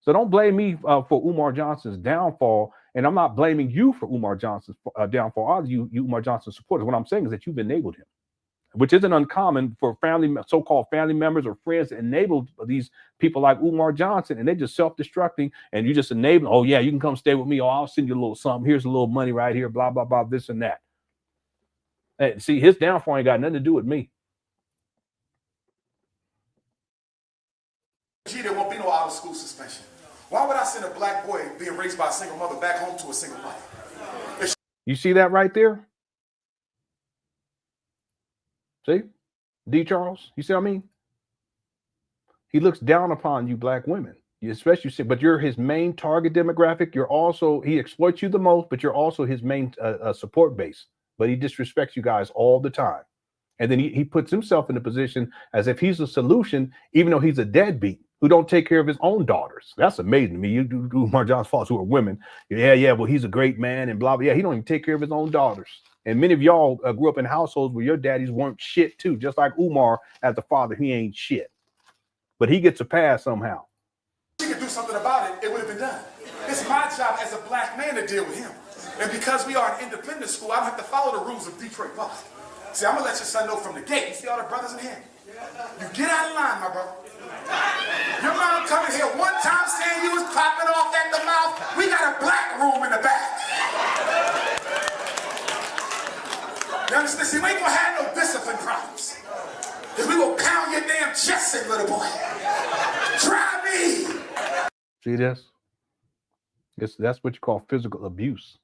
So don't blame me for Umar Johnson's downfall, and I'm not blaming you for Umar Johnson's downfall. All you Umar Johnson supporters. What I'm saying is that you've enabled him, which isn't uncommon for so-called family members or friends to enable these people like Umar Johnson, and they're just self-destructing, and you just enable. Oh yeah, you can come stay with me. Oh, I'll send you a little something. Here's a little money right here. Blah blah blah. This and that. Hey, see, his downfall ain't got nothing to do with me. There won't be no out-of-school suspension. Why would I send a black boy being raised by a single mother back home to a single mother? You see that right there? See? D. Charles? You see what I mean? He looks down upon you black women. Especially, but you're his main target demographic. He exploits you the most, but you're also his main support base. But he disrespects you guys all the time. And then he puts himself in a position as if he's a solution, even though he's a deadbeat who don't take care of his own daughters. That's amazing to me. You do Umar Johnson's faults who are women. Yeah, well, he's a great man and blah, blah. Yeah, he don't even take care of his own daughters. And many of y'all grew up in households where your daddies weren't shit too, just like Umar as the father, he ain't shit. But he gets a pass somehow. If she could do something about it, it would have been done. It's my job as a black man to deal with him. And because we are an independent school, I don't have to follow the rules of Detroit Public. See, I'm going to let your son know from the gate. You see all the brothers in here? You get out of line, my brother. Your mom coming here one time saying you was popping off at the mouth. We got a black room in the back. You understand? See, we ain't going to have no discipline problems. Because we will pound your damn chest in, little boy. Try me. See this? That's what you call physical abuse.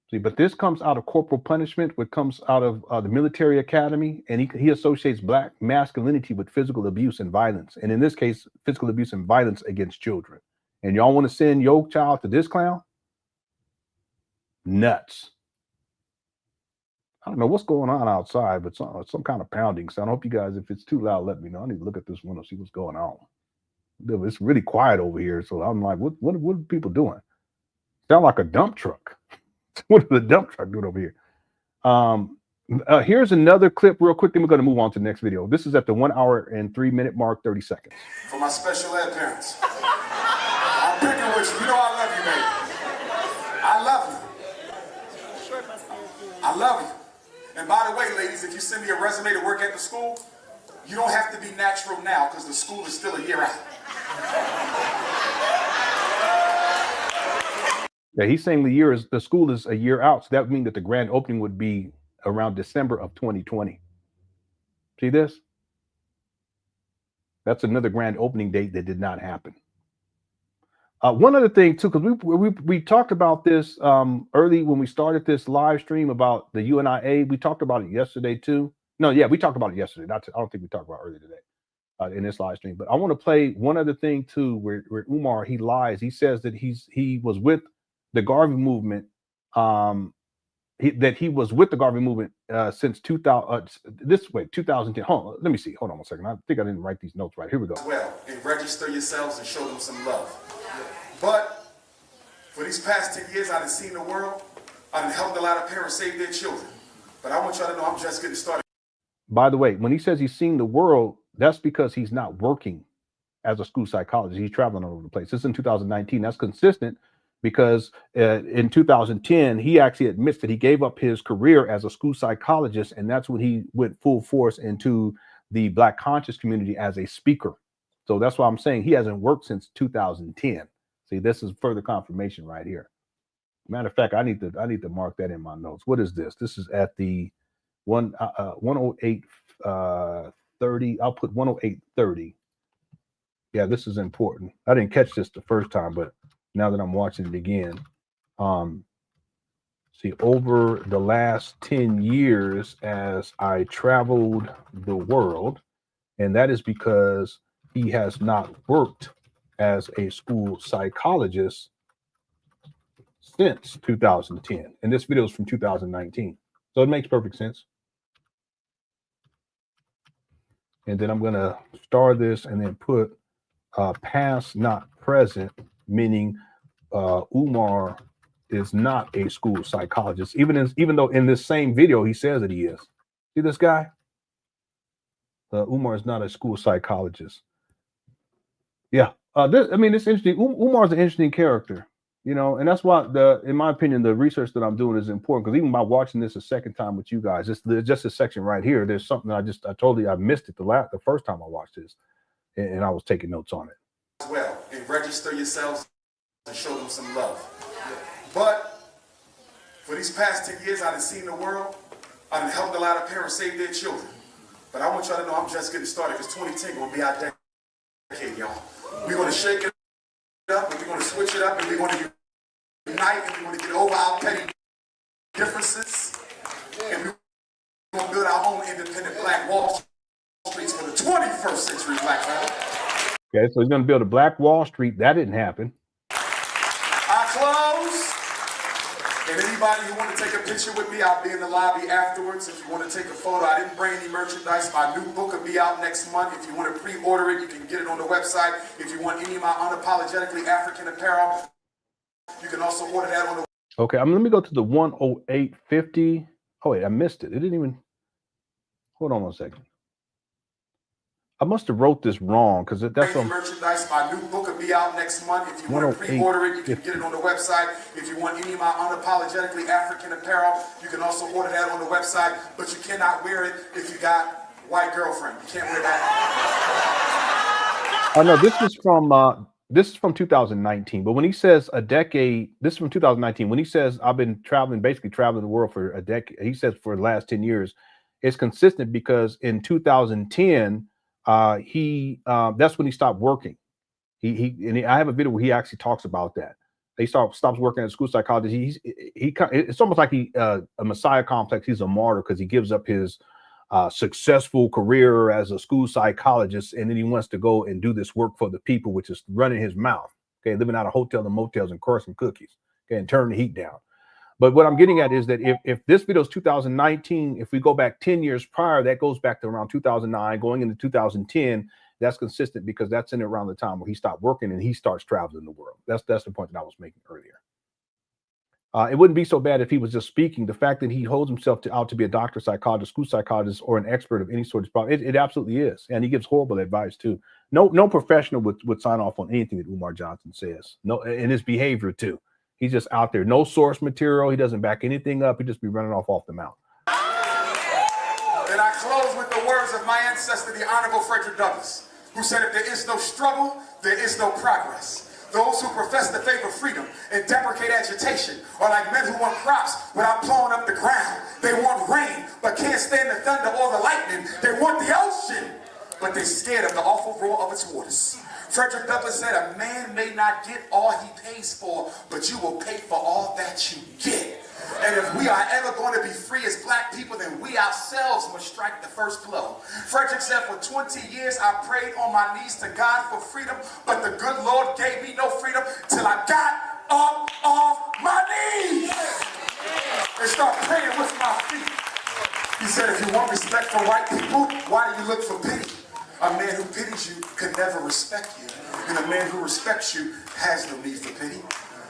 See, but this comes out of corporal punishment, which comes out of the military academy, and he associates black masculinity with physical abuse and violence. And in this case, physical abuse and violence against children. And y'all want to send your child to this clown? Nuts. I don't know what's going on outside, but some kind of pounding sound. I hope you guys, if it's too loud, let me know. I need to look at this window, see what's going on. It's really quiet over here, so I'm like, what are people doing? Sound like a dump truck. What is the dump truck doing over here? Here's another clip real quick, then we're going to move on to the next video. This is at the 1 hour and 3 minute mark, 30 seconds. For my special ed parents, I'm picking with you. You know I love you, baby. I love you. I love you. And by the way, ladies, if you send me a resume to work at the school, you don't have to be natural now because the school is still a year out. Yeah, he's saying the school is a year out. So that would mean that the grand opening would be around December of 2020. See this? That's another grand opening date that did not happen. One other thing too, because we talked about this early when we started this live stream about the UNIA. We talked about it yesterday too. No, yeah, we talked about it yesterday. I don't think we talked about it earlier today in this live stream. But I want to play one other thing too, where Umar, he lies. He says that he was with the Garvey movement that he was with the Garvey movement since 2000. 2010. Hold on, let me see. Hold on 1 second. I think I didn't write these notes right. Here we go. Well, and register yourselves and show them some love. But for these past 10 years, I've seen the world. I've helped a lot of parents save their children. But I want y'all to know I'm just getting started. By the way, when he says he's seen the world, that's because he's not working as a school psychologist. He's traveling all over the place. This is in 2019. That's consistent because in 2010, he actually admits that he gave up his career as a school psychologist, and that's when he went full force into the Black conscious community as a speaker. So that's why I'm saying he hasn't worked since 2010. See, this is further confirmation right here. Matter of fact, I need to mark that in my notes. What is this? This is at the 108:30. I'll put 108:30. Yeah, this is important. I didn't catch this the first time, but now that I'm watching it again, see, over the last 10 years as I traveled the world, and that is because he has not worked as a school psychologist since 2010. And this video is from 2019. So it makes perfect sense. And then I'm going to star this and then put past, not present, meaning Umar is not a school psychologist, even though in this same video he says that he is. See this guy? Umar is not a school psychologist. Yeah, it's interesting. Umar is an interesting character, and that's why in my opinion, the research that I'm doing is important, because even by watching this a second time with you guys, just a section right here, there's something I missed it the first time I watched this, and I was taking notes on it. Well, and register yourselves and show them some love. But for these past 10 years, I've seen the world. I've helped a lot of parents save their children. But I want y'all to know I'm just getting started, because 2010 going to be our decade, y'all. We're going to shake it up, and we're going to switch it up, and we're going to unite, and we're going to get over our petty differences, and we're going to build our own independent Black Wall Streets for the 21st century Black family. Okay, so he's going to build a Black Wall Street. That didn't happen. I close. And anybody who want to take a picture with me, I'll be in the lobby afterwards. If you want to take a photo, I didn't bring any merchandise. My new book will be out next month. If you want to pre-order it, you can get it on the website. If you want any of my unapologetically African apparel, you can also order that on the. Okay, let me go to the 108.50. Oh wait, I missed it. It didn't even. Hold on 1 second. I must have wrote this wrong, because that's on merchandise. My new book will be out next month. If you want to pre-order it, you can get it on the website. If you want any of my unapologetically African apparel, you can also order that on the website. But you cannot wear it if you got white girlfriend. You can't wear that. Oh no, this is from 2019. But when he says a decade, this is from 2019. When he says I've been basically traveling the world for a decade, he says for the last 10 years, it's consistent because in 2010. That's when he stopped working. I have a video where he actually talks about that. He stops working as a school psychologist. It's almost like a messiah complex. He's a martyr because he gives up his successful career as a school psychologist, and then he wants to go and do this work for the people, which is running his mouth. Okay, living out of hotels and motels and crushing cookies. Okay, and turn the heat down. But what I'm getting at is that if this video is 2019, if we go back 10 years prior, that goes back to around 2009, going into 2010. That's consistent because that's in around the time where he stopped working and he starts traveling the world. That's the point that I was making earlier. It wouldn't be so bad if he was just speaking. The fact that he holds himself out to be a doctor, psychologist, school psychologist, or an expert of any sort of problem, it absolutely is. And he gives horrible advice too. No professional would sign off on anything that Umar Johnson says. No, and his behavior too. He's just out there, no source material. He doesn't back anything up. He just be running off the mouth. And I close with the words of my ancestor, the Honorable Frederick Douglass, who said, if there is no struggle, there is no progress. Those who profess the faith of freedom and deprecate agitation are like men who want crops without plowing up the ground. They want rain, but can't stand the thunder or the lightning. They want the ocean, but they're scared of the awful roar of its waters. Frederick Douglass said, a man may not get all he pays for, but you will pay for all that you get. And if we are ever going to be free as Black people, then we ourselves must strike the first blow. Frederick said, for 20 years I prayed on my knees to God for freedom, but the good Lord gave me no freedom till I got up off my knees. and start praying with my feet. He said, if you want respect from white people, why do you look for pity? A man who pities you could never respect you. And a man who respects you has no need for pity.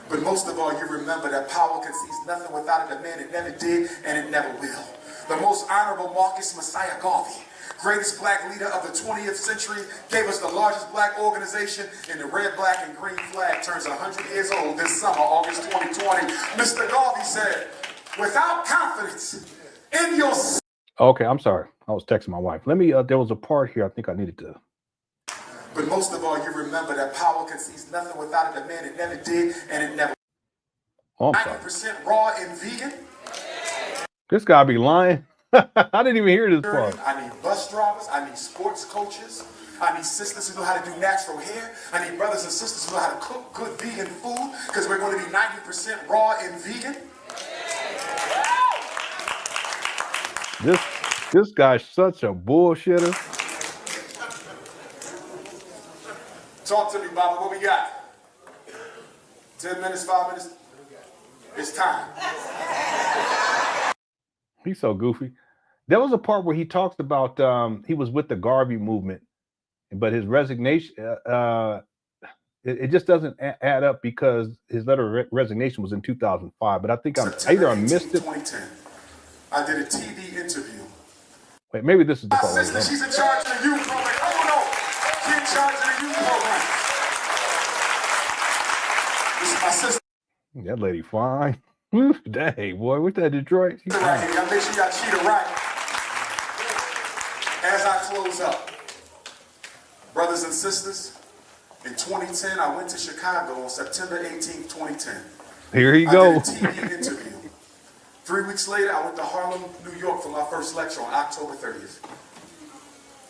But most of all, you remember that power concedes nothing without it. A man, it never did, and it never will. The most honorable Marcus Messiah Garvey, greatest black leader of the 20th century, gave us the largest black organization, and the red, black, and green flag turns 100 years old this summer, August 2020. Mr. Garvey said, without confidence in yourself. Okay, I'm sorry. I was texting my wife. Let me, there was a part here I think I needed to. But most of all, you remember that power concedes nothing without it. A man, it never did, and it never. Oh, I'm sorry. 90% raw and vegan. This guy be lying. I didn't even hear this part. I need bus drivers. I need sports coaches. I need sisters who know how to do natural hair. I need brothers and sisters who know how to cook good vegan food, because we're going to be 90% raw and vegan. This guy's such a bullshitter. Talk to me, Baba. What we got? 10 minutes, 5 minutes? It's time. He's so goofy. There was a part where he talks about he was with the Garvey movement, but his resignation, it just doesn't add up because his letter of resignation was in 2005. But I think either I missed it. 2010. I did a TV interview. Wait, maybe this is the My part. sister, she's in charge of the youth program. Oh no, she's in charge of the youth program. This is my sister. That lady fine. Dang, boy, what's that, Detroit? She's Right here. Y'all make sure y'all cheat her right. As I close up, brothers and sisters, in 2010, I went to Chicago on September 18th, 2010. Here you go. I did a TV interview. 3 weeks later, I went to Harlem, New York for my first lecture on October 30th.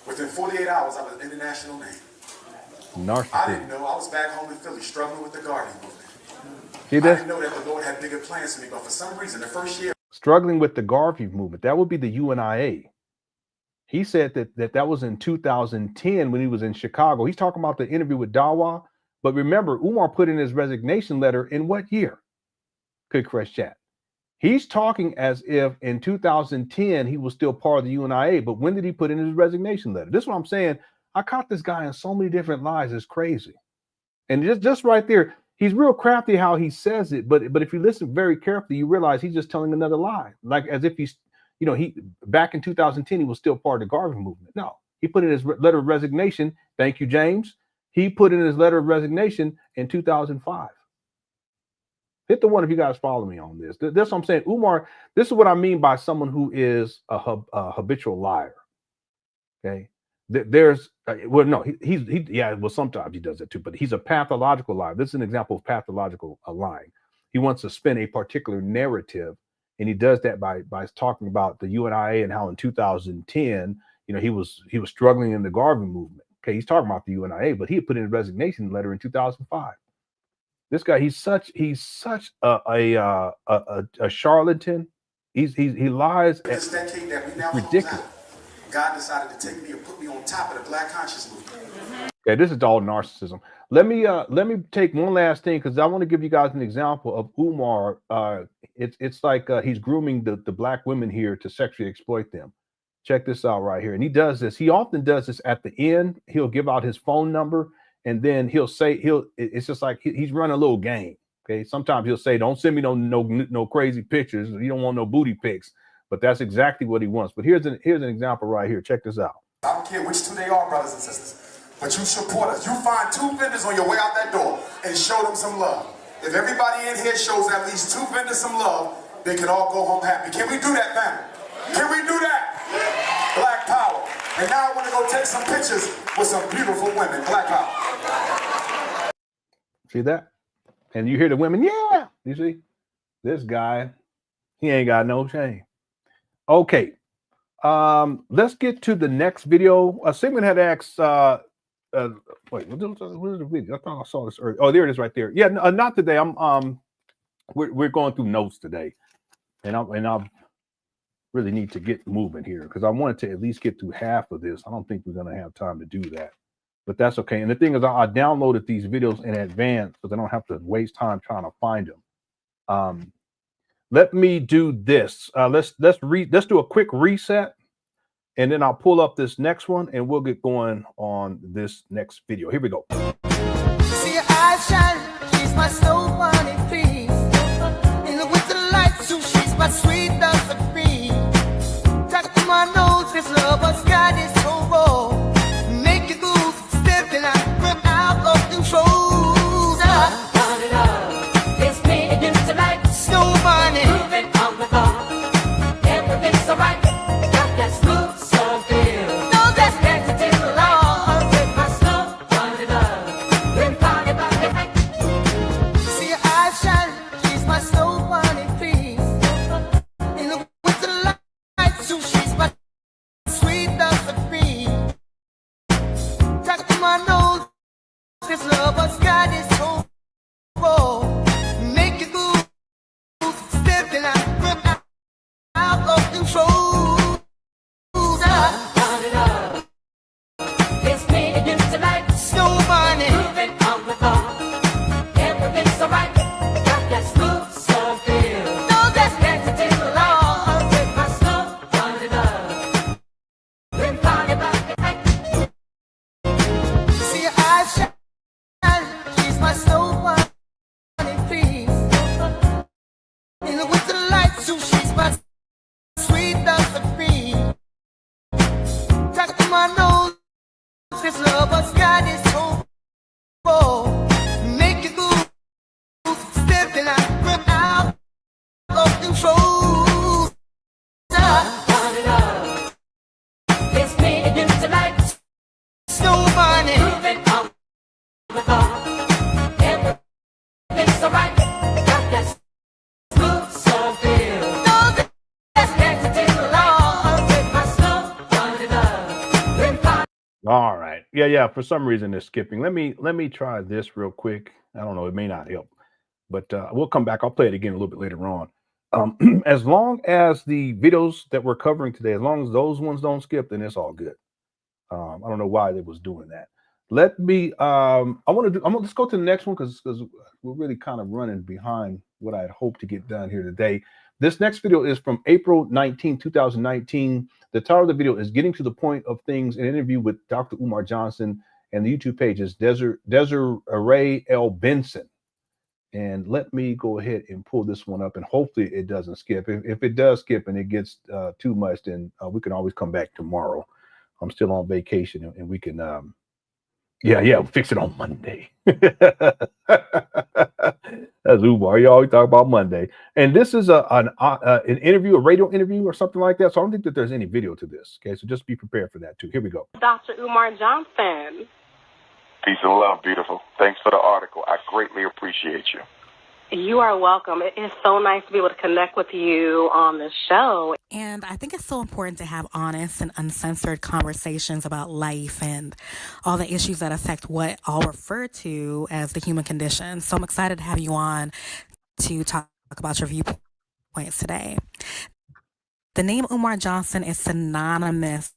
Within 48 hours, I was an international name. Narcissist. I didn't know I was back home in Philly struggling with the Garvey movement. See I this? didn't know that the Lord had bigger plans for me, but for some reason, the first year. Struggling with the Garvey movement. That would be the UNIA. He said that was in 2010 when he was in Chicago. He's talking about the interview with Dawa. But remember, Umar put in his resignation letter in what year? Good Crush Chat. He's talking as if in 2010 he was still part of the UNIA, but when did he put in his resignation letter? This is what I'm saying. I caught this guy in so many different lies. It's crazy. And just right there, he's real crafty how he says it. But if you listen very carefully, you realize he's just telling another lie. Like as if he's, he back in 2010 he was still part of the Garvey movement. No, he put in his letter of resignation. Thank you, James. He put in his letter of resignation in 2005. Hit the one if you guys follow me on this. That's what I'm saying. Umar, this is what I mean by someone who is a habitual liar. Okay. There's, well, no, well, sometimes he does it too, but he's a pathological liar. This is an example of pathological lying. He wants to spin a particular narrative, and he does that by talking about the UNIA and how in 2010, he was struggling in the Garvey movement. Okay. He's talking about the UNIA, but he had put in a resignation letter in 2005. This guy, he's such a charlatan. He lies. This decade that we now ridiculous. God decided to take me and put me on top of the Black conscious movement. Okay, this is all narcissism. Let me take one last thing because I want to give you guys an example of Umar. It's like he's grooming the black women here to sexually exploit them. Check this out right here, and he does this. He often does this at the end. He'll give out his phone number. And then he'll say it's just like he's running a little game. Okay. Sometimes he'll say, don't send me no crazy pictures. You don't want no booty pics, but that's exactly what he wants. But here's an example right here. Check this out. I don't care which two they are, brothers and sisters, but you support us. You find two vendors on your way out that door and show them some love. If everybody in here shows at least two vendors some love, they can all go home happy. Can we do that, family? Can we do that? Black power. And now I want to go take some pictures with some beautiful women. Black power. See that? And you hear the women, yeah. You see? This guy, he ain't got no shame. Okay. Let's get to the next video. Sigmund had asked, wait, where's the video? I thought I saw this earlier. Oh, there it is right there. Yeah, not today. We're going through notes today. And I really need to get moving here because I wanted to at least get through half of this. I don't think we're going to have time to do that, but that's okay. And the thing is, I downloaded these videos in advance because I don't have to waste time trying to find them. Let me do this. Let's do a quick reset, and then I'll pull up this next one, and we'll get going on this next video. Here we go. See her eyes shine, she's my snow bunny queen. In the winter light, so she's my sweet dust of green. Tuck to my nose, this lover's got is so raw. Make you lose, stepping out of control. It's me and you tonight. Snow bunny, Moving on the floor. Everything's so right. Got that smooth soul feel. no, that's Connected to the light. With my snow bunny love. Been party by the night. see her eyes shine, she's my snow bunny queen. In the winter light, so she's my sweet dust of green. Tuck to my nose, this lover's got is so raw. Make you lose, stepping out of control. Bunny love. It's me and you tonight. Snow bunny, Moving on the floor. Everything's so right. Got that smooth soul feel. no, that's Connected to the light. With my snow bunny love. Been party by the night. see her eyes shine, she's my snow bunny queen. In the winter light, so she's my sweet dust of green. Tuck to my nose, this lover's got is so raw. Make you lose, stepping out of control. Bunny love. It's me and you tonight. Snow bunny, Moving on the floor. Everything's so right. Got that smooth soul feel. no, that's Connected to the light. With my snow bunny love. Been party. All right. Yeah. For some reason, it's skipping. Let me try this real quick. I don't know. It may not help, but we'll come back. I'll play it again a little bit later on. As long as the videos that we're covering today, as long as those ones don't skip, then it's all good. I don't know why they was doing that. Let me. Let's go to the next one because we're really kind of running behind what I had hoped to get done here today. This next video is from April 19, 2019. The title of the video is "Getting to the Point of Things," an interview with Dr. Umar Johnson, and the YouTube page is Desiree L. Benson. And let me go ahead and pull this one up, and hopefully it doesn't skip. If it does skip and it gets too much, then we can always come back tomorrow. I'm still on vacation, and we can, we'll fix it on Monday. That's Umar. You always talk about Monday. And this is an interview, a radio interview or something like that. So I don't think that there's any video to this. Okay, so just be prepared for that too. Here we go. Dr. Umar Johnson. Peace and love, beautiful. Thanks for the article. I greatly appreciate you. You are welcome. It is so nice to be able to connect with you on the show. And I think it's so important to have honest and uncensored conversations about life and all the issues that affect what I'll refer to as the human condition. So I'm excited to have you on to talk about your viewpoints today. The name Umar Johnson is synonymous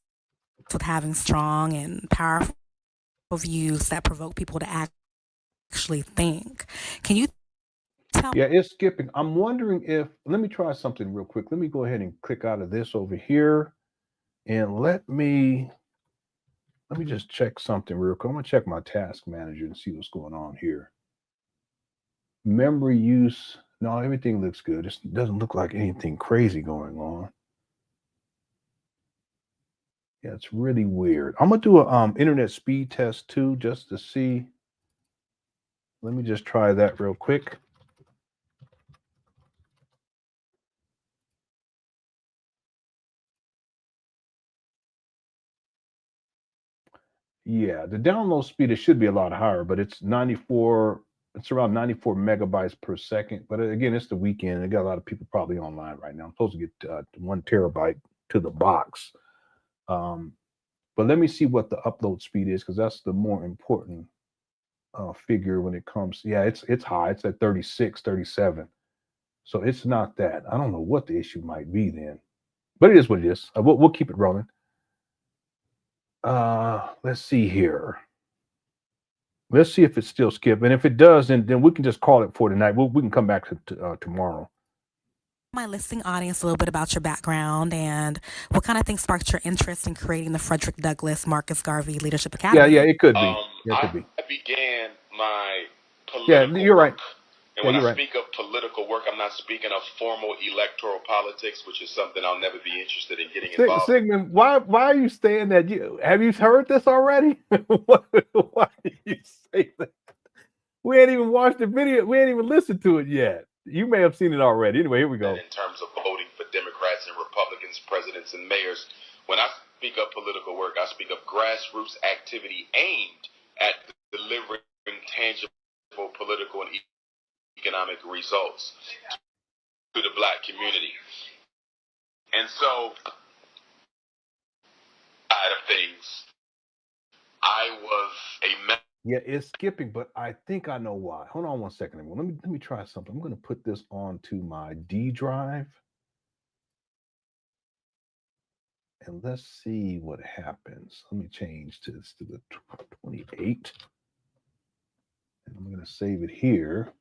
with having strong and powerful views that provoke people to actually think. Can you tell? Yeah, it's skipping. I'm wondering if, let me try something real quick. Let me go ahead and click out of this over here. And let me just check something real quick. I'm going to check my task manager and see what's going on here. Memory use. No, everything looks good. It doesn't look like anything crazy going on. Yeah, it's really weird. I'm going to do a internet speed test too, just to see. Let me just try that real quick. Yeah, the download speed, it should be a lot higher, but it's 94. It's around 94 megabytes per second. But again, it's the weekend. I got a lot of people probably online right now. I'm supposed to get 1 terabyte to the box. But let me see what the upload speed is, because that's the more important figure when it comes. Yeah, it's high. It's at 36, 37. So it's not that. I don't know what the issue might be then, but it is what it is. We'll keep it rolling. Let's see here. Let's see if it's still skipped. And if it does, then we can just call it for tonight. We can come back to tomorrow. my listening audience a little bit about your background and what kind of things sparked your interest in creating the Frederick Douglass Marcus Garvey Leadership Yeah, Academy? it could be. Yeah, it could be. I began my Yeah, political you're right. work. And Yeah, when you're I right. speak of political work, I'm not speaking of formal electoral politics, which is something I'll never be interested in getting involved in. Sigmund, why are you saying that? Have you heard this already? Why do you say that? We ain't even watched the video. We ain't even listened to it yet. You may have seen it already. Anyway, here we go. In terms of voting for Democrats and Republicans, presidents and mayors, when I speak of political work, I speak of grassroots activity aimed at delivering tangible political and economic results to the Black community. And so, side of things, I was a member. Yeah, it's skipping, but I think I know why. Hold on one second. Let me try something. I'm going to put this onto my D drive, and let's see what happens. Let me change this to the 28, and I'm going to save it here.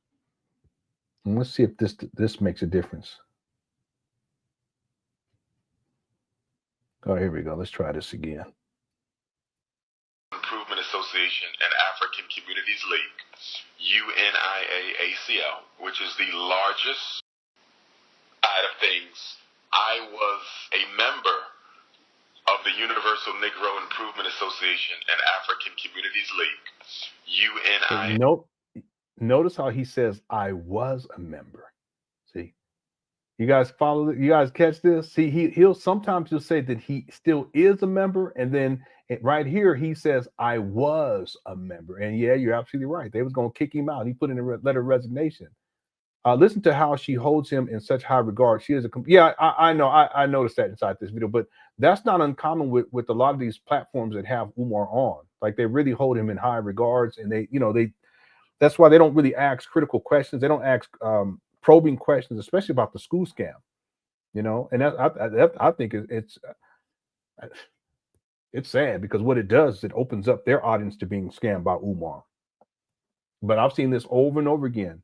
And let's see if this makes a difference. Oh, here we go. Let's try this again. Improvement Association and African Communities League, UNIAACL, which is the largest side of things. I was a member of the Universal Negro Improvement Association and African Communities League, UNIAACL. Nope. Notice how he says, I was a member. See? You guys follow it? You guys catch this? See, he'll sometimes just say that he still is a member, and then right here he says, I was a member. And yeah, you're absolutely right. They was going to kick him out. He put in a letter of resignation. Listen to how she holds him in such high regard. She is I know. I noticed that inside this video, but that's not uncommon with a lot of these platforms that have Umar on. Like, they really hold him in high regards, and that's why they don't really ask critical questions. They don't ask probing questions, especially about the school scam. And I think it's sad, because what it does is it opens up their audience to being scammed by Umar. But I've seen this over and over again.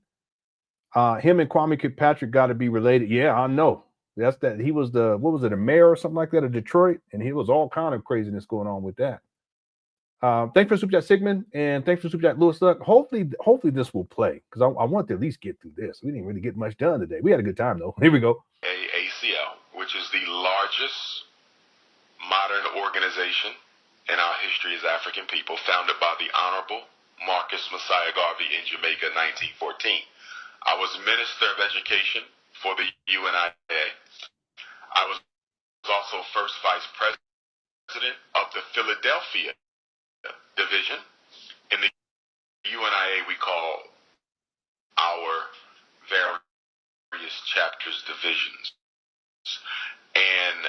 Him and Kwame Kilpatrick got to be related. Yeah, I know. That's that. He was the mayor or something like that of Detroit, and he was all kind of craziness going on with that. Thanks for super chat, Sigmund, and thanks for super chat, Lewis Luck. Hopefully this will play, because I want to at least get through this. We didn't really get much done today. We had a good time though. Here we go. AACL, which is the largest modern organization in our history as African people, founded by the Honorable Marcus Messiah Garvey in Jamaica, 1914. I was Minister of Education for the UNIA. I was also first Vice President of the Philadelphia Division. In the UNIA, we call our various chapters divisions. And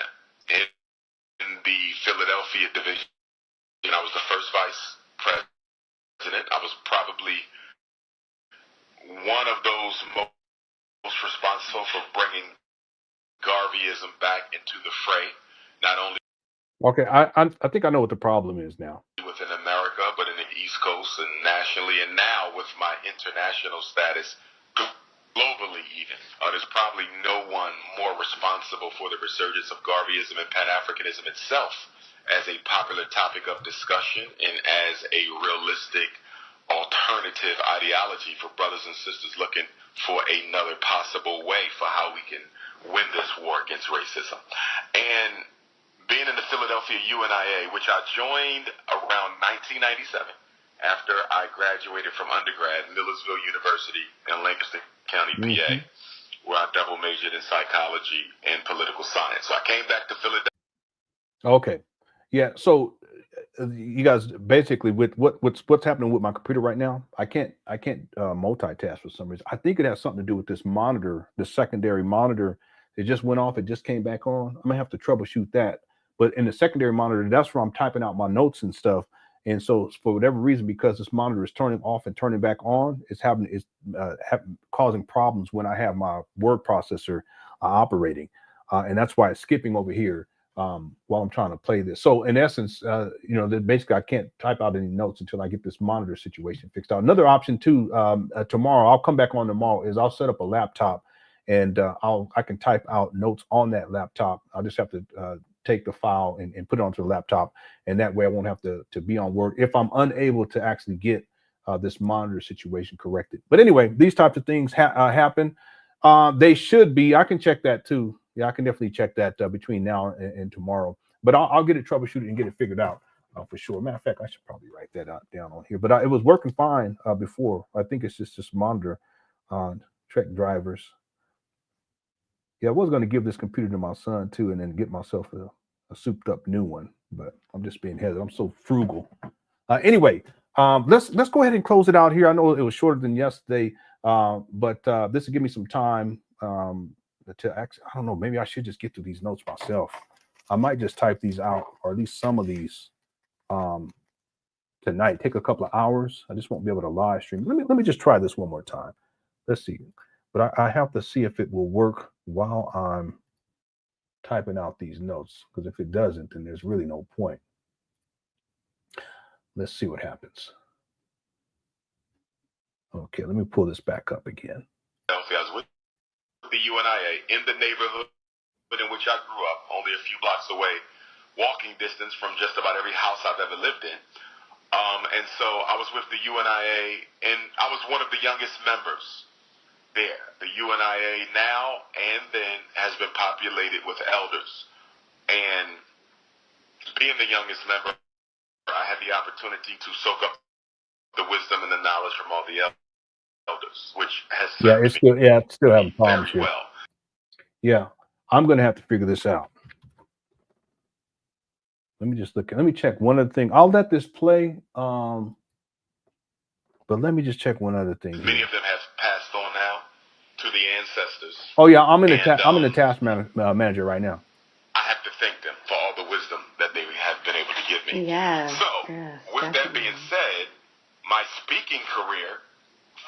in the Philadelphia Division, I was the first Vice President. I was probably one of those most responsible for bringing Garveyism back into the fray, not only Okay, I think I know what the problem is now. within America, but in the East Coast and nationally, and now with my international status, globally even. There's probably no one more responsible for the resurgence of Garveyism and Pan-Africanism itself as a popular topic of discussion and as a realistic alternative ideology for brothers and sisters looking for another possible way for how we can win this war against racism. And being in the Philadelphia UNIA, which I joined around 1997 after I graduated from undergrad, Millersville University in Lancaster County, PA, where I double majored in psychology and political science. So I came back to Philadelphia. Okay, yeah. So you guys, basically, with what's happening with my computer right now, I can't multitask for some reason. I think it has something to do with this monitor, the secondary monitor. It just went off. It just came back on. I'm gonna have to troubleshoot that. But in the secondary monitor, that's where I'm typing out my notes and stuff. And so for whatever reason, because this monitor is turning off and turning back on, it's causing problems when I have my word processor operating. And that's why it's skipping over here while I'm trying to play this. So in essence, basically I can't type out any notes until I get this monitor situation fixed out. Another option too, tomorrow, I'll come back on tomorrow, is I'll set up a laptop and I can type out notes on that laptop. I'll just have to take the file and put it onto the laptop, and that way I won't have to be on Word if I'm unable to actually get this monitor situation corrected. But anyway, these types of things happen. They should be. I can check that too. Yeah, I can definitely check that between now and tomorrow. But I'll get it troubleshooted and get it figured out for sure. Matter of fact, I should probably write that down on here. But it was working fine before. I think it's just this monitor on Trek drivers. Yeah, I was going to give this computer to my son too, and then get myself a souped up new one. But I'm just being hesitant. I'm so frugal. Anyway, let's go ahead and close it out here. I know it was shorter than yesterday, but this will give me some time to actually, I don't know, maybe I should just get through these notes myself. I might just type these out, or at least some of these tonight. Take a couple of hours. I just won't be able to live stream. Let me just try this one more time. Let's see. But I have to see if it will work while I'm typing out these notes, because if it doesn't, then there's really no point. Let's see what happens. Okay, let me pull this back up again. I was with the UNIA in the neighborhood in which I grew up, only a few blocks away, walking distance from just about every house I've ever lived in. And so I was with the UNIA, and I was one of the youngest members there. The UNIA now and then has been populated with elders. And being the youngest member, I had the opportunity to soak up the wisdom and the knowledge from all the elders, which has it's still having problems here. Well. Yeah, I'm going to have to figure this out. Let me just look. Let me check one other thing. I'll let this play, but let me just check one other thing. Many of them have passed on now to the ancestors. Oh yeah, I'm in the task manager right now. I have to thank them for all the wisdom that they have been able to give me. Yes. So, with that being said, my speaking career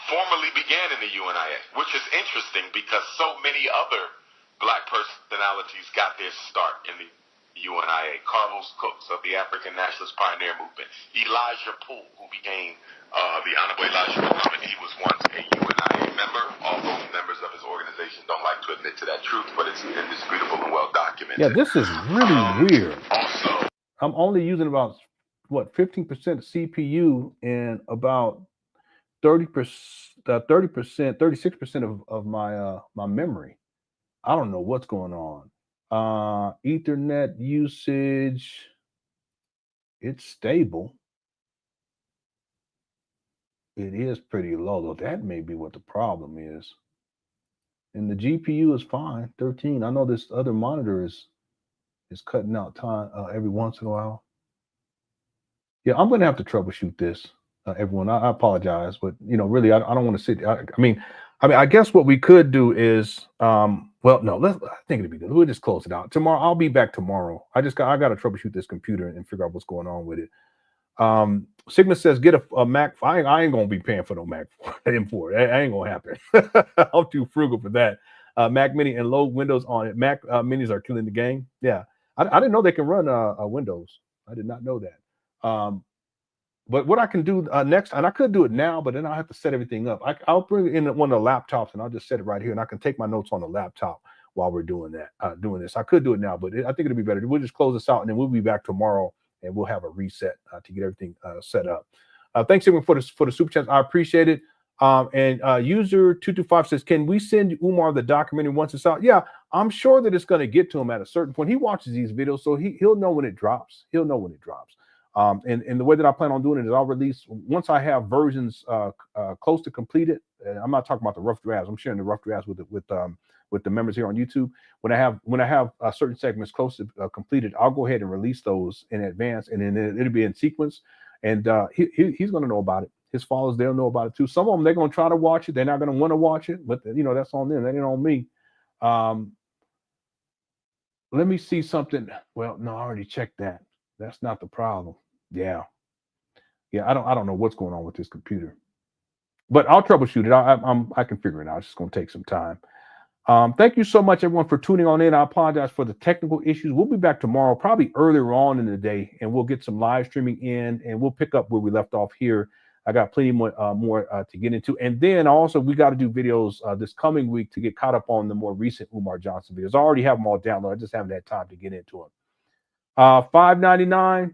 formally began in the UNIA, which is interesting because so many other Black personalities got their start in the UNIA. Carlos Cooks of the African Nationalist Pioneer Movement. Elijah Poole, who became the Honorable Elijah Muhammad. He was once a UNIA member, although members of his organization don't like to admit to that truth, but it's indisputable and well documented. Yeah, this is really weird. Also, I'm only using about, 15% CPU and about 36% of my memory. I don't know what's going on. Ethernet usage, it's stable. It is pretty low, though. That may be what the problem is. And the GPU is fine, 13. I know this other monitor is cutting out time every once in a while. Yeah, I'm going to have to troubleshoot this, everyone. I apologize, but really, I don't want to sit. I mean, I guess what we could do is, I think it'd be good. We'll just close it out tomorrow. I'll be back tomorrow. I got to troubleshoot this computer and figure out what's going on with it. Sigma says, get a Mac. I ain't gonna be paying for no Mac M4. That ain't gonna happen. I'm too frugal for that. Mac Mini and load Windows on it. Mac Minis are killing the game. Yeah, I didn't know they can run Windows. I did not know that. But what I can do next, and I could do it now, but then I'll have to set everything up. I'll bring in one of the laptops and I'll just set it right here, and I can take my notes on the laptop while we're doing that. Doing this, I could do it now, but I think it'll be better. We'll just close this out, and then we'll be back tomorrow, and we'll have a reset to get everything set up. Thanks everyone for the super chats. I appreciate it. And user 225 says, can we send Umar the documentary once it's out? Yeah, I'm sure that it's going to get to him at a certain point. He watches these videos, so he'll know when it drops. He'll know when it drops. And the way that I plan on doing it is I'll release once I have versions close to completed. I'm not talking about the rough drafts. I'm sharing the rough drafts with the members here on YouTube. When I have certain segments close to completed, I'll go ahead and release those in advance, and then it'll be in sequence. And he's going to know about it. His followers, they'll know about it too. Some of them, they're going to try to watch it. They're not going to want to watch it, but that's on them. That ain't on me. Let me see something. Well, no, I already checked that. That's not the problem. Yeah. I don't know what's going on with this computer, but I'll troubleshoot it. I can figure it out. It's just going to take some time. Thank you so much, everyone, for tuning on in. I apologize for the technical issues. We'll be back tomorrow, probably earlier on in the day, and we'll get some live streaming in, and we'll pick up where we left off here I got plenty more to get into. And then also we got to do videos this coming week to get caught up on the more recent Umar Johnson videos. I already have them all downloaded. I just haven't had time to get into them. $5.99.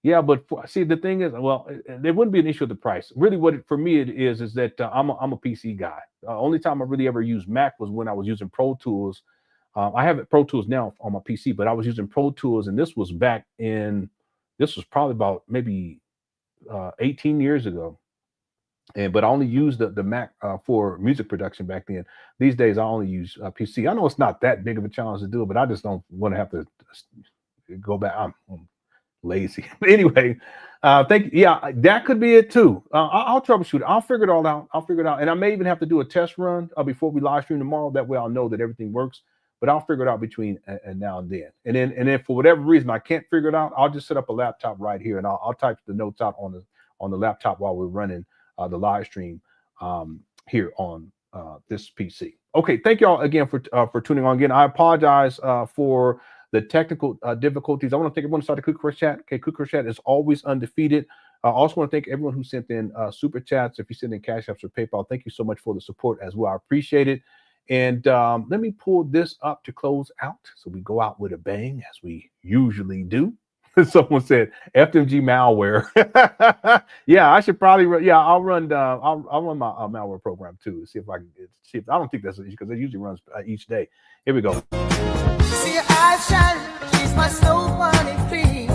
Yeah, but see, the thing is, well, there wouldn't be an issue with the price. Really, for me it is that I'm a PC guy. Only time I really ever used Mac was when I was using Pro Tools. I have Pro Tools now on my PC, but I was using Pro Tools, and this was probably about maybe 18 years ago. But I only used the Mac for music production back then. These days, I only use PC. I know it's not that big of a challenge to do it, but I just don't want to have to go back. I'm lazy. Anyway, thank you. Yeah, that could be it too. I'll troubleshoot it. I'll figure it all out. And I may even have to do a test run before we live stream tomorrow. That way I'll know that everything works. But I'll figure it out between and now and then. And then for whatever reason I can't figure it out, I'll just set up a laptop right here, and I'll type the notes out on the laptop while we're running the live stream here on this PC. Okay, thank y'all again for tuning on again. I apologize for the technical difficulties. I want to thank everyone who started Cook Crush Chat. Okay, Cook Crush Chat is always undefeated. I also want to thank everyone who sent in super chats. If you send in Cash Apps or PayPal, thank you so much for the support as well. I appreciate it. And let me pull this up to close out. So we go out with a bang, as we usually do. Someone said FDMG malware. Yeah, I should probably. Yeah, I'll run my malware program too. See if I can see if I don't think that's an issue because it usually runs each day. Here we go. See your eyes shine, she's my snow bunny face.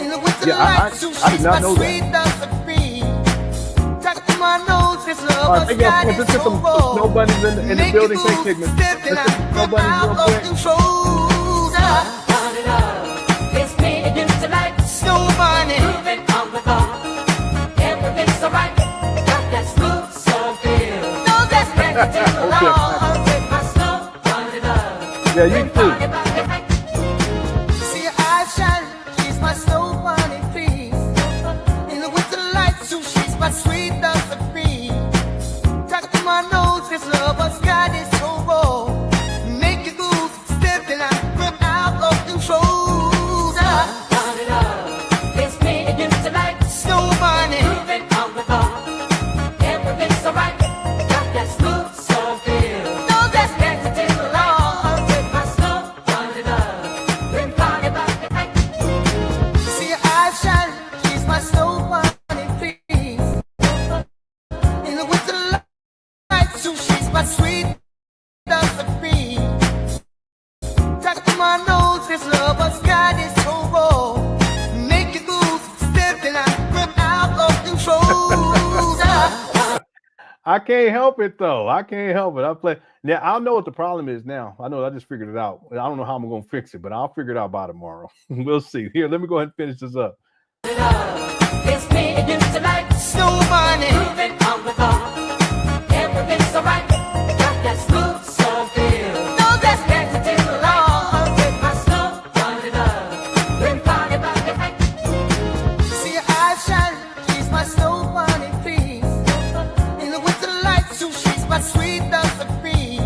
In the winter light, so I did she's not my know sweet that. dust of cream. Tucked in my nose, this love All right, was thank y'all. guided Let's get so some bold. snow bunnies in the building. Thanks, Hickman. Let's get some snow bunnies real quick. Turn it up. It's me and you tonight. Snow bunny. Moving on the floor. Everything's alright. Got that smooth soul feel. No, that's Ready to go along with my snow. Turn it up. Yeah, you too. See your eyes shine, she's my snow bunny face. In the winter light, so she's my sweet dust of cream. Tucked in my nose, this love was guided so raw. Make you goose, step and I rip out of control. Turn it up. It's me and you tonight. Snow bunny. Moving on the floor. Everything's alright. Got that smooth soul feel. No, that's Ready to go along with my snow. Turn it up. Bring party back the night. see your eyes shine, she's my snow bunny face. In the winter light, so she's my sweet dust of cream. Tucked in my nose, this love was guided so raw. Make you goose, step and I rip out of control. I can't help it though. I can't help it. I play now. I know what the problem is now. I know. I just figured it out. I don't know how I'm gonna fix it, but I'll figure it out by tomorrow. We'll see. Here, let me go ahead and finish this up. It's me and you tonight. Snow bunny. Moving on the floor. Everything's alright. Got that smooth soul feel. No, that's Ready to go along with my snow. Turn it up. Bring party back the night. see your eyes shine, she's my snow bunny face. In the winter light, so she's my sweet dust of cream.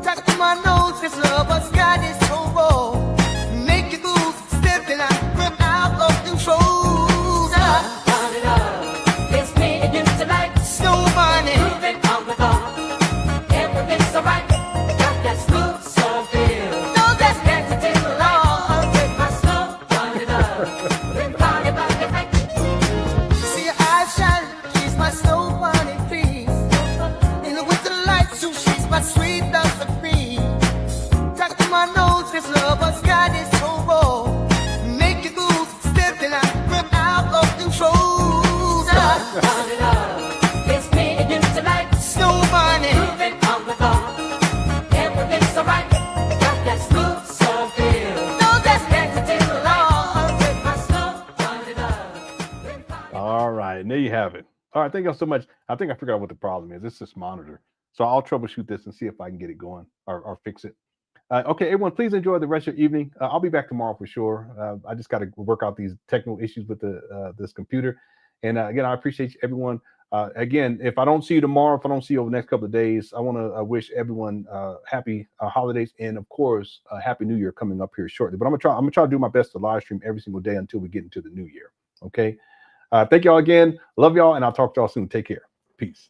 Tucked in my nose, this love was guided so raw. Make you goose, step and I rip out of control. Turn it up. It's me and you tonight. Snow bunny. Moving on the floor. Everything's alright. Got that smooth soul feel. No, that's Ready to go along with my snow. Turn it up. Bring party back the night. see your eyes shine, she's my snow bunny face. In the winter light, so she's my sweet dust of cream. Tucked in my nose, this love was guided so raw. Make you goose, step and I rip out of control. Turn it up. It's me and you tonight. Snow bunny. Moving on the floor. Everything's alright. Got that smooth soul feel. No, that's Ready to go along with my snow. Turn it up. Bring party. All right, and there you have it. All right, thank you so much. I think I figured out what the problem is. It's this monitor. So I'll troubleshoot this and see if I can get it going or fix it. Okay, everyone, please enjoy the rest of your evening. I'll be back tomorrow for sure. I just got to work out these technical issues with this computer. And again, I appreciate everyone. Again, if I don't see you tomorrow, if I don't see you over the next couple of days, I want to wish everyone happy holidays and, of course, happy New Year coming up here shortly. But I'm gonna try to do my best to live stream every single day until we get into the new year. Okay. Thank y'all again. Love y'all, and I'll talk to y'all soon. Take care. Peace.